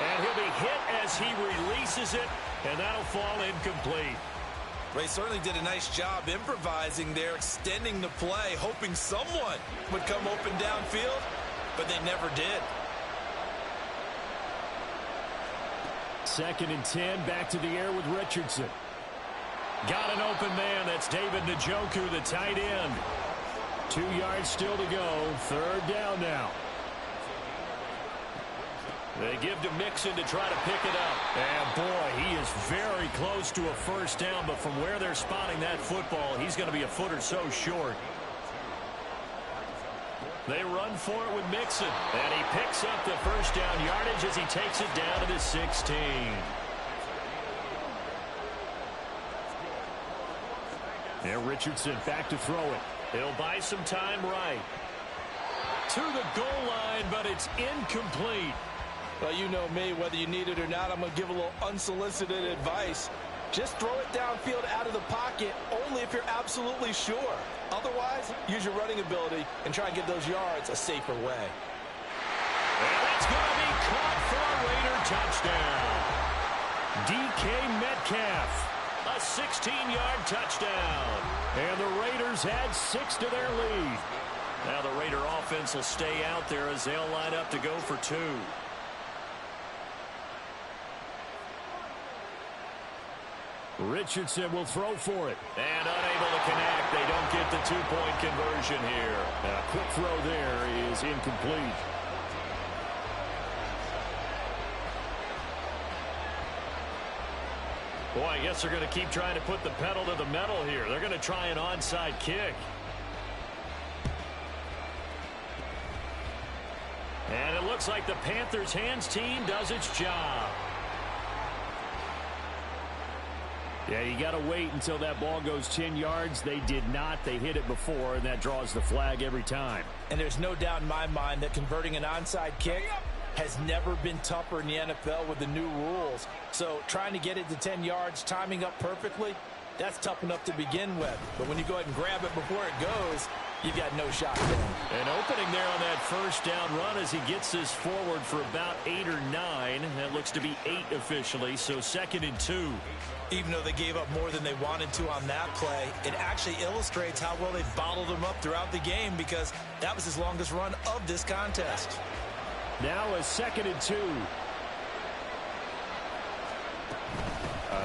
And he'll be hit as he releases it, and that'll fall incomplete. Ray certainly did a nice job improvising there, extending the play, hoping someone would come open downfield, but they never did. 2nd and 10, back to the air with Richardson. Got an open man. That's David Njoku, the tight end. 2 yards still to go. 3rd down now. They give to Mixon to try to pick it up. And, boy, he is very close to a 1st down, but from where they're spotting that football, he's going to be a foot or so short. They run for it with Mixon, and he picks up the 1st down yardage as he takes it down to the 16. And Richardson back to throw it. He'll buy some time right. To the goal line, but it's incomplete. Well, you know me, whether you need it or not, I'm going to give a little unsolicited advice. Just throw it downfield out of the pocket only if you're absolutely sure. Otherwise, use your running ability and try and get those yards a safer way. And that's going to be caught for a Raider touchdown. DK Metcalf, a 16-yard touchdown. And the Raiders add 6 to their lead. Now the Raider offense will stay out there as they'll line up to go for 2. Richardson will throw for it. And unable to connect. They don't get the 2-point conversion here. A quick throw there is incomplete. Boy, I guess they're going to keep trying to put the pedal to the metal here. They're going to try an onside kick. And it looks like the Panthers' hands team does its job. Yeah, you got to wait until that ball goes 10 yards. They did not. They hit it before, and that draws the flag every time. And there's no doubt in my mind that converting an onside kick has never been tougher in the NFL with the new rules. So trying to get it to 10 yards, timing up perfectly, that's tough enough to begin with. But when you go ahead and grab it before it goes, you've got no shot there. An opening there on that 1st down run as he gets this forward for about 8 or 9. That looks to be 8 officially, so 2nd and 2. Even though they gave up more than they wanted to on that play, it actually illustrates how well they bottled them up throughout the game because that was his longest run of this contest. Now a 2nd and 2.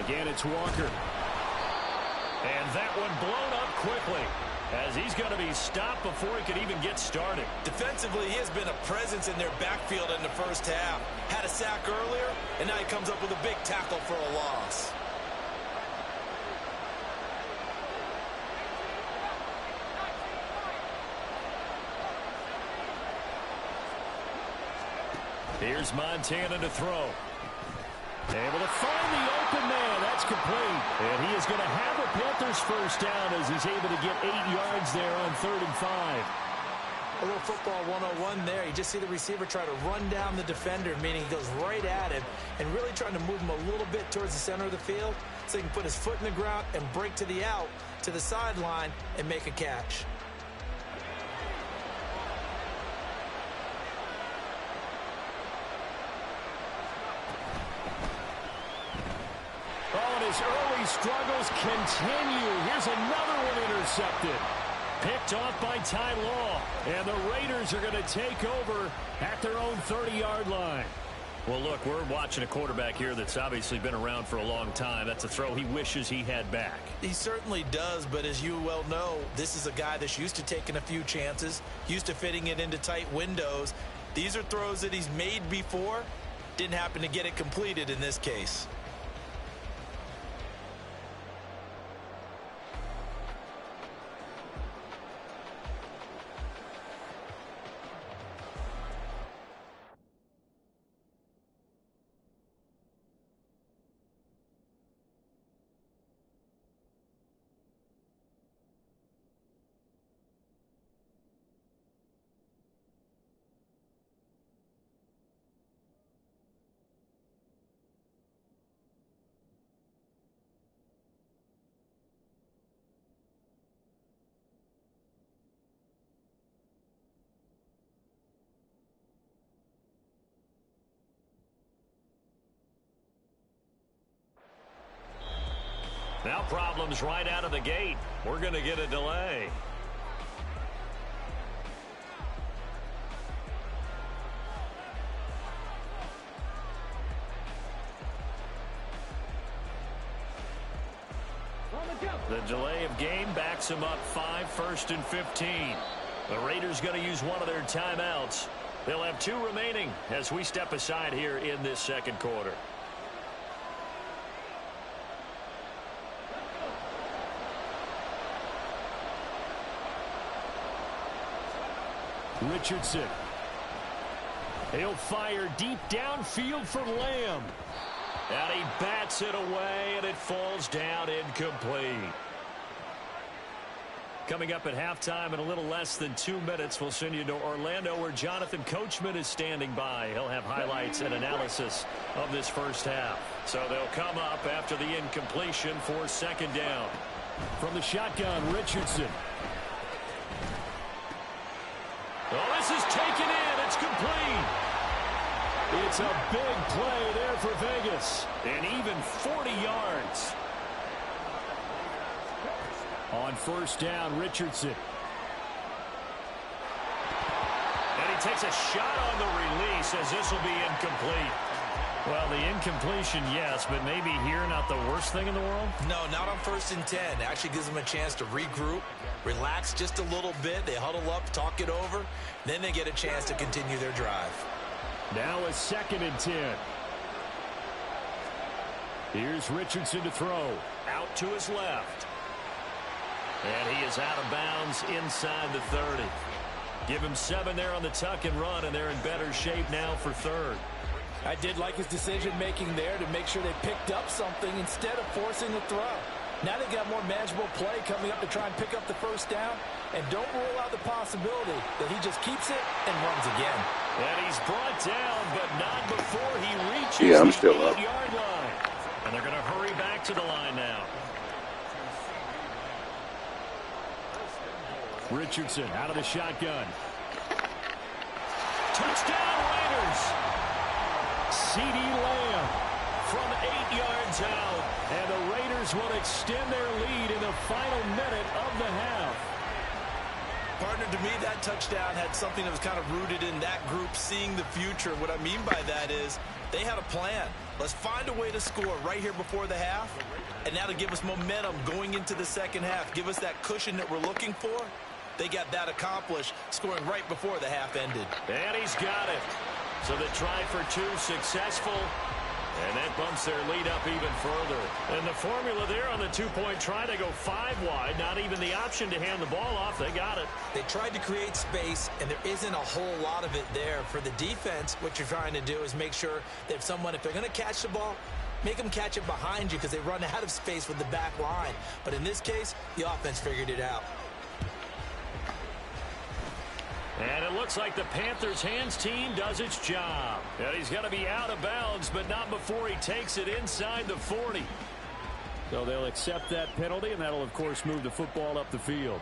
Again, it's Walker. And that one blown up quickly as he's going to be stopped before he could even get started. Defensively, he has been a presence in their backfield in the 1st half. Had a sack earlier, and now he comes up with a big tackle for a loss. Here's Montana to throw. Able to find the open man. That's complete. And he is going to have a Panthers 1st down as he's able to get 8 yards there on 3rd and 5. A little football 101 there. You just see the receiver try to run down the defender, meaning he goes right at him and really trying to move him a little bit towards the center of the field so he can put his foot in the ground and break to the out, to the sideline, and make a catch. Oh, and his early struggles continue. Here's another one intercepted. Picked off by Ty Law. And the Raiders are going to take over at their own 30-yard line. Well, look, we're watching a quarterback here that's obviously been around for a long time. That's a throw he wishes he had back. He certainly does, but as you well know, this is a guy that's used to taking a few chances, used to fitting it into tight windows. These are throws that he's made before. Didn't happen to get it completed in this case. Now problems right out of the gate. We're going to get a delay. The delay of game backs them up 5, 1st and 15. The Raiders going to use one of their timeouts. They'll have 2 remaining as we step aside here in this second quarter. Richardson. He'll fire deep downfield for Lamb. And he bats it away, and it falls down incomplete. Coming up at halftime in a little less than 2 minutes, we'll send you to Orlando where Jonathan Coachman is standing by. He'll have highlights and analysis of this first half. So they'll come up after the incompletion for second down. From the shotgun, Richardson. Oh, this is taken in. It's complete. It's a big play there for Vegas. And even 40 yards. On first down, Richardson. And he takes a shot on the release as this will be incomplete. Well, the incompletion, yes, but maybe here not the worst thing in the world? No, not on 1st and 10. It actually gives them a chance to regroup, relax just a little bit. They huddle up, talk it over. Then they get a chance to continue their drive. Now a 2nd and 10. Here's Richardson to throw. Out to his left. And he is out of bounds inside the 30. Give him 7 there on the tuck and run, and they're in better shape now for 3rd. I did like his decision-making there to make sure they picked up something instead of forcing the throw. Now they got more manageable play coming up to try and pick up the first down. And don't rule out the possibility that he just keeps it and runs again. And he's brought down, but not before he reaches I'm still the up. 8-yard line. And they're going to hurry back to the line now. Richardson out of the shotgun. Touchdown, Raiders. CeeDee Lamb from 8 yards out. And the Raiders will extend their lead in the final minute of the half. Partner, to me, that touchdown had something that was kind of rooted in that group seeing the future. What I mean by that is they had a plan. Let's find a way to score right here before the half. And now to give us momentum going into the second half. Give us that cushion that we're looking for. They got that accomplished, scoring right before the half ended. And he's got it. So the try for 2 successful. And that bumps their lead up even further. And the formula there on the 2-point try to go 5 wide. Not even the option to hand the ball off. They got it. They tried to create space, and there isn't a whole lot of it there. For the defense, what you're trying to do is make sure that if they're going to catch the ball, make them catch it behind you because they run out of space with the back line. But in this case, the offense figured it out. And it looks like the Panthers' hands team does its job. And he's going to be out of bounds, but not before he takes it inside the 40. So they'll accept that penalty, and that'll, of course, move the football up the field.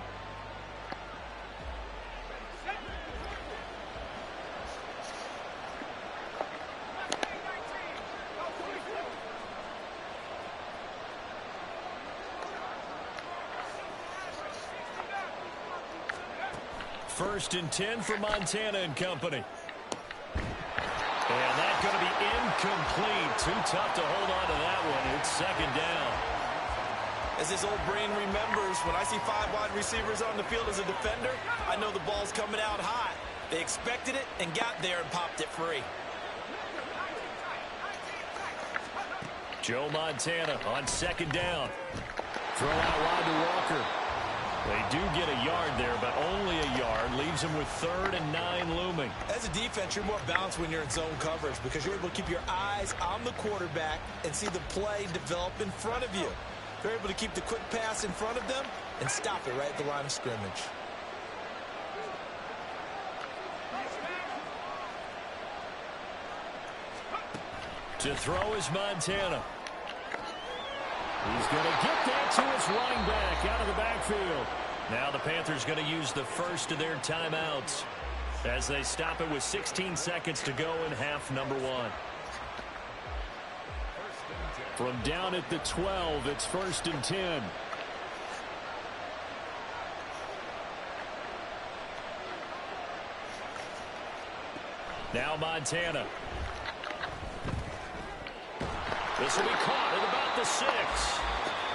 First and 10 for Montana and company. And that's going to be incomplete. Too tough to hold on to that one. It's second down. As his old brain remembers, when I see 5 wide receivers on the field as a defender, I know the ball's coming out hot. They expected it and got there and popped it free. Joe Montana on second down. Throw out wide to Walker. They do get a yard there, but only a yard. Leaves them with 3rd and 9 looming. As a defense, you're more balanced when you're in zone coverage because you're able to keep your eyes on the quarterback and see the play develop in front of you. They're able to keep the quick pass in front of them and stop it right at the line of scrimmage. To throw is Montana. He's going to get that to his running back out of the backfield. Now the Panthers going to use the first of their timeouts as they stop it with 16 seconds to go in half number 1. From down at the 12, it's 1st and 10. Now Montana. This will be caught at about the 6.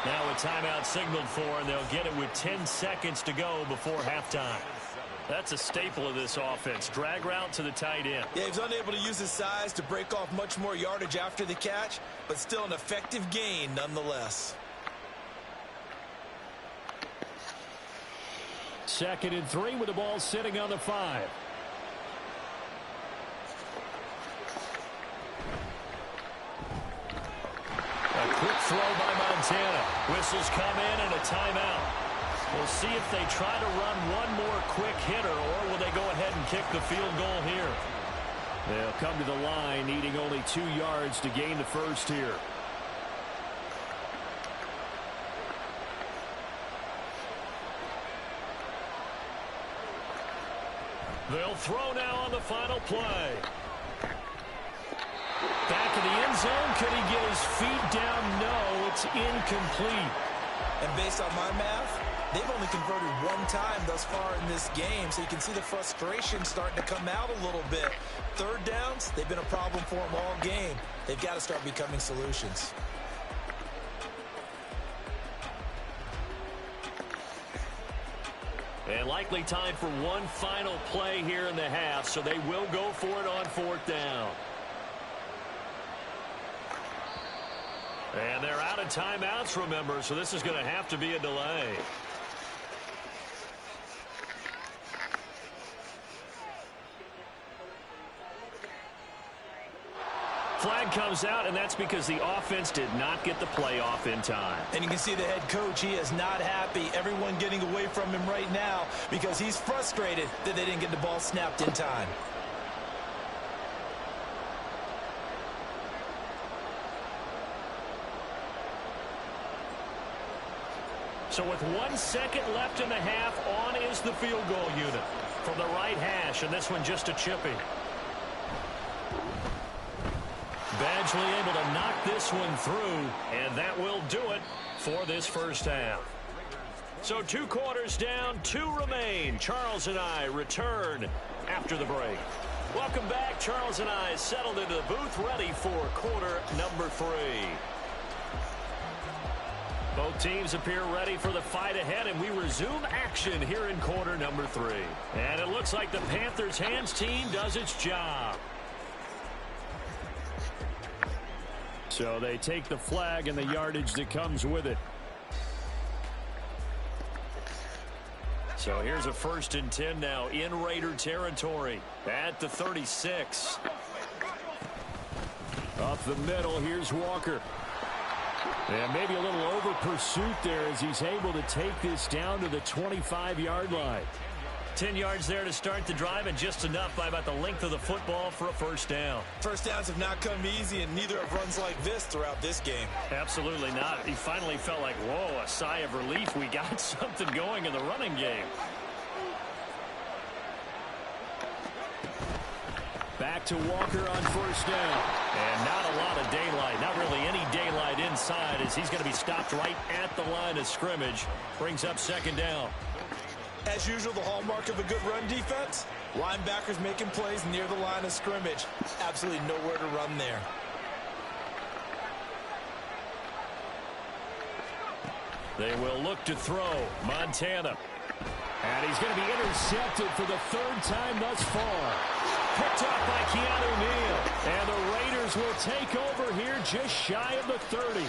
Now a timeout signaled for, and they'll get it with 10 seconds to go before halftime. That's a staple of this offense. Drag route to the tight end. Yeah, he's unable to use his size to break off much more yardage after the catch, but still an effective gain nonetheless. 2nd and 3 with the ball sitting on the 5. A quick throw by Montana. Whistles come in and a timeout. We'll see if they try to run one more quick hitter, or will they go ahead and kick the field goal here. They'll come to the line needing only 2 yards to gain the first here. They'll throw now on the final play. Back in the end zone. Could he get his feet down? No, it's incomplete. And based on my math, they've only converted 1 time thus far in this game, so you can see the frustration starting to come out a little bit. 3rd downs, they've been a problem for them all game. They've got to start becoming solutions. And likely time for one final play here in the half, so they will go for it on 4th down. And they're out of timeouts, remember, so this is going to have to be a delay. Flag comes out, and that's because the offense did not get the play off in time. And you can see the head coach, he is not happy. Everyone getting away from him right now because he's frustrated that they didn't get the ball snapped in time. So with 1 second left in the half, on is the field goal unit from the right hash, and this one just a chippy. Badgley able to knock this one through, and that will do it for this first half. So 2 quarters down, 2 remain. Charles and I return after the break. Welcome back. Charles and I settled into the booth, ready for quarter number 3. Both teams appear ready for the fight ahead, and we resume action here in quarter number 3. And it looks like the Panthers' hands team does its job. So they take the flag and the yardage that comes with it. So here's a 1st and 10 now in Raider territory at the 36. Up the middle, here's Walker. And maybe a little over pursuit there as he's able to take this down to the 25-yard line. 10 yards there to start the drive, and just enough by about the length of the football for a 1st down. 1st downs have not come easy, and neither have runs like this throughout this game. Absolutely not. He finally felt like, whoa, a sigh of relief. We got something going in the running game. Back to Walker on 1st down. And not a lot of daylight. Not really any daylight inside as he's going to be stopped right at the line of scrimmage. Brings up 2nd down. As usual, the hallmark of a good run defense, linebackers making plays near the line of scrimmage. Absolutely nowhere to run there. They will look to throw. Montana. And he's going to be intercepted for the 3rd time thus far. Picked up by Keanu Neal. And the Raiders will take over here just shy of the 30.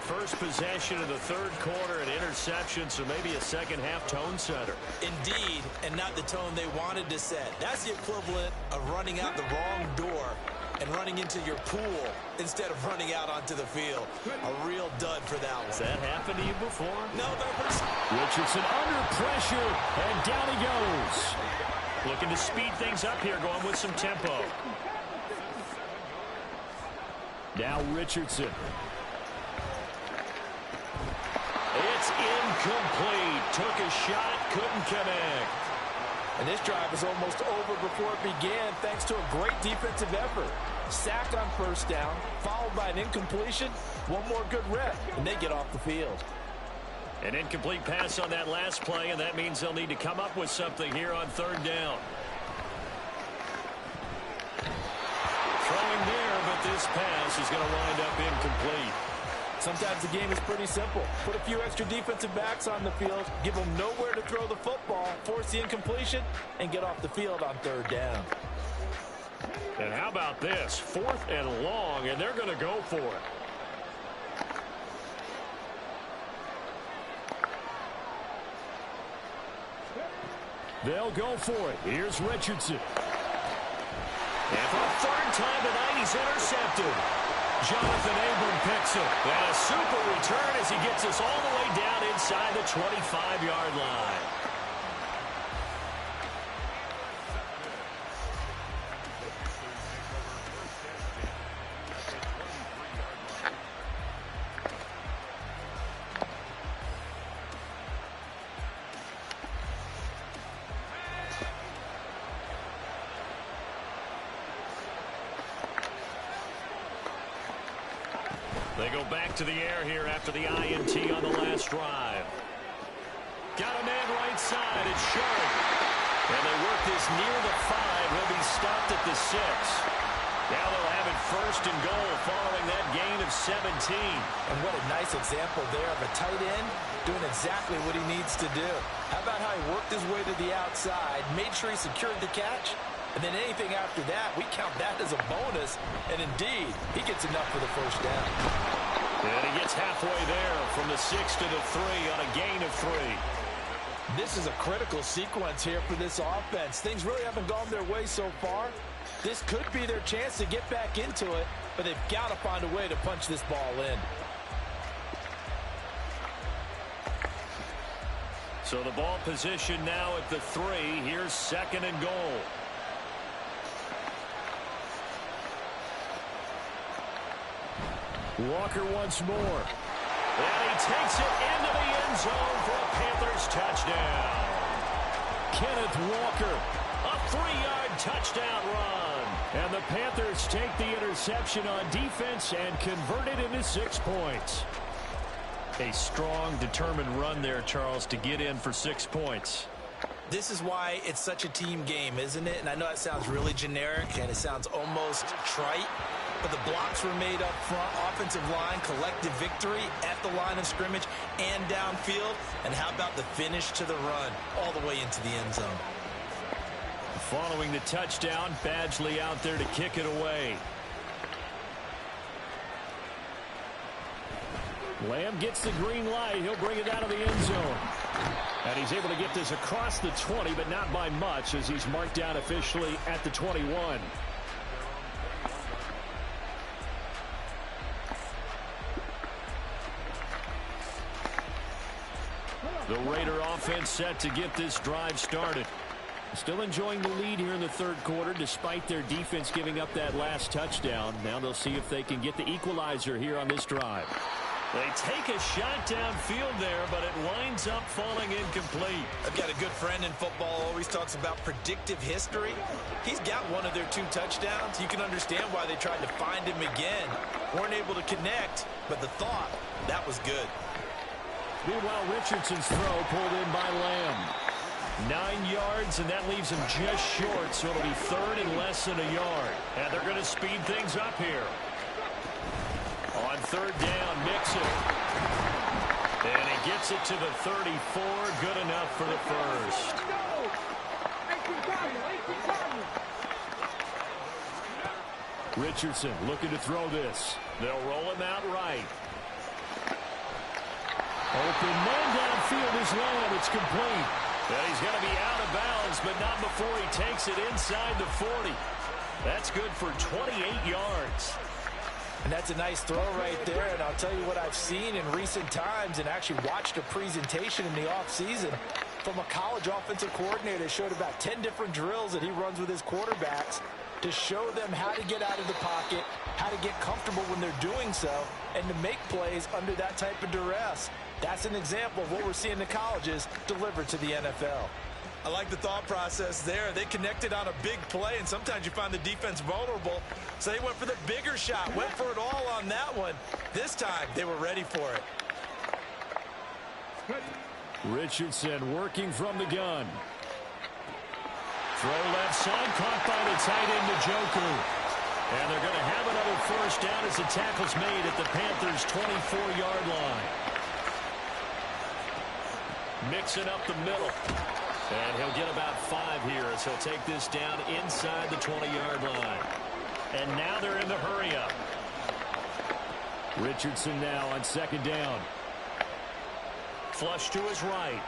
First possession of the 3rd quarter, an interception, so maybe a second-half tone setter. Indeed, and not the tone they wanted to set. That's the equivalent of running out the wrong door and running into your pool instead of running out onto the field. A real dud for that one. Has that happened to you before? No, never. Richardson under pressure, and down he goes. Looking to speed things up here, going with some tempo. Now Richardson. It's incomplete. Took a shot, couldn't connect. And this drive was almost over before it began thanks to a great defensive effort. Sack on first down, followed by an incompletion. One more good rep, and they get off the field. An incomplete pass on that last play, and that means they'll need to come up with something here on third down. Throwing there, but this pass is going to wind up incomplete. Sometimes the game is pretty simple. Put a few extra defensive backs on the field, give them nowhere to throw the football, force the incompletion, and get off the field on third down. And how about this? 4th and long, and they're going to go for it. They'll go for it. Here's Richardson. And for a third time tonight, he's intercepted. Jonathan Abram picks it. And a super return as he gets us all the way down inside the 25-yard line. They go back to the air here after the INT on the last drive. Got a man right side. It's short. And they work this near the 5. He'll be stopped at the 6. Now they'll have it 1st and goal following that gain of 17. And what a nice example there of a tight end doing exactly what he needs to do. How about how he worked his way to the outside, made sure he secured the catch, and then anything after that, we count that as a bonus. And indeed, he gets enough for the first down. And he gets halfway there from the 6 to the 3 on a gain of 3. This is a critical sequence here for this offense. Things really haven't gone their way so far. This could be their chance to get back into it, but they've got to find a way to punch this ball in. So the ball position now at the 3. Here's 2nd and goal. Walker once more. And he takes it into the end zone for a Panthers touchdown. Kenneth Walker, a 3-yard touchdown run. And the Panthers take the interception on defense and convert it into 6 points. A strong, determined run there, Charles, to get in for 6 points. This is why it's such a team game, isn't it? And I know it sounds really generic and it sounds almost trite, but the blocks were made up front, offensive line, collective victory at the line of scrimmage and downfield. And how about the finish to the run all the way into the end zone? Following the touchdown, Badgley out there to kick it away. Lamb gets the green light. He'll bring it out of the end zone. And he's able to get this across the 20, but not by much as he's marked down officially at the 21. The Raider offense set to get this drive started. Still enjoying the lead here in the 3rd quarter despite their defense giving up that last touchdown. Now they'll see if they can get the equalizer here on this drive. They take a shot downfield there, but it winds up falling incomplete. I've got a good friend in football, always talks about predictive history. He's got one of their 2 touchdowns. You can understand why they tried to find him again. Weren't able to connect, but the thought, that was good. Meanwhile, Richardson's throw pulled in by Lamb. 9 yards, and that leaves him just short, so it'll be 3rd and less than a yard. And they're going to speed things up here. On 3rd down, Mixon. And he gets it to the 34. Good enough for the 1st. Richardson looking to throw this. They'll roll him out right. Open man downfield is Lamb. It's complete. And he's going to be out of bounds, but not before he takes it inside the 40. That's good for 28 yards. And that's a nice throw right there. And I'll tell you what I've seen in recent times and actually watched a presentation in the offseason from a college offensive coordinator that showed about 10 different drills that he runs with his quarterbacks to show them how to get out of the pocket, how to get comfortable when they're doing so, and to make plays under that type of duress. That's an example of what we're seeing in the colleges delivered to the NFL. I like the thought process there. They connected on a big play, and sometimes you find the defense vulnerable. So they went for the bigger shot, went for it all on that one. This time, they were ready for it. Richardson working from the gun. Throw left side, caught by the tight end Njoku. And they're going to have another first down as the tackle's made at the Panthers' 24-yard line. Mixing up the middle. And he'll get about 5 here as he'll take this down inside the 20-yard line. And now they're in the hurry-up. Richardson now on second down. Flush to his right.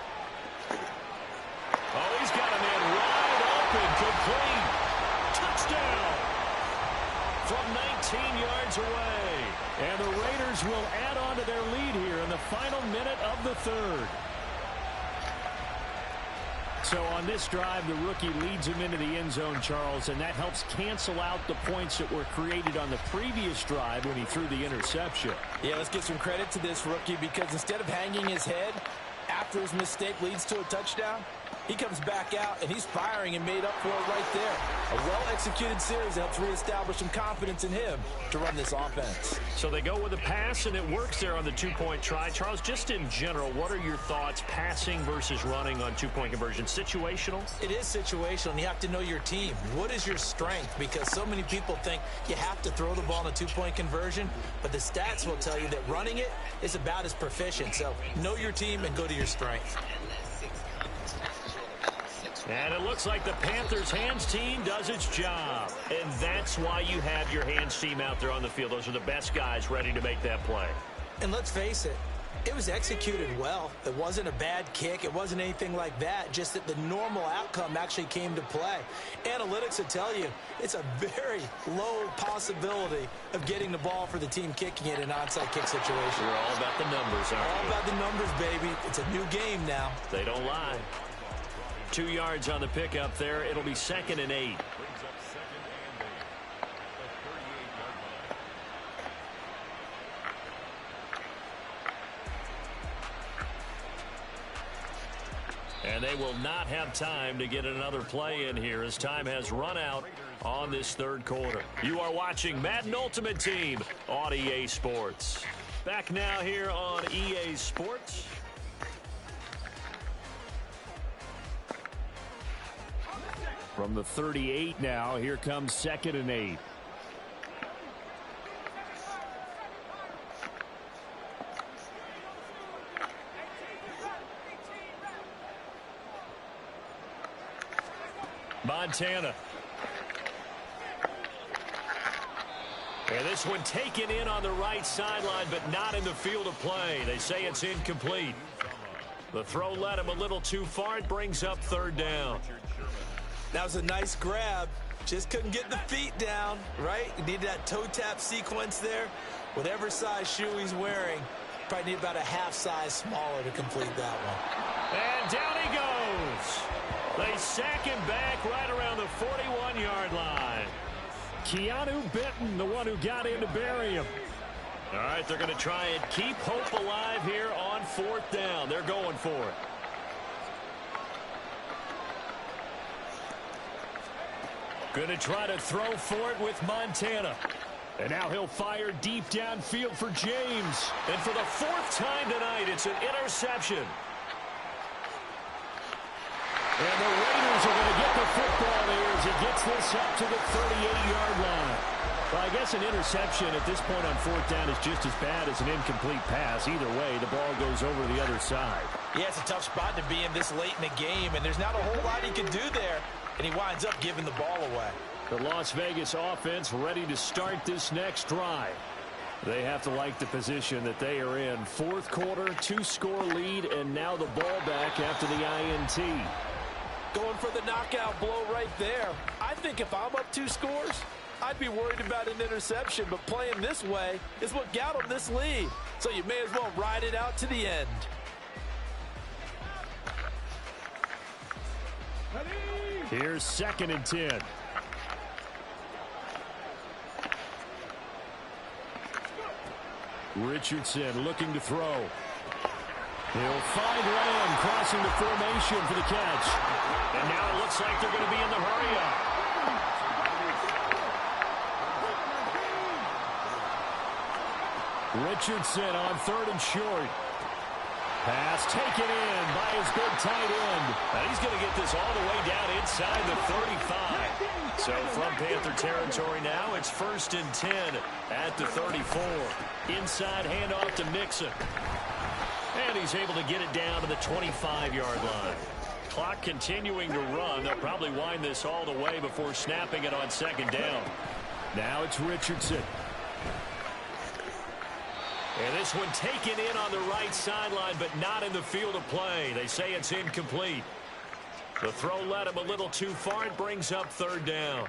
Oh, he's got a man wide open, complete. Touchdown from 19 yards away. And the Raiders will add on to their lead here in the final minute of the third. So on this drive, the rookie leads him into the end zone, Charles, and that helps cancel out the points that were created on the previous drive when he threw the interception. Yeah, let's give some credit to this rookie because instead of hanging his head after his mistake leads to a touchdown, he comes back out and he's firing and made up for it right there. A well-executed series helps reestablish some confidence in him to run this offense. So they go with a pass, and it works there on the two-point try. Charles, just in general, what are your thoughts passing versus running on two-point conversion? Situational? It is situational, and you have to know your team. What is your strength? Because so many people think you have to throw the ball in a two-point conversion, but the stats will tell you that running it is about as proficient. So know your team and go to your strength. And it looks like the Panthers' hands team does its job. And that's why you have your hands team out there on the field. Those are the best guys ready to make that play. And let's face it, it was executed well. It wasn't a bad kick. It wasn't anything like that. Just that the normal outcome actually came to play. Analytics will tell you it's a very low possibility of getting the ball for the team kicking it in an onside kick situation. We're all about the numbers, aren't we? All about the numbers, baby. It's a new game now. They don't lie. 2 yards on the pickup there. It'll be 2nd and 8. And they will not have time to get another play in here as time has run out on this third quarter. You are watching Madden Ultimate Team on EA Sports. Back now here on EA Sports. From the 38 now, here comes 2nd and 8. Montana. And this one taken in on the right sideline, but not in the field of play. They say it's incomplete. The throw led him a little too far. It brings up 3rd down. That was a nice grab. Just couldn't get the feet down, right? He needed that toe tap sequence there. Whatever size shoe he's wearing, probably need about a half size smaller to complete that one. And down he goes. They sack him back right around the 41-yard line. Keanu Benton, the one who got in to bury him. All right, they're going to try and keep hope alive here on 4th down. They're going for it. Going to try to throw for it with Montana. And now he'll fire deep downfield for James. And for the 4th time tonight, it's an interception. And the Raiders are going to get the football there as he gets this up to the 38-yard line. Well, I guess an interception at this point on 4th down is just as bad as an incomplete pass. Either way, the ball goes over the other side. Yeah, it's a tough spot to be in this late in the game, and there's not a whole lot he can do there. And he winds up giving the ball away. The Las Vegas offense ready to start this next drive. They have to like the position that they are in. 4th quarter, 2-score lead, and now the ball back after the INT. Going for the knockout blow right there. I think if I'm up 2 scores, I'd be worried about an interception, but playing this way is what got him this lead. So you may as well ride it out to the end. Here's 2nd and 10. Richardson looking to throw. He'll find Lamb crossing the formation for the catch. And now it looks like they're going to be in the hurry-up. Richardson on 3rd and short. Pass taken in by his big tight end. And he's going to get this all the way down inside the 35. So from Panther territory now, it's 1st and 10 at the 34. Inside handoff to Mixon. And he's able to get it down to the 25-yard line. Clock continuing to run. They'll probably wind this all the way before snapping it on 2nd down. Now it's Richardson. And this one taken in on the right sideline, but not in the field of play. They say it's incomplete. The throw led him a little too far. It brings up 3rd down.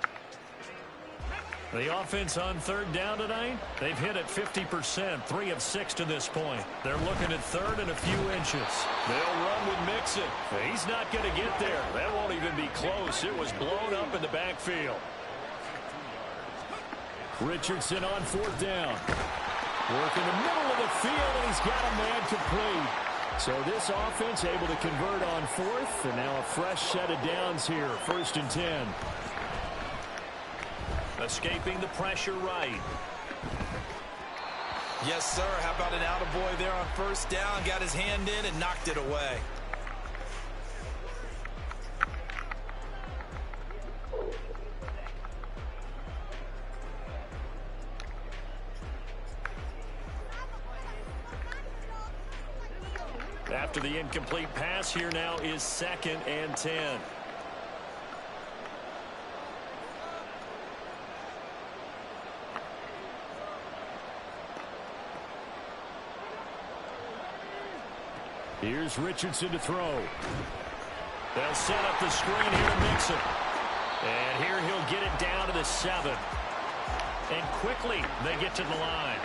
The offense on 3rd down tonight, they've hit at 50%, 3 of 6 to this point. They're looking at 3rd and a few inches. They'll run with Mixon. He's not going to get there. That won't even be close. It was blown up in the backfield. Richardson on 4th down. Work in the middle of the field, and he's got a man complete. So this offense able to convert on 4th, and now a fresh set of downs here, 1st and 10. Escaping the pressure right. Yes, sir. How about an attaboy there on 1st down? Got his hand in and knocked it away. After the incomplete pass, here now is 2nd and 10. Here's Richardson to throw. They'll set up the screen here to Mixon. And here he'll get it down to the 7. And quickly they get to the line.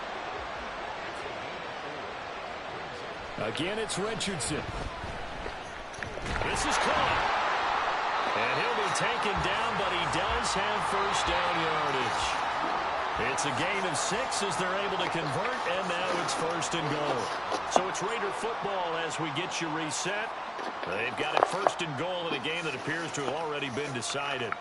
Again, it's Richardson. This is caught. And he'll be taken down, but he does have 1st down yardage. It's a gain of 6 as they're able to convert, and now it's 1st and goal. So it's Raider football as we get you reset. They've got it 1st and goal in a game that appears to have already been decided.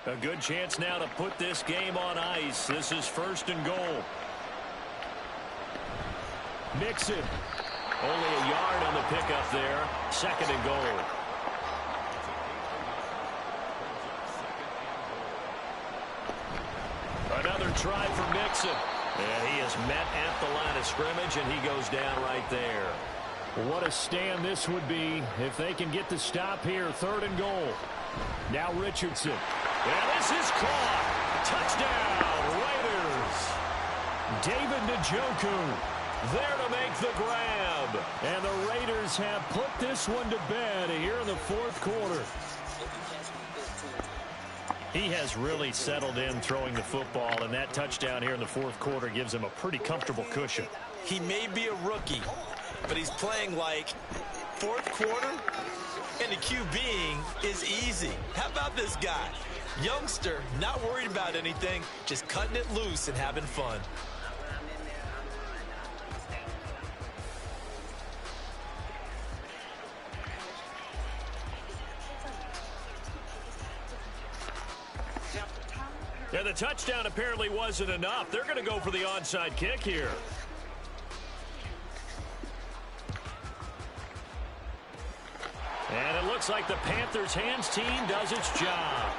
A good chance now to put this game on ice. This is 1st and goal. Mixon. Only a yard on the pickup there. 2nd and goal. Another try for Mixon. And he is met at the line of scrimmage, and he goes down right there. What a stand this would be if they can get the stop here. 3rd and goal. Now Richardson. And this is caught. Touchdown, Raiders. David Njoku there to make the grab. And the Raiders have put this one to bed here in the 4th quarter. He has really settled in throwing the football, and that touchdown here in the 4th quarter gives him a pretty comfortable cushion. He may be a rookie, but he's playing like 4th quarter, and the QBing is easy. How about this guy? Youngster, not worried about anything, just cutting it loose and having fun. And the touchdown apparently wasn't enough. They're going to go for the onside kick here. And it looks like the Panthers' hands team does its job.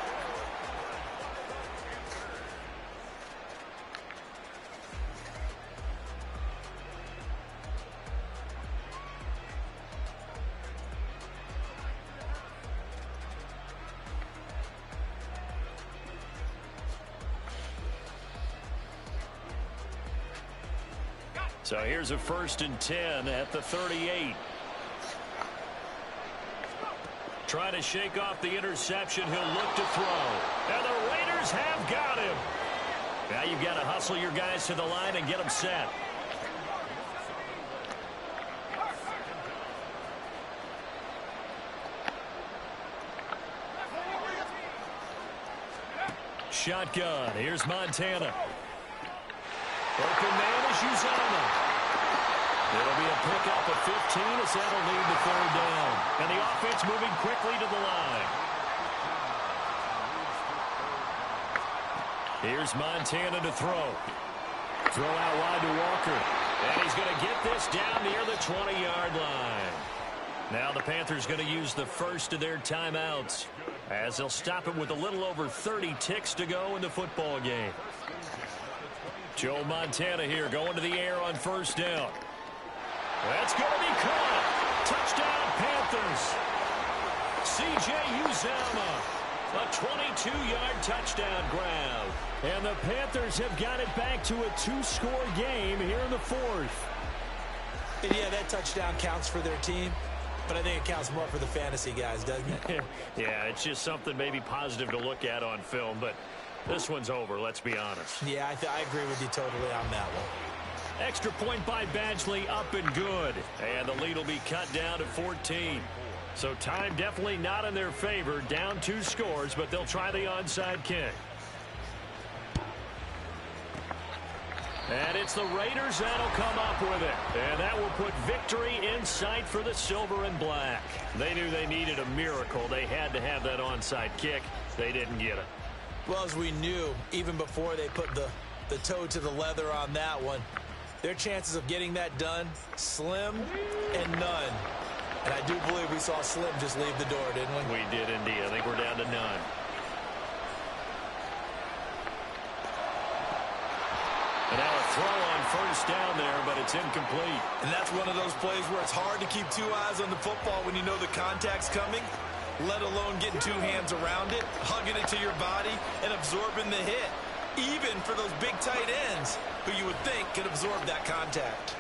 So here's a 1st and 10 at the 38. Trying to shake off the interception. He'll look to throw. And the Raiders have got him. Now you've got to hustle your guys to the line and get them set. Shotgun. Here's Montana. Open man is Uzama. It'll be a pickup of 15 as that'll lead the third down. And the offense moving quickly to the line. Here's Montana to throw. Throw out wide to Walker. And he's going to get this down near the 20-yard line. Now the Panthers going to use the first of their timeouts as they'll stop it with a little over 30 ticks to go in the football game. Joe Montana here going to the air on first down. That's going to be caught. Touchdown, Panthers. C.J. Uzama. A 22-yard touchdown grab. And the Panthers have got it back to a two-score game here in the fourth. And yeah, that touchdown counts for their team, but I think it counts more for the fantasy guys, doesn't it? Yeah, it's just something maybe positive to look at on film, but this one's over, let's be honest. Yeah, I agree with you totally on that one. Extra point by Badgley, up and good. And the lead will be cut down to 14. So time definitely not in their favor. Down 2 scores, but they'll try the onside kick. And it's the Raiders that'll come up with it. And that will put victory in sight for the silver and black. They knew they needed a miracle. They had to have that onside kick. They didn't get it. Well, as we knew, even before they put the toe to the leather on that one, their chances of getting that done, slim and none. And I do believe we saw Slim just leave the door, didn't we? We did indeed. I think we're down to none. And now a throw on first down there, but it's incomplete. And that's one of those plays where it's hard to keep 2 eyes on the football when you know the contact's coming, let alone getting 2 hands around it, hugging it to your body, and absorbing the hit. Even for those big tight ends who you would think could absorb that contact.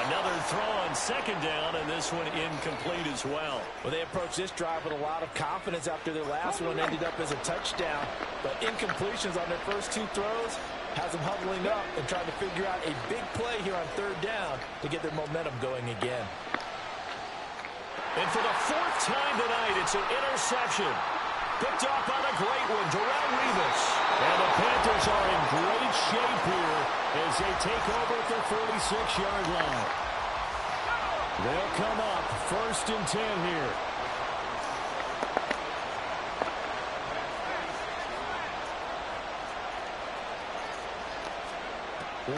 Another throw on second down, and this one incomplete as well. Well, they approached this drive with a lot of confidence after their last one ended up as a touchdown. But incompletions on their first 2 throws has them huddling up and trying to figure out a big play here on third down to get their momentum going again. And for the 4th time tonight, it's an interception. Picked off on a great one, Darrell Revis. And the Panthers are in great shape here as they take over at their 46-yard line. They'll come up 1st and 10 here.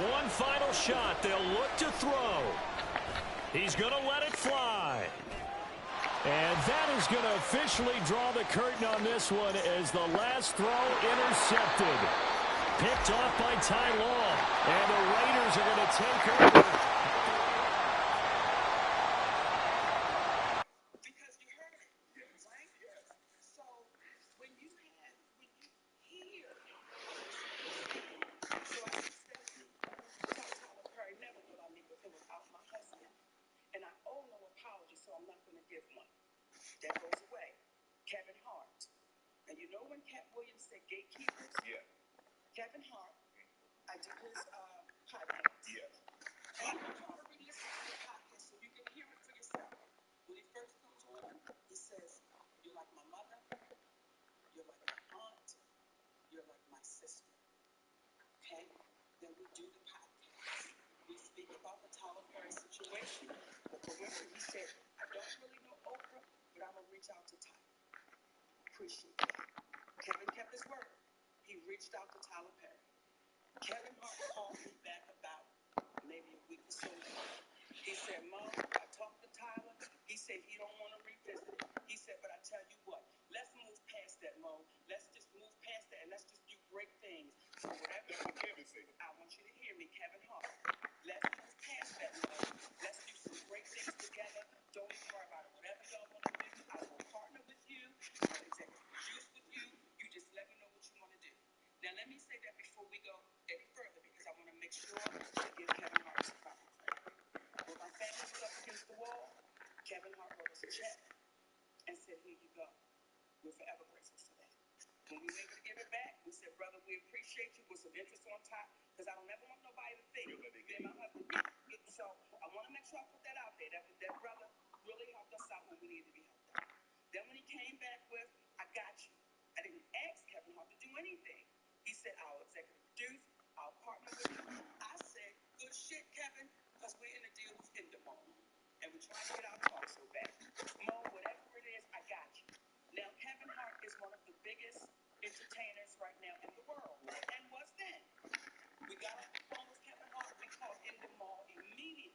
One final shot. They'll look to throw. He's going to let it fly. And that is going to officially draw the curtain on this one as the last throw intercepted. Picked off by Ty Law. And the Raiders are going to take over. Because you heard it, right? So when you hear, so I said, Tyler Perry never put on me if it was out my husband. And I owe no apology, so I'm not going to give one. That goes away. Kevin Hart. And you know when Cat Williams said gatekeepers? Yeah. Kevin Hart, I do his podcast. Yeah. And you want to re-listen to the podcast so you can hear it for yourself. When he first comes on, he says, you're like my mother, you're like my aunt, you're like my sister. Okay? Then we do the podcast. We speak about the Tyler Perry situation. But remember, he said, I don't really know Oprah, but I'm going to reach out to Tyler. Appreciate it. Kevin kept his word. He reached out to Tyler Perry. Kevin Hart called me back about maybe a week or so later. He said, Mom, I talked to Tyler. He said he don't want to revisit it. He said, but I tell you what, let's move past that, Mo. Let's just move past that and let's just do great things. So whatever I want you to hear me, Kevin Hart. Let's move past that, Mo. Let's do some great things together. Don't even worry about it. Whatever y'all want to do, I will partner with you. I'll executive produce with you. You just let me know what you want to do. Now, let me say that before we go any further because I want to make sure to give Kevin Hart some proper credit. When my family was up against the wall, Kevin Hart wrote us a check and said, here you go. We're forever grateful for that. When we were able to give it back, we said, brother, we appreciate you with some interest on top because I don't ever want nobody to think that my husband. So I want to make sure I put that out there. That brother really helped us out when we needed to be helped out. Then when he came back with, I got you. I didn't ask Kevin Hart to do anything. He said, our executive Deuce, I'll partner with you. I said, good shit, Kevin, because we're in a deal with Endemol. And we're trying to get our talk so bad. Mo, whatever it is, I got you. Now, Kevin Hart is one of the biggest entertainers right now in the world. And what's then? We got off the phone with Kevin Hart. We called Endemol immediately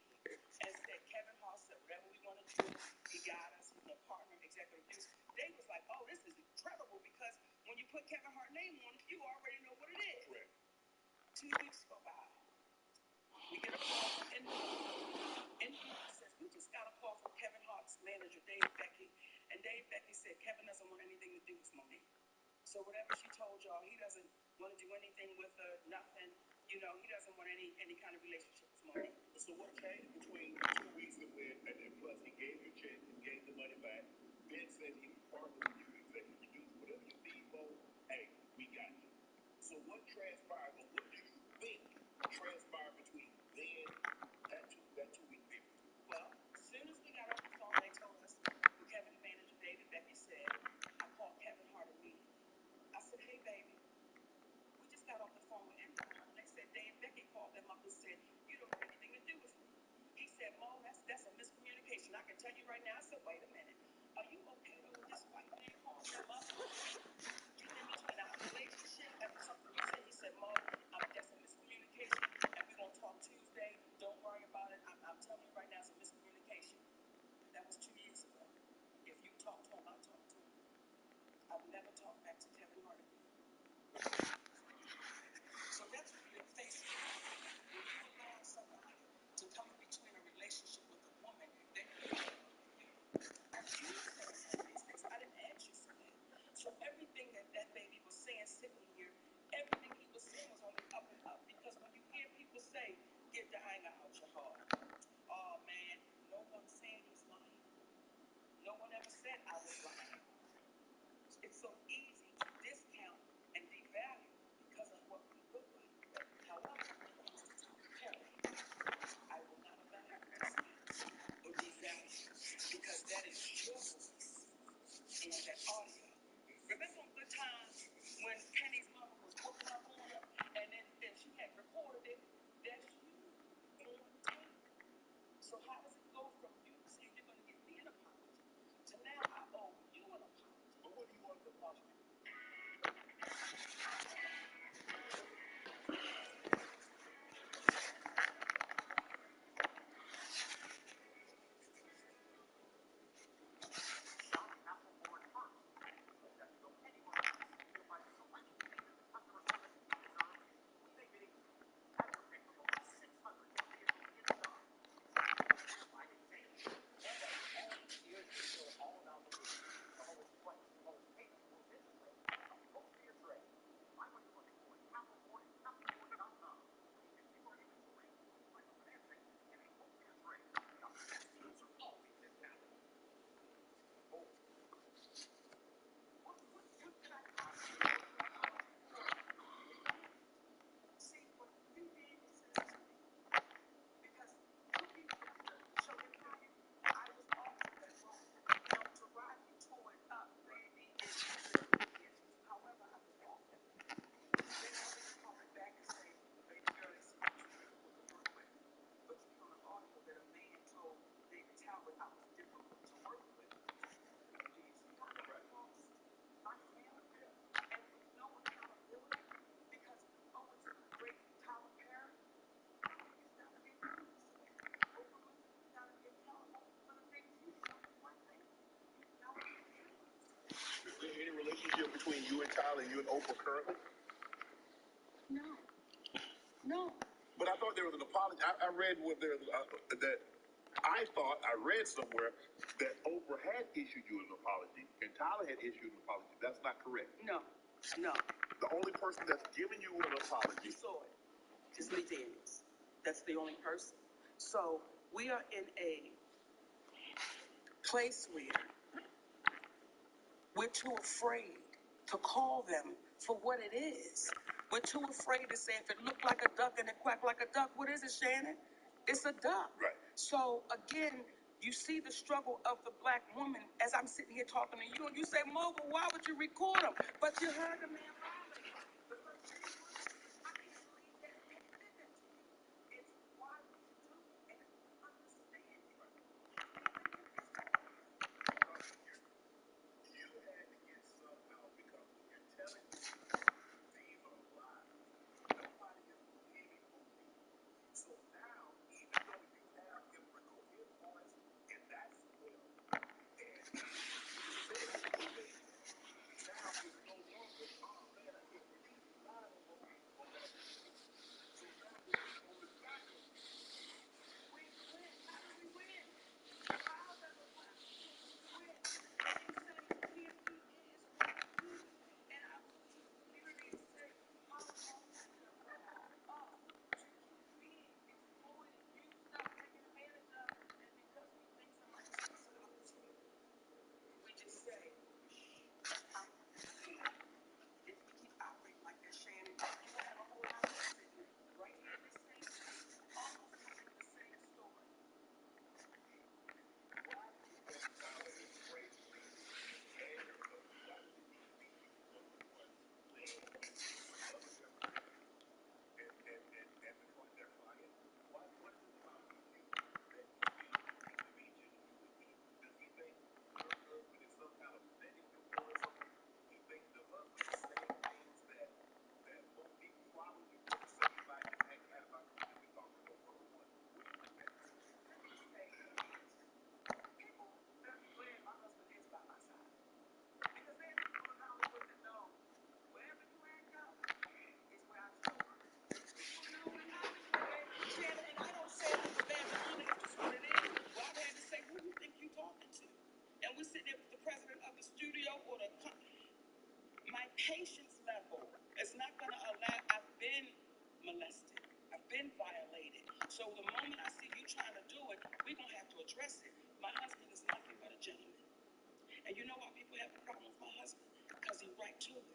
and said, Kevin Hart said, whatever we want to do, he got us. He's a partner, executive producer. They was like, oh, this is incredible because when you put Kevin Hart's name on it, you already know what it is. Correct. 2 weeks go by. We get a call from Endemol says, we just got a call from Kevin Hart's manager, Dave Becky. And Dave Becky said, Kevin doesn't want anything to do with Monique. So whatever she told y'all, he doesn't want to do anything with her, nothing. You know, he doesn't want any kind of relationship with Monique. So what changed between 2 weeks and when, and then plus he gave you a check and gave the money back, then said he would partner with you, executive producer, whatever you need, Mo, hey, we got you. So what transpired, or what do you think transpired between then, that 2 week period? Well, as soon as we got off the phone, they told us, Kevin's manager, David Becky, said, I called Kevin Hart immediately. I said, hey, baby, we just got off the phone with Endemol, and they said Dave Becky called them up and said, you don't have anything to do with me. He said, Mo, that's a miscommunication. I can tell you right now. I said, wait a minute. Are you okay though with this white man calling them up? Get in between our relationship and something you said. He said, Mo, that's a miscommunication, and we're going to talk Tuesday. Don't worry about it. I'm telling you right now, it's a miscommunication. That was 2 years ago. If you talk to him, I'll talk to him. I've never talked back to Kevin Hart again. So that's what you're facing. When you allow somebody to come in between a relationship with a woman, then you said some of these things. I didn't ask you for that. So everything that baby was saying sitting here, everything he was saying was only up and up. Because when you hear people say, get the anger out your heart. Oh man, no one said he's lying. No one ever said I was lying. It's so easy to discount and devalue because of what we look like. However, when it comes to Tyler Perry, I will not allow you to discount or devalue because that is your voice and that audio. Remember the good times when Penny's mama was whooping up on her and then she had recorded it? That's you on tape. So how does it go from you saying you're going to give me an apology to now I owe you an apology? But what do you want to apologize? Any relationship between you and Tyler and you and Oprah currently? No. But I thought there was an apology. I read what there that I thought I read somewhere that Oprah had issued you an apology and Tyler had issued an apology. That's not correct. No. The only person that's given you an apology. You saw it. Is Lee Daniels. That's the only person. So we are in a place where we're too afraid to call them for what it is. We're too afraid to say if it looked like a duck and it quacked like a duck, what is it, Shannon? It's a duck. Right. So again, you see the struggle of the black woman as I'm sitting here talking to you, and you say, Mo, but why would you record them? But you heard the man violate. The first thing was, I can't So the moment I see you trying to do it, we're going to have to address it. My husband is nothing but a gentleman. And you know why people have a problem with my husband? Because he's right to it.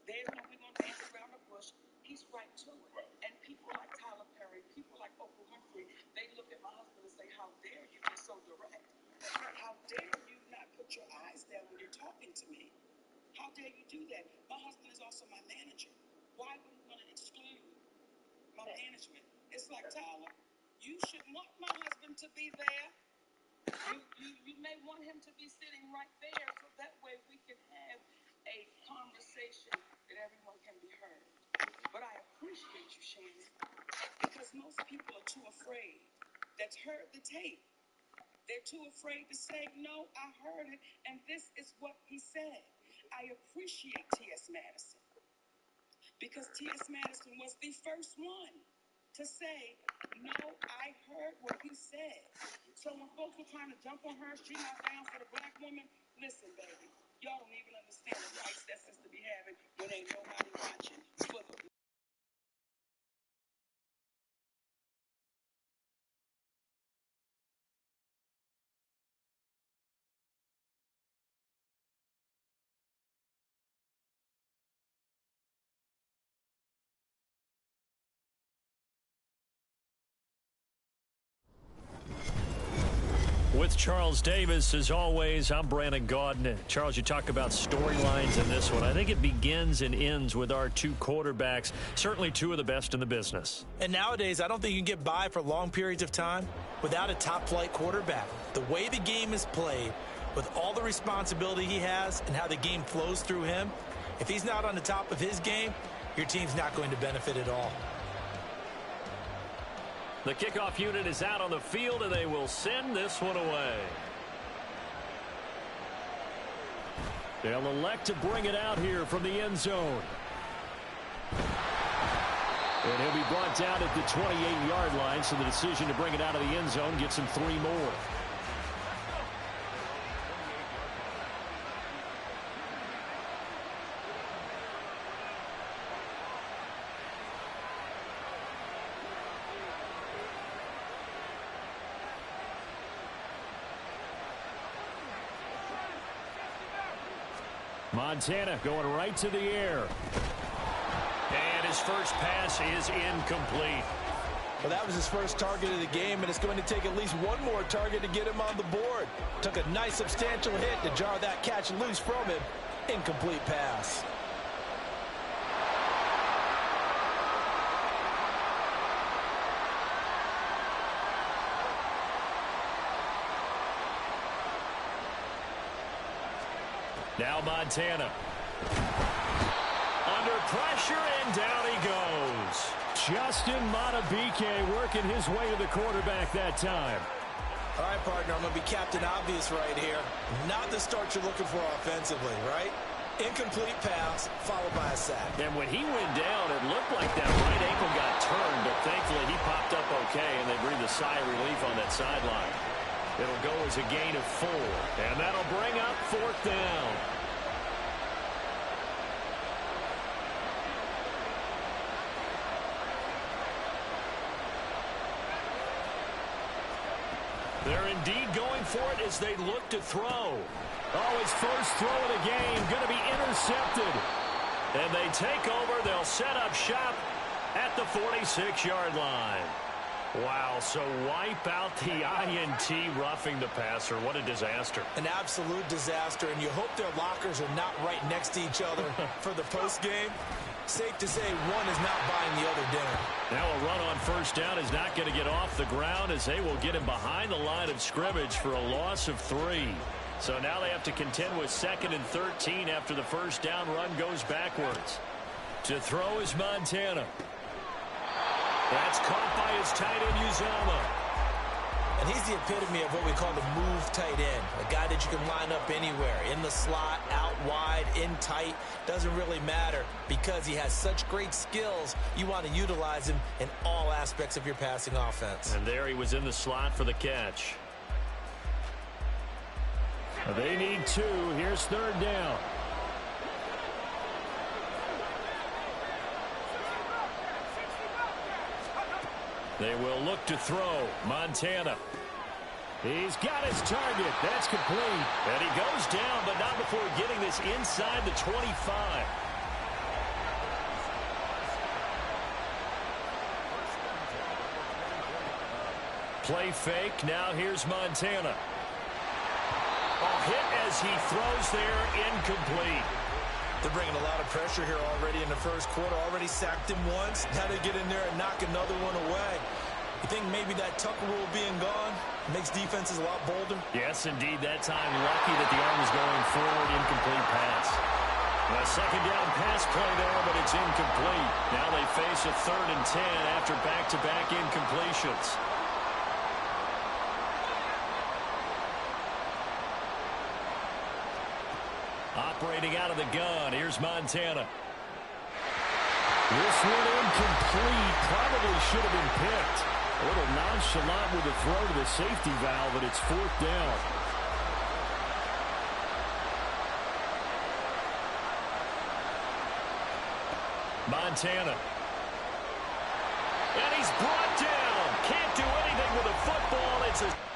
There's no we're going to dance around the bush. He's right to it. And people like Tyler Perry, people like Oprah Winfrey, they look at my husband and say, how dare you be so direct? How dare you not put your eyes down when you're talking to me? How dare you do that? My husband is also my manager. Why would he want to exclude my management? It's like, Tyler, you should want my husband to be there. You may want him to be sitting right there so that way we can have a conversation that everyone can be heard. But I appreciate you, Shannon, because most people are too afraid that's heard the tape. They're too afraid to say, no, I heard it, and this is what he said. I appreciate T.S. Madison because T.S. Madison was the first one to say, no, I heard what he said. So when folks were trying to jump on her, she's not down for the black woman, listen, baby, y'all don't even understand the rights that sister be having when ain't nobody watching. For the With Charles Davis, as always, I'm Brandon Gaudin. Charles, you talk about storylines in this one. I think it begins and ends with our two quarterbacks, certainly two of the best in the business. And nowadays, I don't think you can get by for long periods of time without a top-flight quarterback. The way the game is played, with all the responsibility he has and how the game flows through him, if he's not on the top of his game, your team's not going to benefit at all. The kickoff unit is out on the field, and they will send this one away. They'll elect to bring it out here from the end zone. And he'll be brought down at the 28-yard line, so the decision to bring it out of the end zone gets him 3 more. Montana going right to the air. And his first pass is incomplete. Well, that was his first target of the game, and it's going to take at least one more target to get him on the board. Took a nice substantial hit to jar that catch loose from him. Incomplete pass. Now Montana. Under pressure, and down he goes. Justin Madubuike working his way to the quarterback that time. All right, partner, I'm going to be Captain Obvious right here. Not the start you're looking for offensively, right? Incomplete pass, followed by a sack. And when he went down, it looked like that right ankle got turned, but thankfully he popped up okay, and they breathed a sigh of relief on that sideline. It'll go as a gain of 4, and that'll bring up 4th down. They're indeed going for it as they look to throw. Oh, his first throw of the game going to be intercepted. And they take over. They'll set up shop at the 46-yard line. Wow, so wipe out the INT roughing the passer. What a disaster. An absolute disaster, and you hope their lockers are not right next to each other for the postgame. Safe to say one is not buying the other dinner. Now a run on first down is not going to get off the ground as they will get him behind the line of scrimmage for a loss of 3. So now they have to contend with 2nd and 13 after the first down run goes backwards. To throw is Montana. That's caught by his tight end, Uzomah. And he's the epitome of what we call the move tight end. A guy that you can line up anywhere. In the slot, out wide, in tight. Doesn't really matter because he has such great skills. You want to utilize him in all aspects of your passing offense. And there he was in the slot for the catch. They need 2. Here's 3rd down. They will look to throw. Montana. He's got his target. That's complete. And he goes down, but not before getting this inside the 25. Play fake. Now here's Montana. Hit as he throws there, incomplete. They're bringing a lot of pressure here already in the first quarter. Already sacked him once. Now they get in there and knock another one away. You think maybe that Tucker rule being gone makes defenses a lot bolder? Yes, indeed. That time, lucky that the arm was going forward. Incomplete pass. A second down pass play there, but it's incomplete. Now they face a 3rd and 10 after back-to-back incompletions. Operating out of the gun. Here's Montana. This one incomplete. Probably should have been picked. A little nonchalant with the throw to the safety valve, but it's 4th down. Montana. And he's brought down. Can't do anything with the football. It's a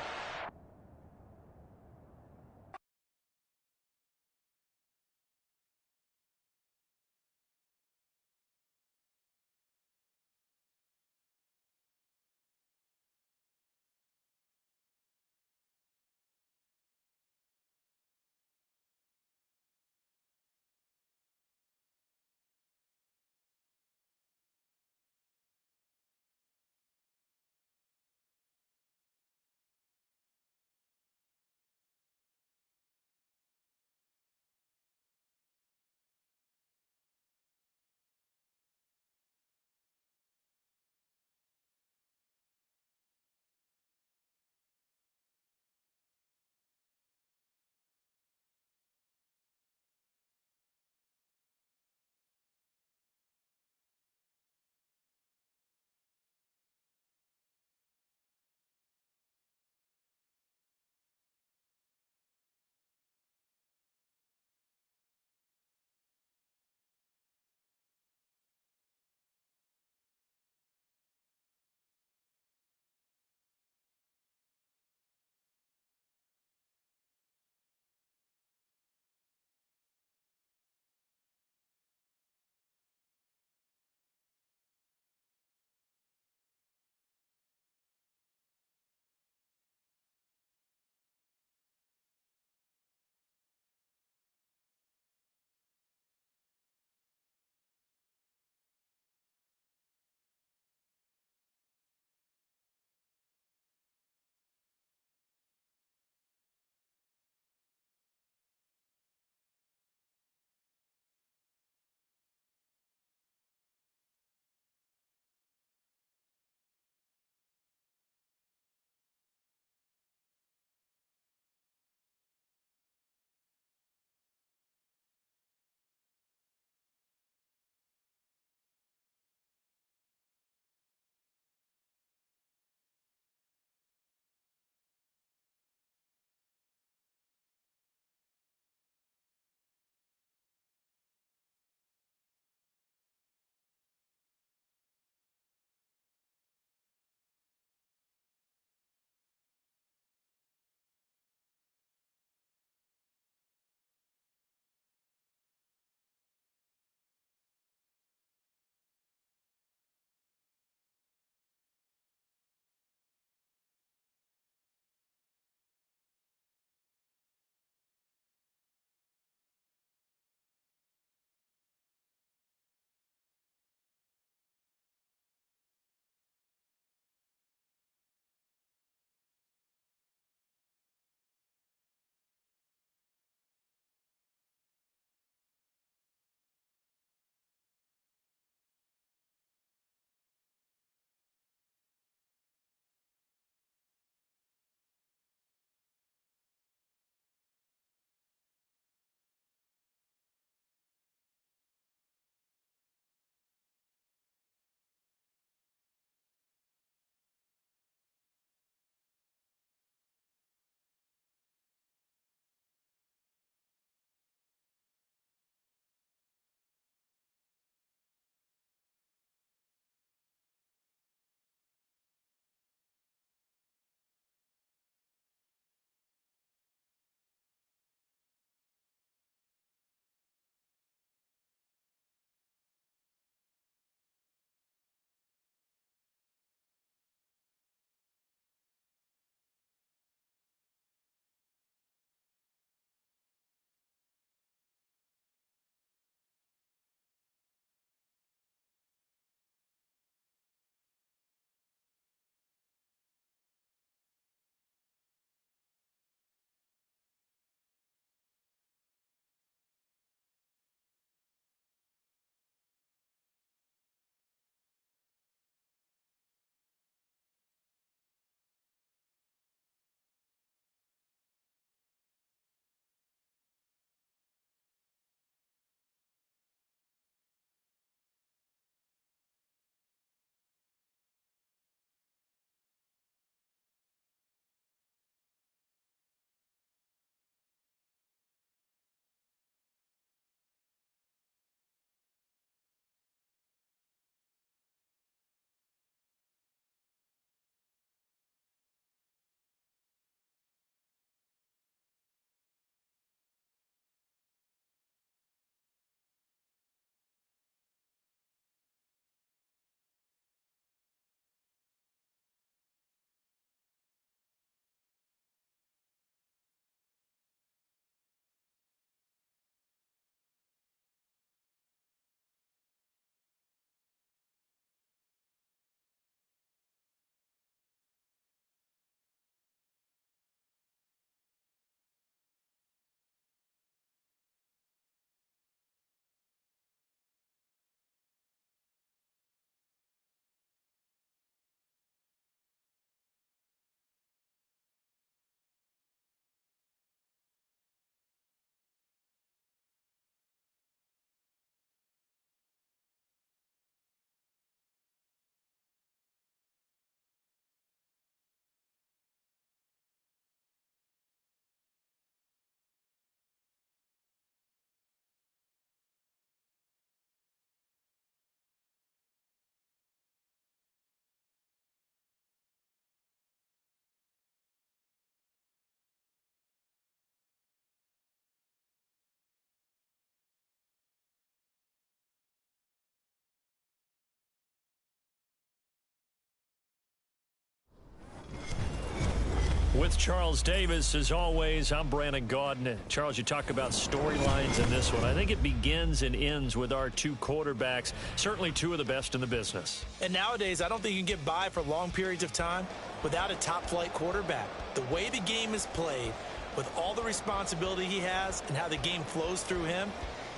With Charles Davis, as always, I'm Brandon Gaudin. Charles, you talk about storylines in this one. I think it begins and ends with our two quarterbacks, certainly two of the best in the business. And nowadays, I don't think you can get by for long periods of time without a top-flight quarterback. The way the game is played, with all the responsibility he has and how the game flows through him,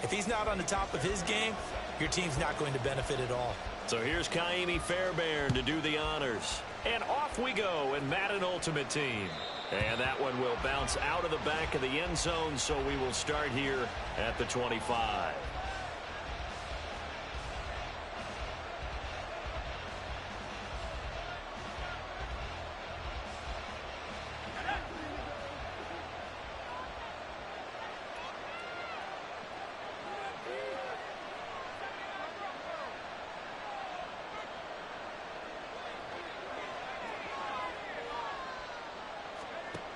if he's not on the top of his game, your team's not going to benefit at all. So here's Kaimi Fairbairn to do the honors. And off we go in Madden Ultimate Team. And that one will bounce out of the back of the end zone, so we will start here at the 25.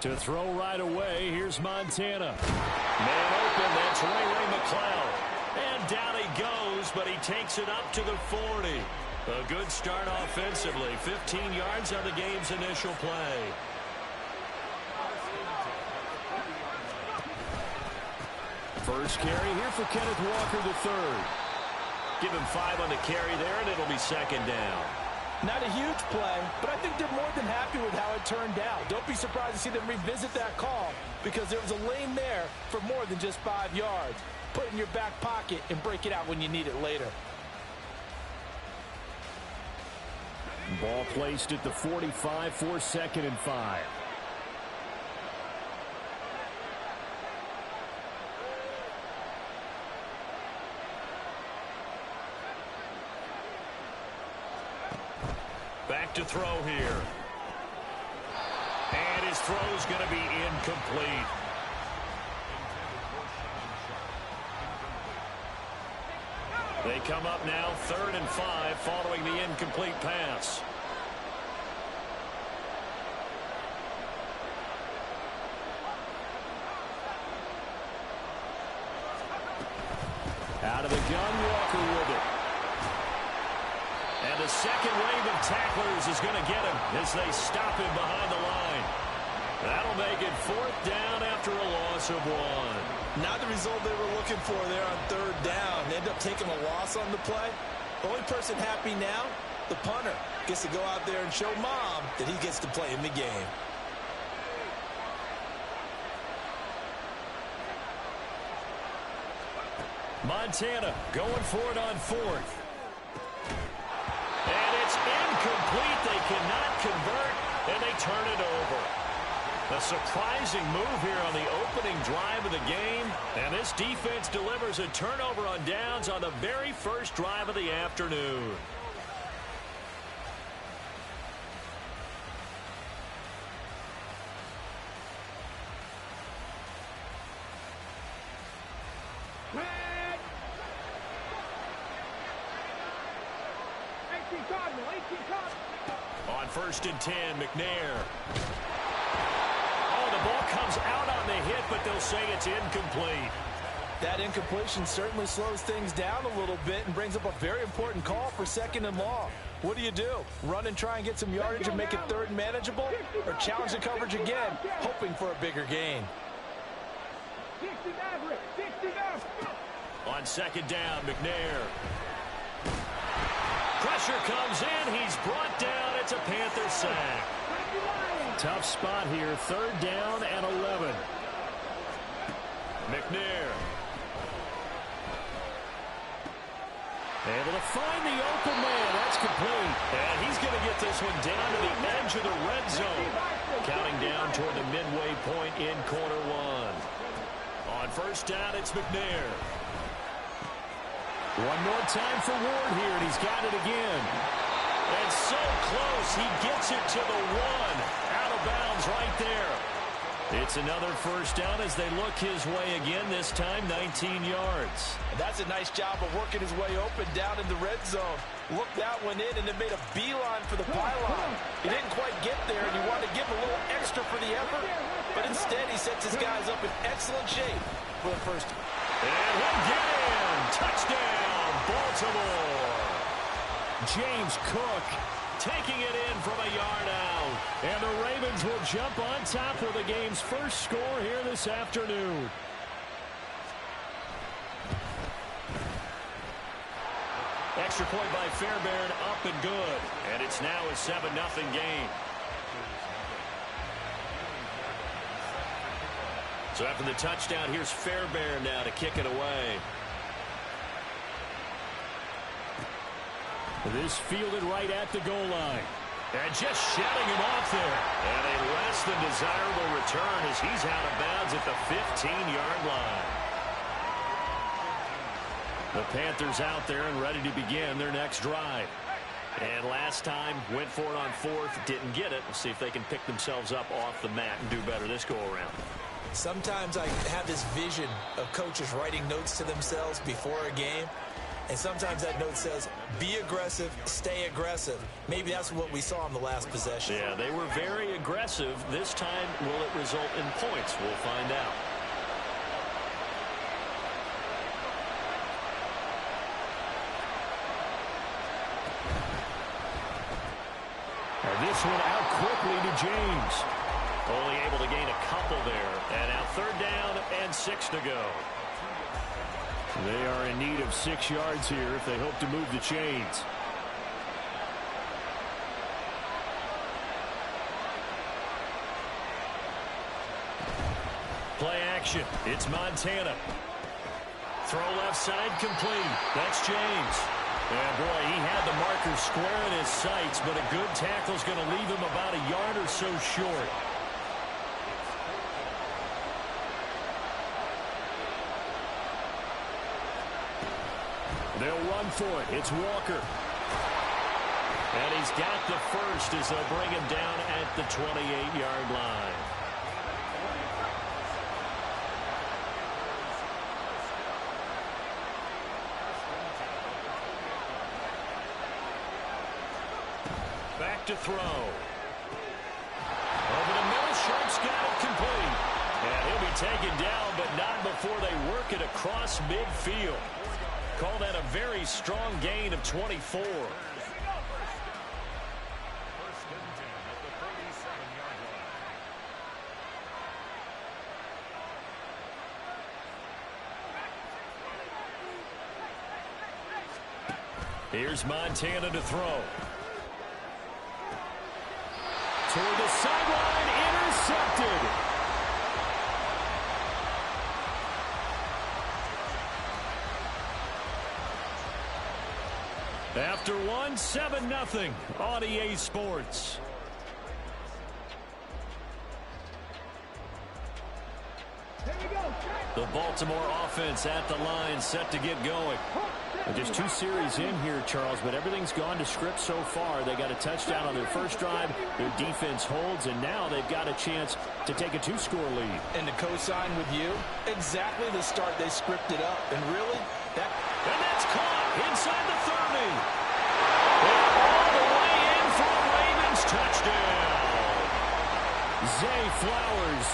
To throw right away, here's Montana. Man open, that's Ray McCloud. And down he goes, but he takes it up to the 40. A good start offensively. 15 yards on the game's initial play. First carry here for Kenneth Walker III. Give him 5 on the carry there, and it'll be second down. Not a huge play, but I think they're more than happy with how it turned out. Don't be surprised to see them revisit that call because there was a lane there for more than just 5 yards. Put it in your back pocket and break it out when you need it later. Ball placed at the 45 for 2nd and 5. Back to throw here. And his throw's going to be incomplete. They come up now 3rd and 5 following the incomplete pass. Out of the gun, Walker with it. And the second wave of tacklers is going to get him as they stop him behind the line. That'll make it 4th down after a loss of 1. Not the result they were looking for there on 3rd down. They end up taking a loss on the play. The only person happy now, the punter, gets to go out there and show Mom that he gets to play in the game. Montana going for it on 4th. And it's incomplete. They cannot convert, and they turn it over. A surprising move here on the opening drive of the game. And this defense delivers a turnover on downs on the very first drive of the afternoon. On 1st and 10, McNair. Oh, the ball comes out on the hit, but they'll say it's incomplete. That incompletion certainly slows things down a little bit and brings up a very important call for 2nd and long. What do you do? Run and try and get some yardage and make it 3rd and manageable? Or challenge the coverage again, hoping for a bigger gain? On 2nd down, McNair. Pressure comes in. He's brought down. It's a Panther sack. Tough spot here. 3rd down and 11. McNair. Able to find the open man. That's complete. And he's going to get this one down to the edge of the red zone. Counting down toward the midway point in quarter 1. On 1st down, it's McNair. One more time for Ward here, and he's got it again. And so close, he gets it to the 1. Out of bounds right there. It's another 1st down as they look his way again, this time 19 yards. And that's a nice job of working his way open down in the red zone. Looked that one in and then made a beeline for the pylon. He didn't quite get there, and he wanted to give him a little extra for the effort. But instead, he sets his guys up in excellent shape for the first. And he'll get in. Touchdown, Baltimore. James Cook taking it in from a yard out. And the Ravens will jump on top with the game's first score here this afternoon. Extra point by Fairbairn, up and good. And it's now a 7-0 game. So after the touchdown, here's Fairbairn now to kick it away. This fielded right at the goal line. And just shutting him off there. And a less than desirable return as he's out of bounds at the 15-yard line. The Panthers out there and ready to begin their next drive. And last time, went for it on fourth, didn't get it. We'll see if they can pick themselves up off the mat and do better this go-around. Sometimes I have this vision of coaches writing notes to themselves before a game. And sometimes that note says, be aggressive, stay aggressive. Maybe that's what we saw on the last possession. Yeah, they were very aggressive. This time, will it result in points? We'll find out. And this one out quickly to James. Only able to gain a couple there. And now 3rd down and 6 to go. They are in need of 6 yards here if they hope to move the chains. Play action. It's Montana. Throw left side complete. That's James. And boy, he had the marker square in his sights, but a good tackle is going to leave him about a yard or so short. They'll run for it. It's Walker. And he's got the first as they'll bring him down at the 28-yard line. Back to throw. Over the middle, Sharp's got it complete. And he'll be taken down, but not before they work it across midfield. Call that a very strong gain of 24. Here's Montana to throw. Toward the sideline, intercepted. After one, 7-0 on EA Sports. The Baltimore offense at the line, set to get going. Just 2 series in here, Charles, but everything's gone to script so far. They got a touchdown on their first drive. Their defense holds, and now they've got a chance to take a 2-score lead. And to co-sign with you, exactly the start they scripted up. And really, and that's caught inside the 30. And all the way in for a Ravens touchdown. Zay Flowers,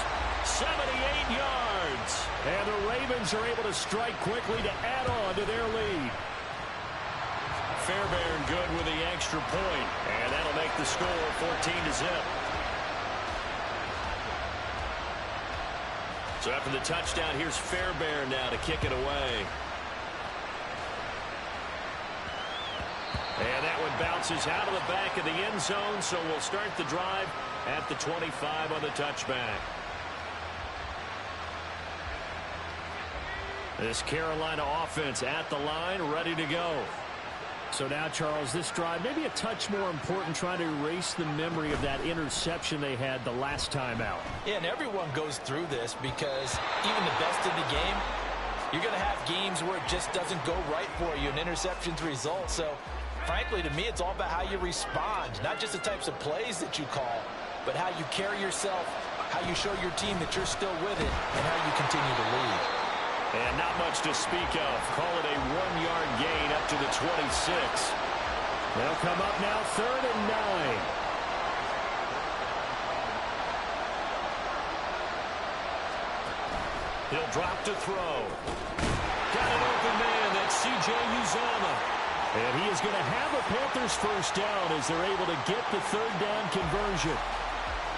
78 yards. And the Ravens are able to strike quickly to add on to their lead. Fairbairn good with the extra point. And that'll make the score 14-0. So after the touchdown, here's Fairbairn now to kick it away. And that one bounces out of the back of the end zone, so we'll start the drive at the 25 on the touchback. This Carolina offense at the line, ready to go. So now, Charles, this drive maybe a touch more important, trying to erase the memory of that interception they had the last time out. Yeah, and everyone goes through this because even the best in the game, you're going to have games where it just doesn't go right for you, and interceptions result. So, frankly, to me, it's all about how you respond, not just the types of plays that you call, but how you carry yourself, how you show your team that you're still with it, and how you continue to lead. And not much to speak of. Call it a 1-yard gain up to the 26. They'll come up now 3rd and 9. He'll drop to throw. Got an open man. That's C.J. Uzomah. And he is going to have a Panthers first down as they're able to get the 3rd down conversion.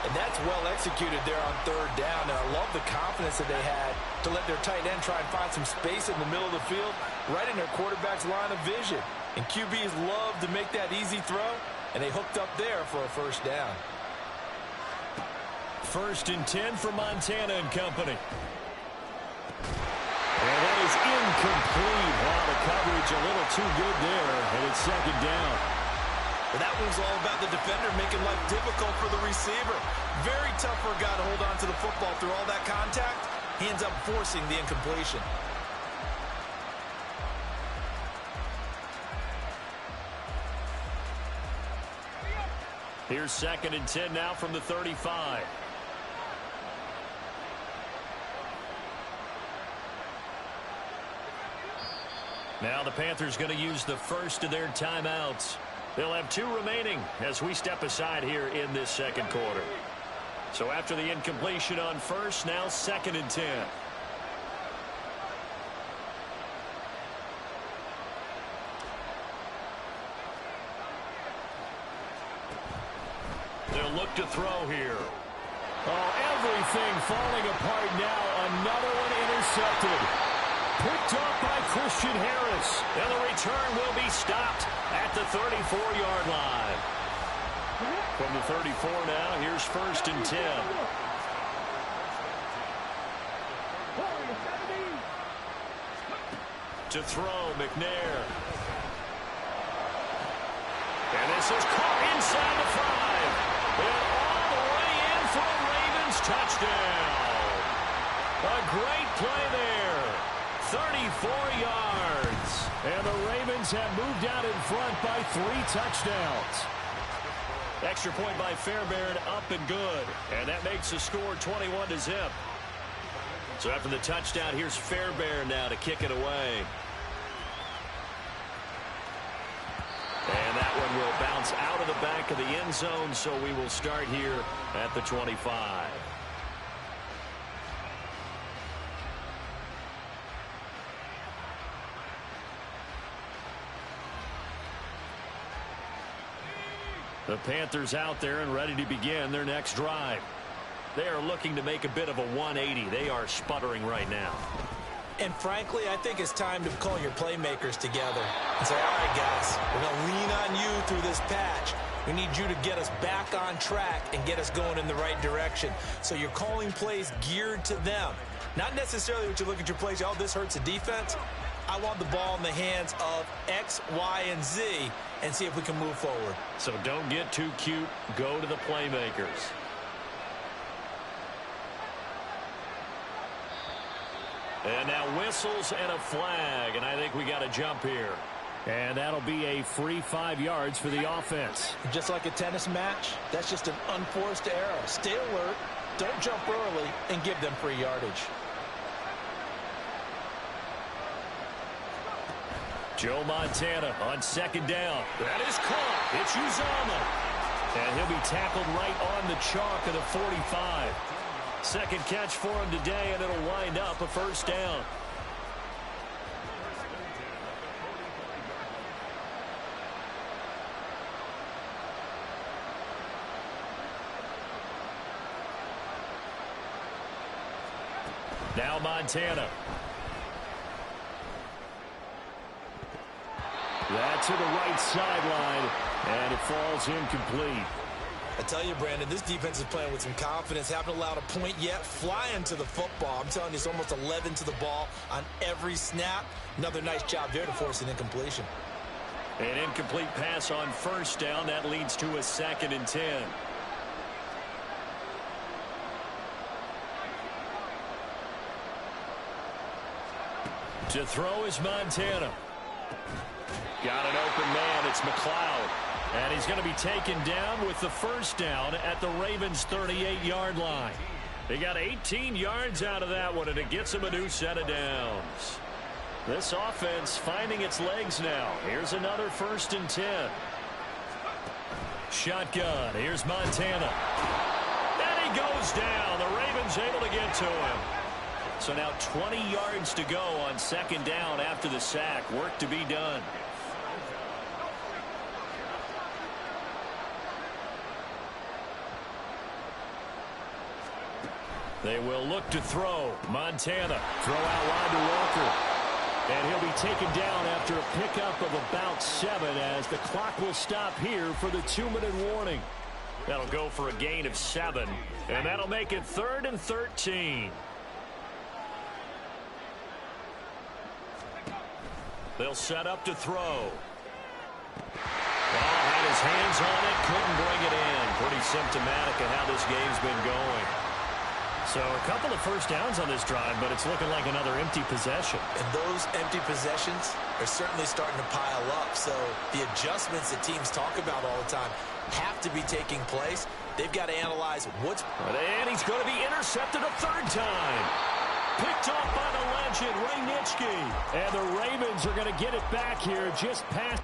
And that's well executed there on third down. And I love the confidence that they had to let their tight end try and find some space in the middle of the field, right in their quarterback's line of vision. And QBs love to make that easy throw, and they hooked up there for a first down. 1st and 10 for Montana and company. And that is incomplete. Wow, the coverage a little too good there, and it's 2nd down. Well, that was all about the defender making life difficult for the receiver. Very tough for a guy to hold on to the football through all that contact. He ends up forcing the incompletion. Here's 2nd and 10 now from the 35. Now the Panthers going to use the first of their timeouts. They'll have 2 remaining as we step aside here in this 2nd quarter. So after the incompletion on first, now 2nd and 10. They'll look to throw here. Oh, everything falling apart now. Another one intercepted. Picked up by Christian Harris. And the return will be stopped at the 34-yard line. From the 34 now, here's 1st and 10. To throw, McNair. And this is caught inside the 5. And all the way in for a Ravens touchdown. A great play there. 34 yards. And the Ravens have moved out in front by 3 touchdowns. Extra point by Fairbairn, up and good. And that makes the score 21-0. So after the touchdown, here's Fairbairn now to kick it away. And that one will bounce out of the back of the end zone, so we will start here at the 25. The Panthers out there and ready to begin their next drive. They are looking to make a bit of a 180. They are sputtering right now. And frankly, I think it's time to call your playmakers together and say, all right, guys, we're going to lean on you through this patch. We need you to get us back on track and get us going in the right direction. So you're calling plays geared to them. Not necessarily what you look at your plays, oh, this hurts the defense. I want the ball in the hands of X, Y, and Z and see if we can move forward. So don't get too cute. Go to the playmakers. And now whistles and a flag, and I think we got a jump here. And that'll be a free 5 yards for the offense. Just like a tennis match, that's just an unforced error. Stay alert, don't jump early, and give them free yardage. Joe Montana on 2nd down. That is caught. It's Uzama. And he'll be tackled right on the chalk of the 45. 2nd catch for him today, and it'll wind up a 1st down. Now Montana. That's to the right sideline, and it falls incomplete. I tell you, Brandon, this defense is playing with some confidence. Haven't allowed a point yet. Flying to the football. I'm telling you, it's almost 11 to the ball on every snap. Another nice job there to force an incompletion. An incomplete pass on 1st down. That leads to a 2nd and 10. To throw is Montana. Got an open man. It's McLeod. And he's going to be taken down with the 1st down at the Ravens' 38-yard line. They got 18 yards out of that one, and it gets them a new set of downs. This offense finding its legs now. Here's another 1st and 10. Shotgun. Here's Montana. And he goes down. The Ravens able to get to him. So now 20 yards to go on 2nd down after the sack. Work to be done. They will look to throw. Montana, throw out line to Walker. And he'll be taken down after a pickup of about 7 as the clock will stop here for the 2-minute warning. That'll go for a gain of 7, and that'll make it 3rd and 13. They'll set up to throw. Oh, had his hands on it, couldn't bring it in. Pretty symptomatic of how this game's been going. So a couple of first downs on this drive, but it's looking like another empty possession. And those empty possessions are certainly starting to pile up. So the adjustments that teams talk about all the time have to be taking place. They've got to analyze what's... And he's going to be intercepted a 3rd time. Picked off by the legend, Ray Nitschke. And the Ravens are going to get it back here just past...